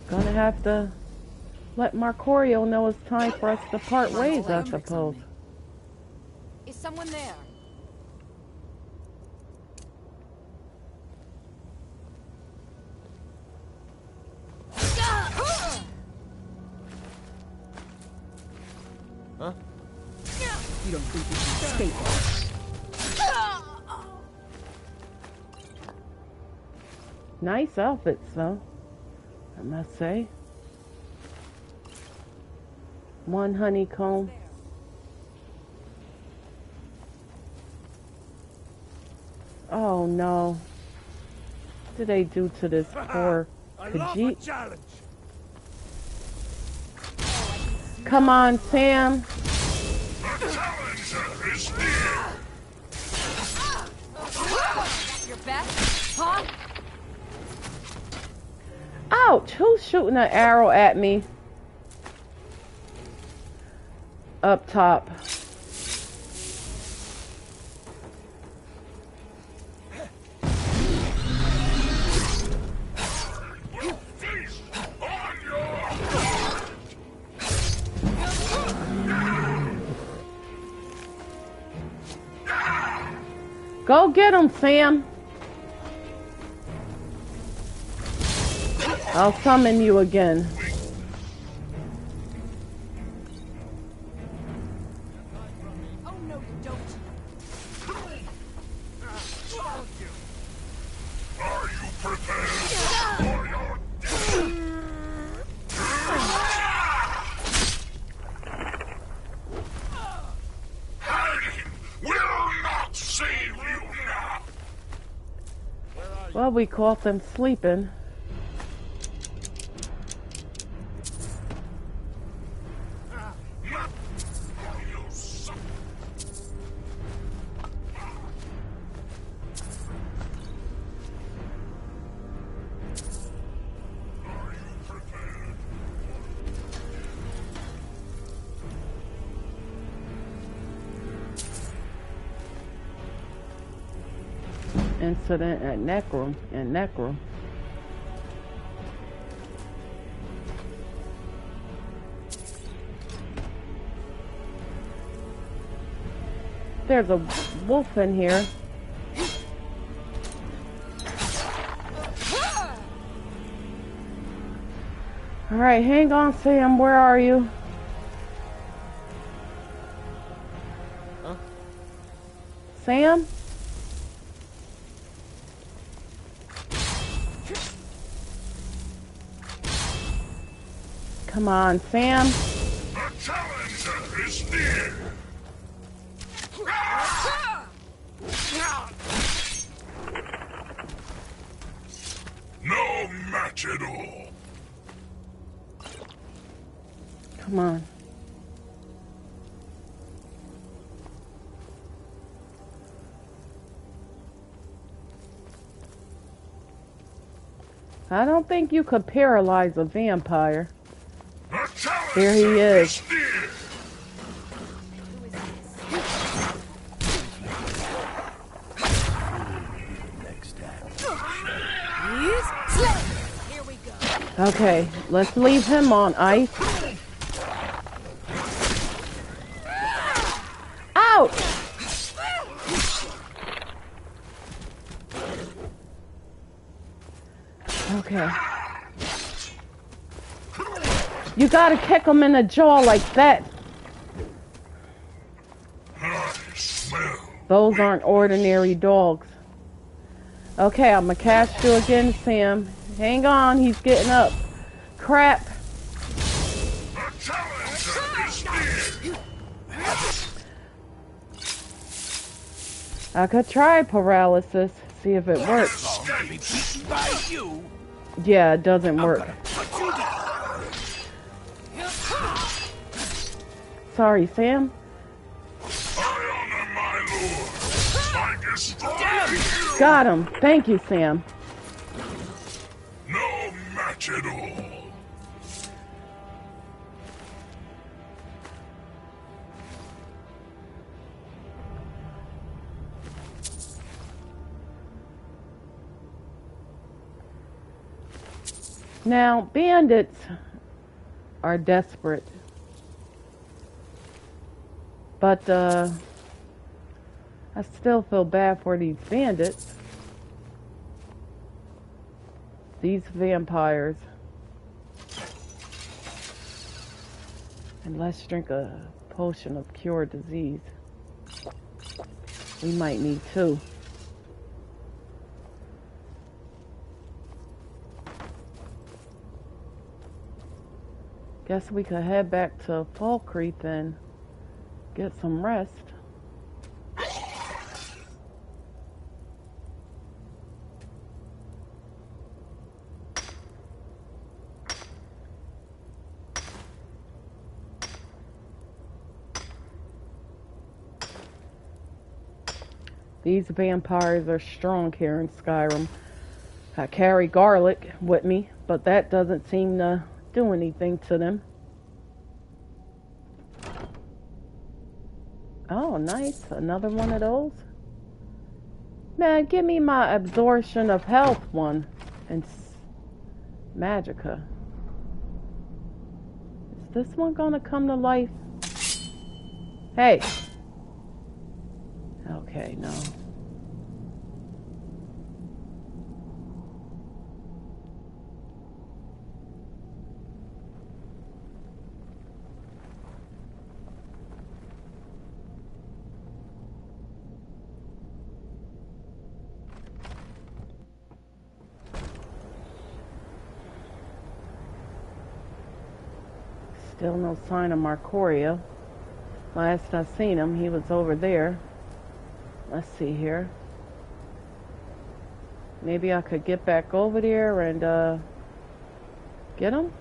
I'm going to have to let Marcorio know it's time for us to part ways, I suppose. Is someone there? Huh? You don't think you can escape? Nice outfits, though, I must say. One honeycomb. Oh no. What did they do to this poor Khajiit? Come on, Sam. The challenger is near. Your best, huh? Ouch! Who's shooting an arrow at me? Up top. Go get him, Sam. I'll summon you again. Oh no, you don't. Are you prepared for your death? Hiding will not save you now. Well, we caught them sleeping. incident at Necrum. There's a wolf in here. Alright, hang on, Sam. Where are you? Huh? Sam? Come on, Sam. The challenger is near. No match at all. Come on. I don't think you could paralyze a vampire. There he is. Okay, let's leave him on ice. Ouch! Okay. You gotta kick him in the jaw like that. Those aren't ordinary dogs. Okay, I'm gonna cast you again, Sam. Hang on, he's getting up. Crap. I could try paralysis, see if it works. Yeah, it doesn't work. Sorry, Sam. Got him. Thank you, Sam. No match at all. Now, bandits are desperate. But, I still feel bad for these bandits. These vampires. And let's drink a potion of cure disease. We might need two. Guess we could head back to Falkreath and get some rest. These vampires are strong here in Skyrim. I carry garlic with me, but that doesn't seem to do anything to them. Oh, nice. Another one of those. Man, give me my absorption of health one. And Magica. Is this one gonna come to life? Hey. Okay, no. Still no sign of Marcoria. Last I seen him, he was over there. Let's see here. Maybe I could get back over there and get him?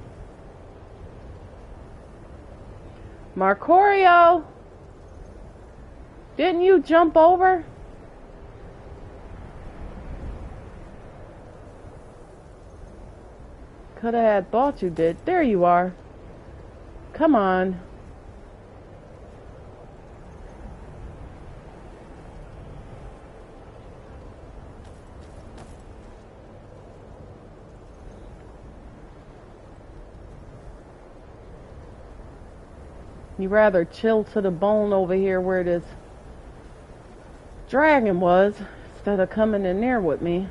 Marcorio! Didn't you jump over? Could have had thought you did. There you are. Come on. You rather chill to the bone over here where this dragon was, instead of coming in there with me.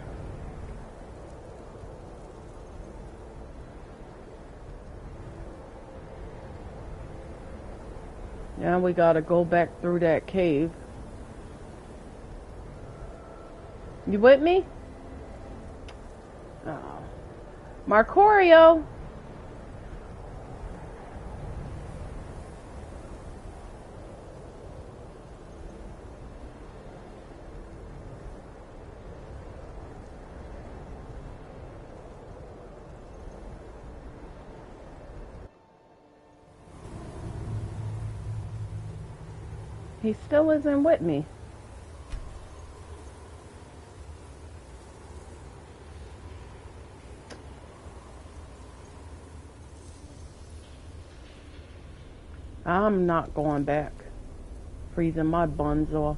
Now we gotta go back through that cave. You with me? Oh. Marcorio! He still isn't with me. I'm not going back. Freezing my buns off.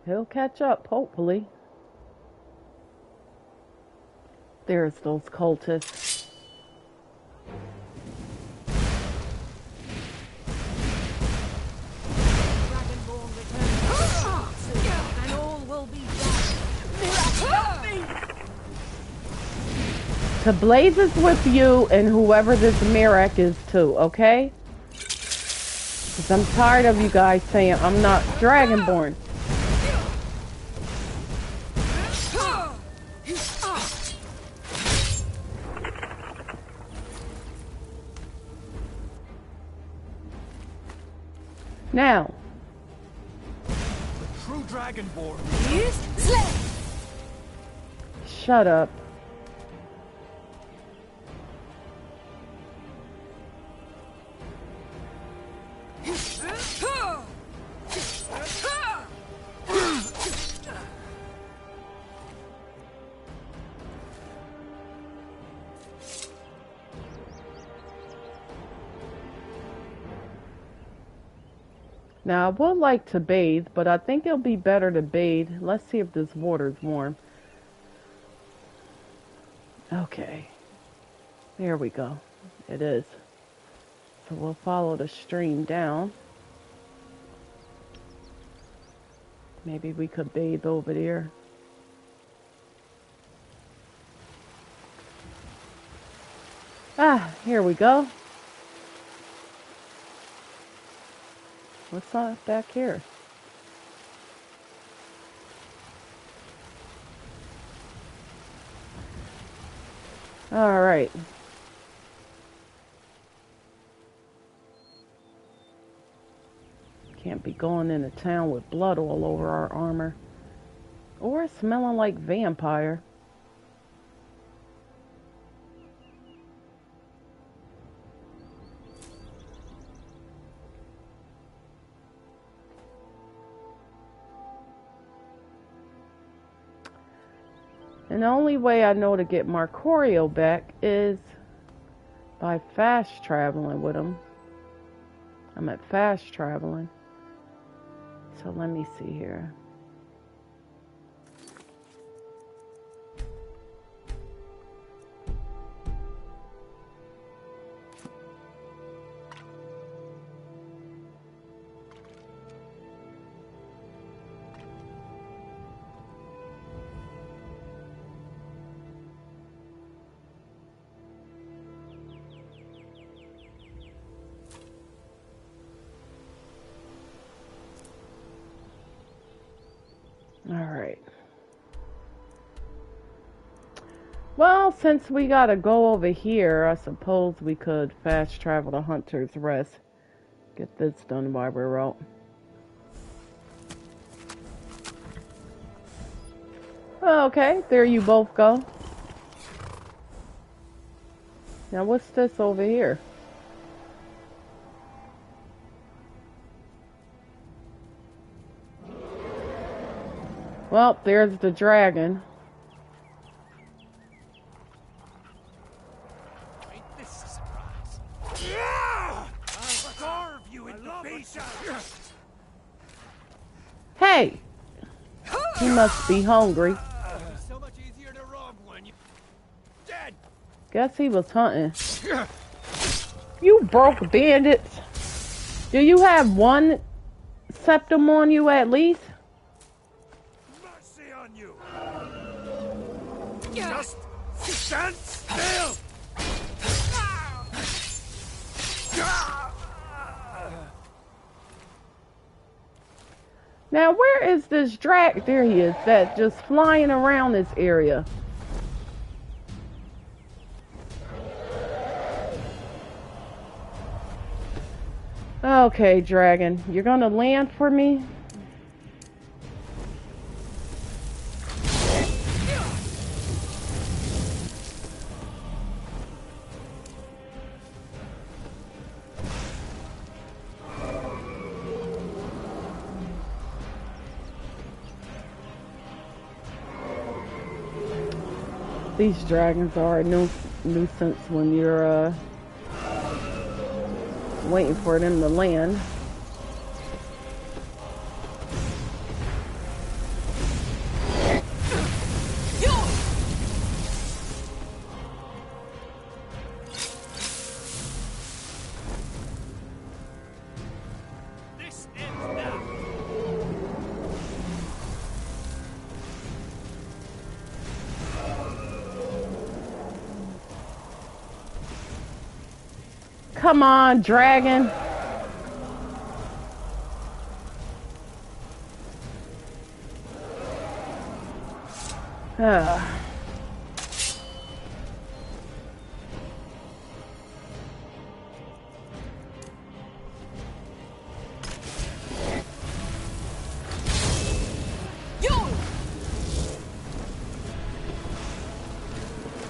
He'll catch up, hopefully. There's those cultists. Dragonborn returns, and all will be done. To blazes with you and whoever this Mirek is too, okay? Because I'm tired of you guys saying I'm not Dragonborn. Now. The true Dragonborn. Shut up. Now, I would like to bathe, but I think it'll be better to bathe. Let's see if this water's warm. Okay. There we go. It is. So we'll follow the stream down. Maybe we could bathe over there. Ah, here we go. What's that back here? All right. Can't be going into town with blood all over our armor. Or smelling like vampire. And the only way I know to get Marcorio back is by fast traveling with him. I'm at fast traveling. So let me see here. Alright. Well, since we gotta go over here, I suppose we could fast travel to Hunter's Rest. Get this done while we're out. Okay, there you both go. Now what's this over here? Well, there's the dragon. Ain't this a surprise? I'll starve you into pieces. Hey! He must be hungry. So much easier to rob when you dead. Guess he was hunting. You broke bandits. Do you have one septum on you at least? Mercy on you. Just stand still. Now where is this drag? There he is. That just flying around this area. Okay, dragon. You're gonna land for me? These dragons are a nuisance when you're waiting for them to land. Come on, dragon.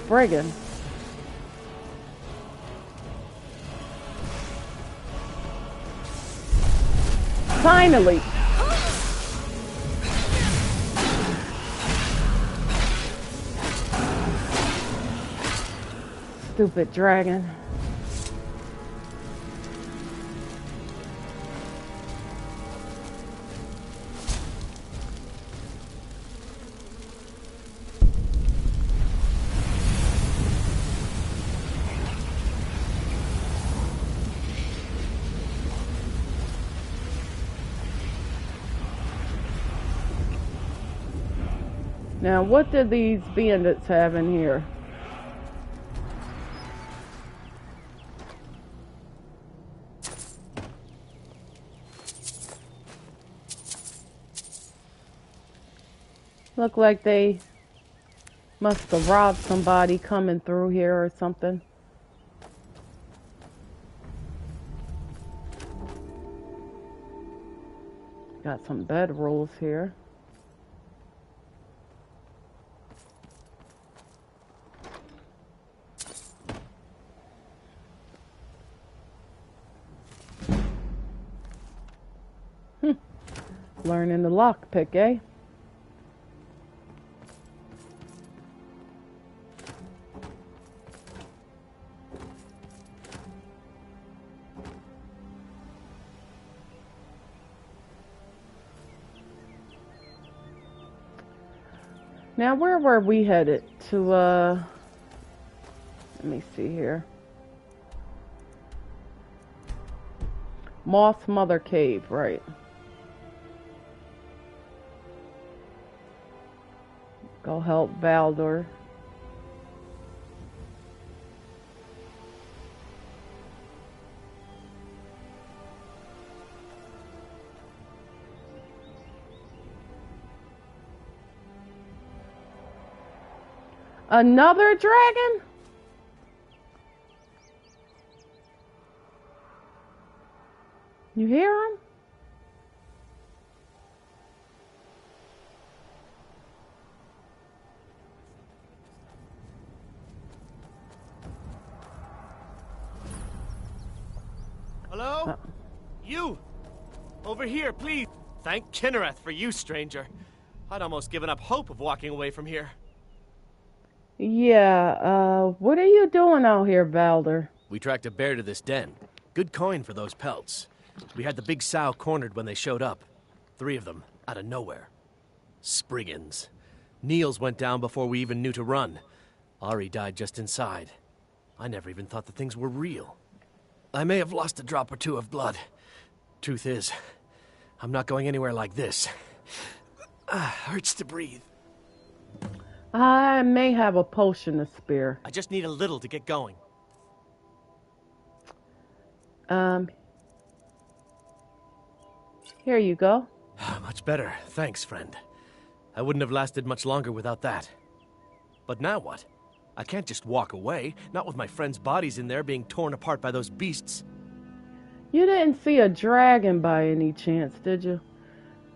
Friggin'. Finally! Stupid dragon. Now, what did these bandits have in here? Look like they must have robbed somebody coming through here or something. Got some bedrolls here. Learning the lockpick, eh? Now, where were we headed? To, let me see here. Moss Mother Cave, right. Go help Baldur. Another dragon? You hear him? Hello? You! Over here, please! Thank Kinnereth for you, stranger. I'd almost given up hope of walking away from here. Yeah, what are you doing out here, Valder? We tracked a bear to this den. Good coin for those pelts. We had the big sow cornered when they showed up. 3 of them, out of nowhere. Spriggans. Niels went down before we even knew to run. Ari died just inside. I never even thought the things were real. I may have lost a drop or 2 of blood. Truth is, I'm not going anywhere like this. Hurts to breathe. I may have a potion to spare. I just need a little to get going. Here you go. Much better. Thanks, friend. I wouldn't have lasted much longer without that. But now what? I can't just walk away, not with my friends' bodies in there being torn apart by those beasts. You didn't see a dragon by any chance, did you?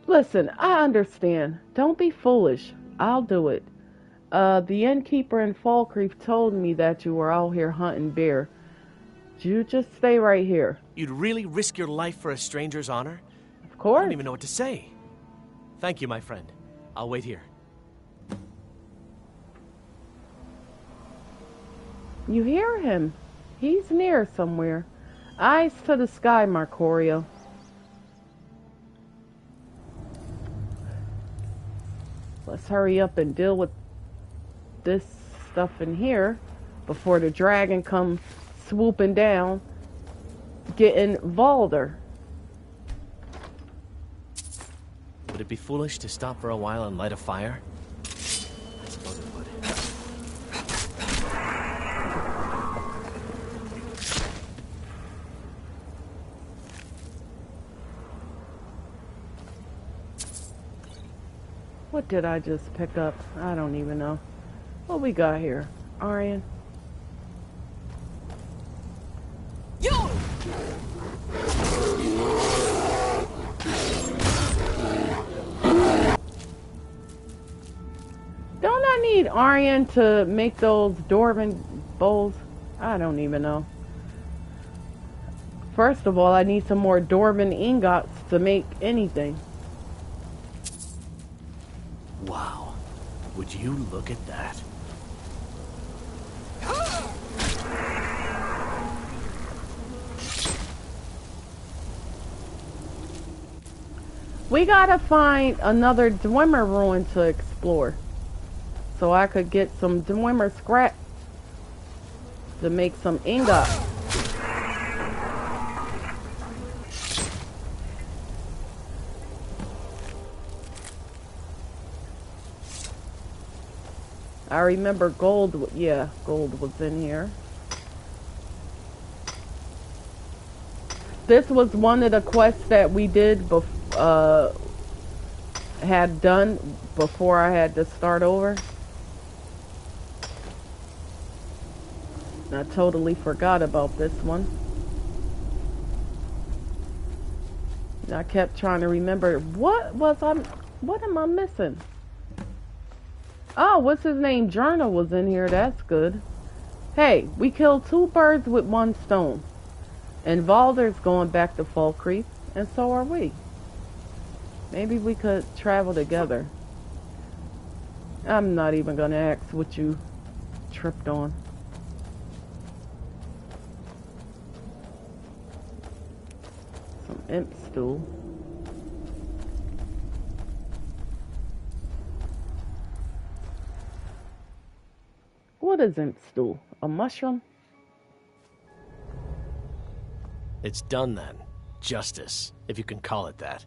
Listen, I understand. Don't be foolish. I'll do it. The innkeeper in Falkreath told me that you were out here hunting bear. You just stay right here. You'd really risk your life for a stranger's honor? Of course. I don't even know what to say. Thank you, my friend. I'll wait here. You hear him. He's near somewhere. Eyes to the sky, Marcorio. Let's hurry up and deal with this stuff in here before the dragon comes swooping down, getting Valder. Would it be foolish to stop for a while and light a fire? I suppose it would. What did I just pick up? I don't even know. What we got here? Aryan? Don't I need Aryan to make those dwarven bowls? I don't even know. First of all, I need some more dwarven ingots to make anything. Wow. Would you look at that? We gotta find another Dwemer ruin to explore. So I could get some Dwemer scrap to make some ingot. I remember gold, yeah, gold was in here. This was one of the quests that we did had done before I had to start over. I totally forgot about this one. I kept trying to remember what am I missing? Oh, what's his name? Journal was in here. That's good. Hey, we killed 2 birds with 1 stone. And Valder's going back to Falkreath, and so are we. Maybe we could travel together. I'm not even gonna ask what you tripped on. Some imp stool. What is imp stool? A mushroom? It's done then. Justice, if you can call it that.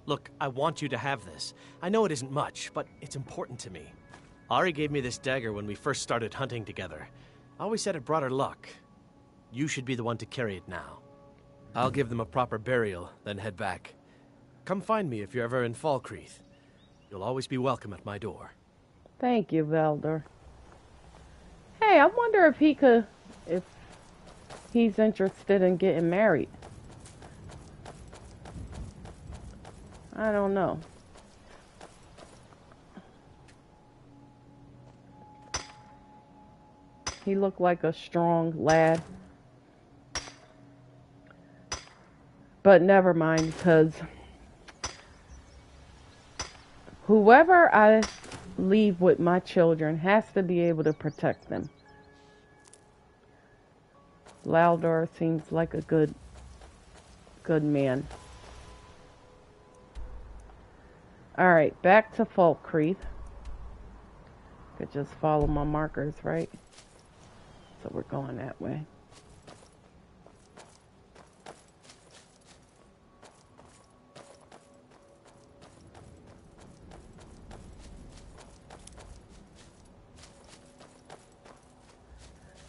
Look, I want you to have this. I know it isn't much, but it's important to me. Ari gave me this dagger when we first started hunting together. I always said it brought her luck. You should be the one to carry it now. I'll give them a proper burial, then head back. Come find me if you're ever in Falkreath. You'll always be welcome at my door. Thank you, Valder. Hey, I wonder if he's interested in getting married. I don't know. He looked like a strong lad. But never mind, because whoever I leave with my children has to be able to protect them. Loudor seems like a good man. Alright, back to Falkreath. Could just follow my markers, right? So we're going that way.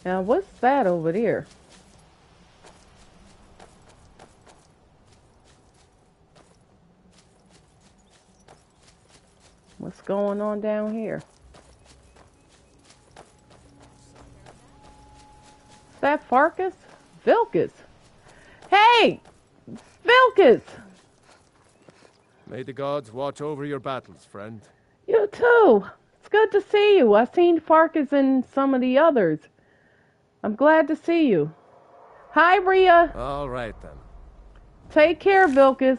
Now, what's that over there? What's going on down here? Is that Farkas? Vilkas? Hey! Vilkas! May the gods watch over your battles, friend. You too! It's good to see you. I've seen Farkas and some of the others. I'm glad to see you. Hi, Rhea. All right, then. Take care, Vilkas.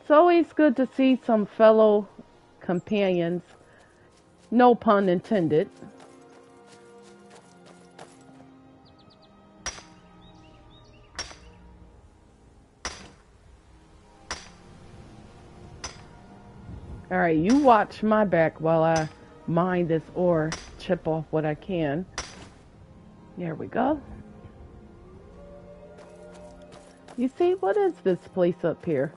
It's always good to see some fellow companions. No pun intended. Alright, you watch my back while I mine this ore, chip off what I can. There we go. You see, what is this place up here?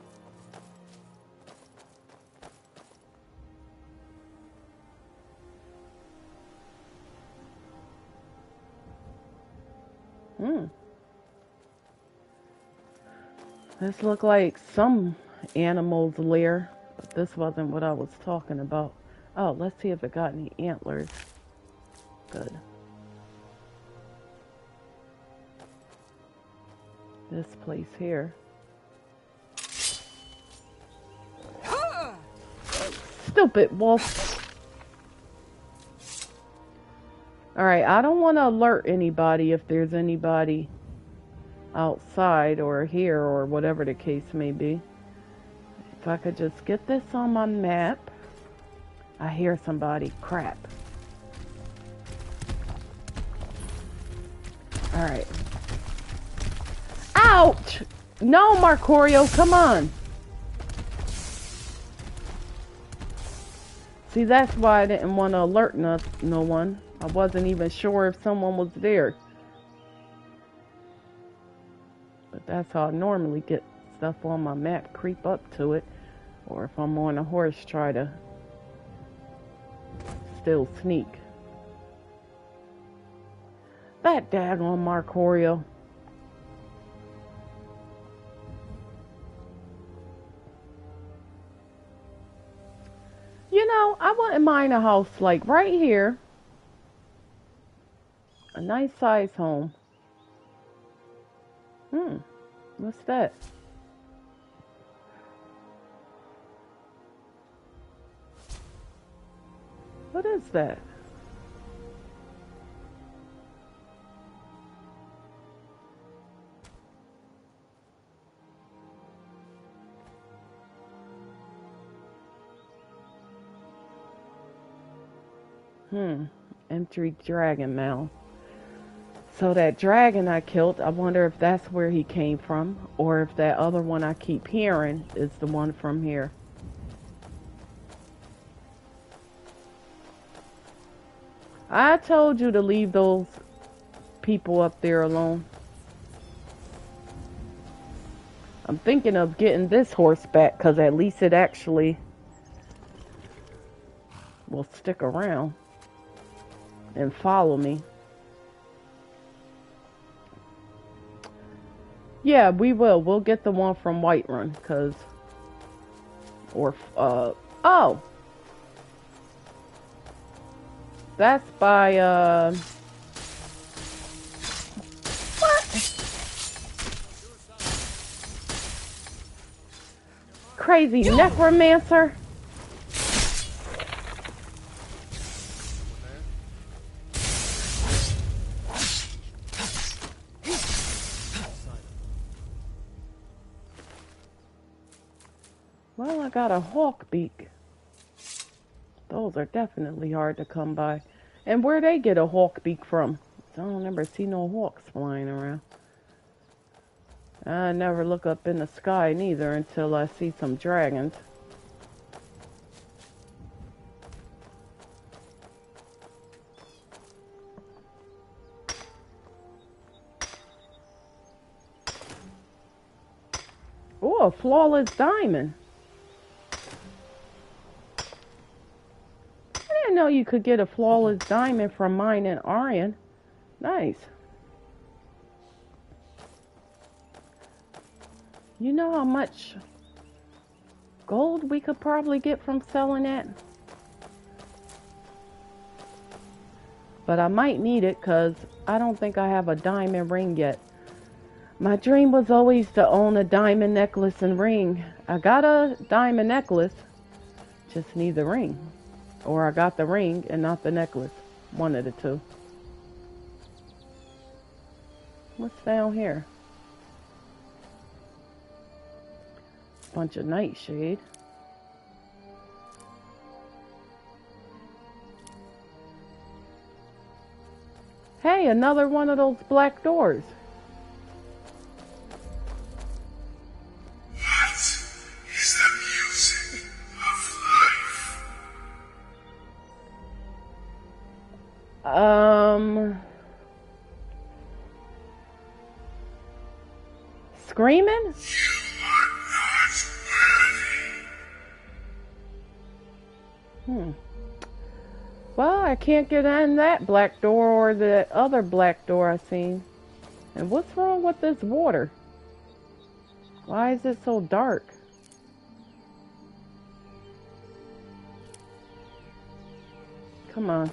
This looked like some animal's lair, but this wasn't what I was talking about. Oh, let's see if it got any antlers. Good. This place here. Stupid wolf. Alright, I don't want to alert anybody if there's anybody outside or here or whatever the case may be. If I could just get this on my map. I hear somebody. Crap. Alright. Ouch! No, Marcorio, come on! See, that's why I didn't want to alert no one. I wasn't even sure if someone was there. But that's how I normally get stuff on my map. Creep up to it. Or if I'm on a horse, try to still sneak. That daggone Marcorio. You know, I wouldn't mind a house like right here. A nice size home. What's that? What is that? Empty dragon mouth. So that dragon I killed, I wonder if that's where he came from, or if that other one I keep hearing is the one from here. I told you to leave those people up there alone. I'm thinking of getting this horse back, because at least it actually will stick around and follow me. Yeah, we will. We'll get the one from Whiterun, because... Or, oh! That's by, What? Crazy necromancer? Well, I got a hawk beak. Those are definitely hard to come by. And where they get a hawk beak from? I don't ever see no hawks flying around. I never look up in the sky neither until I see some dragons. Oh, a flawless diamond. I didn't know you could get a flawless diamond from mining iron. Nice. You know how much gold we could probably get from selling that? But I might need it because I don't think I have a diamond ring yet. My dream was always to own a diamond necklace and ring. I got a diamond necklace, just need the ring. Or I got the ring and not the necklace. One of the two. What's down here? Bunch of nightshade. Hey, another one of those black doors. What is the music of life? Screaming? Well, I can't get in that black door or the other black door I seen. And what's wrong with this water? Why is it so dark? Come on.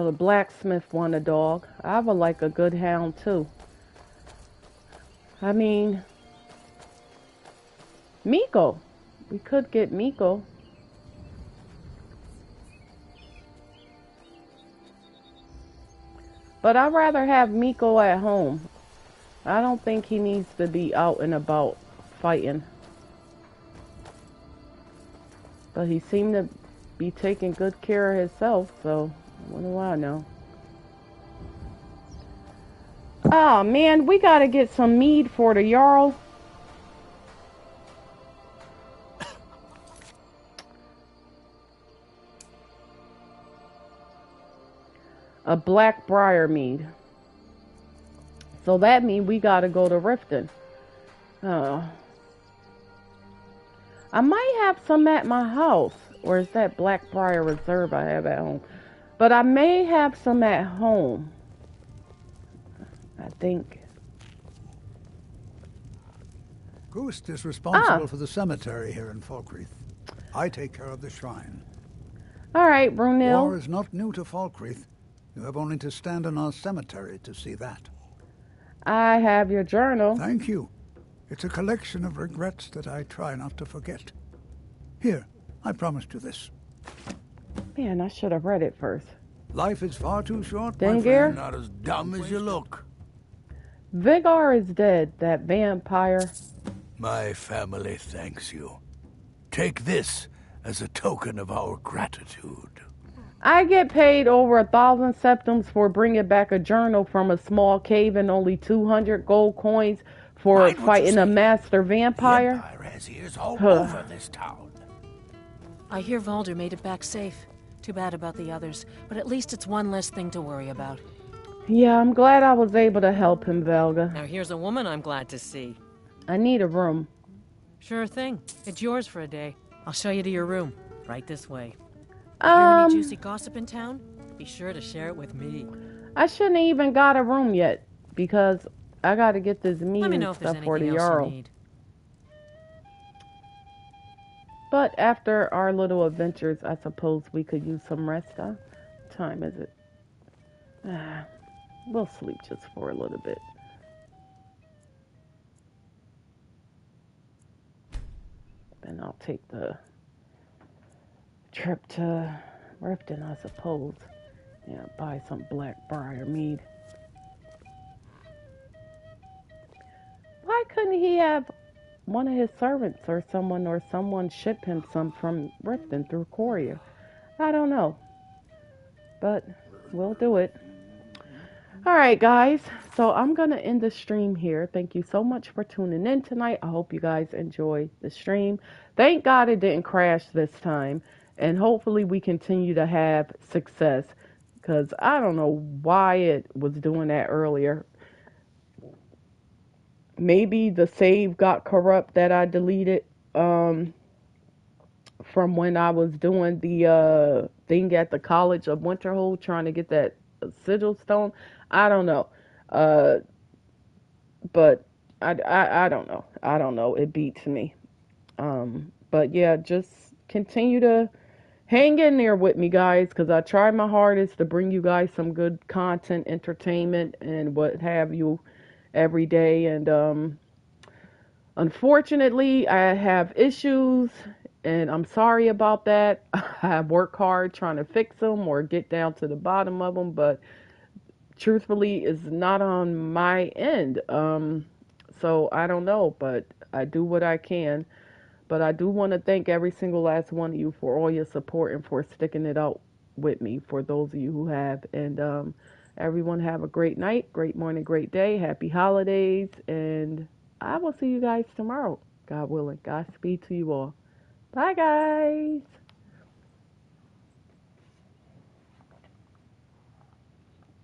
The blacksmith want a dog. I would like a good hound too. I mean, Miko. We could get Miko. But I'd rather have Miko at home. I don't think he needs to be out and about fighting. But he seemed to be taking good care of himself, so what do I know? Oh man, we gotta get some mead for the Jarl. A black briar mead. So that means we gotta go to Riften. Oh. I might have some at my house. Or is that Black Briar Reserve I have at home? But I may have some at home. I think. Gust is responsible for the cemetery here in Falkreath. I take care of the shrine. All right, Brunil. War is not new to Falkreath. You have only to stand in our cemetery to see that. I have your journal. Thank you. It's a collection of regrets that I try not to forget. Here, I promised you this. Man, I should have read it first. Life is far too short, Dengir? my friend. Not as dumb as you look. Vigar is dead, that vampire. My family thanks you. Take this as a token of our gratitude. I get paid over 1,000 septims for bringing back a journal from a small cave and only 200 gold coins for fighting a master vampire. The Empire has ears all over this town. I hear Valder made it back safe. Too bad about the others, but at least it's one less thing to worry about. Yeah, I'm glad I was able to help him, Velga. Now here's a woman I'm glad to see. I need a room. Sure thing. It's yours for a day. I'll show you to your room. Right this way. Hear any juicy gossip in town? Be sure to share it with me. I shouldn't have even got a room yet, because I gotta get this meat Let me and know if there's stuff for the anything else Jarl. you need. But after our little adventures, I suppose we could use some rest. What time is it? We'll sleep just for a little bit. Then I'll take the trip to Riften, I suppose. Yeah, buy some Blackbriar mead. Why couldn't he have one of his servants or someone ship him some from Riften through courier? I don't know. But we'll do it. Alright guys, so I'm going to end the stream here. Thank you so much for tuning in tonight. I hope you guys enjoy the stream. Thank God it didn't crash this time. And hopefully we continue to have success. Because I don't know why it was doing that earlier. Maybe the save got corrupt that I deleted from when I was doing the thing at the College of Winterhold trying to get that sigil stone. I don't know. But I don't know. I don't know. It beats me. But yeah, just continue to hang in there with me, guys, because I try my hardest to bring you guys some good content, entertainment, and what have you every day. And unfortunately, I have issues, and I'm sorry about that. I work hard trying to fix them or get down to the bottom of them, but truthfully, it's not on my end. So I don't know, but I do what I can. But I do want to thank every single last one of you for all your support and for sticking it out with me, for those of you who have. And everyone have a great night, great morning, great day. Happy holidays. And I will see you guys tomorrow, God willing. Godspeed to you all. Bye, guys.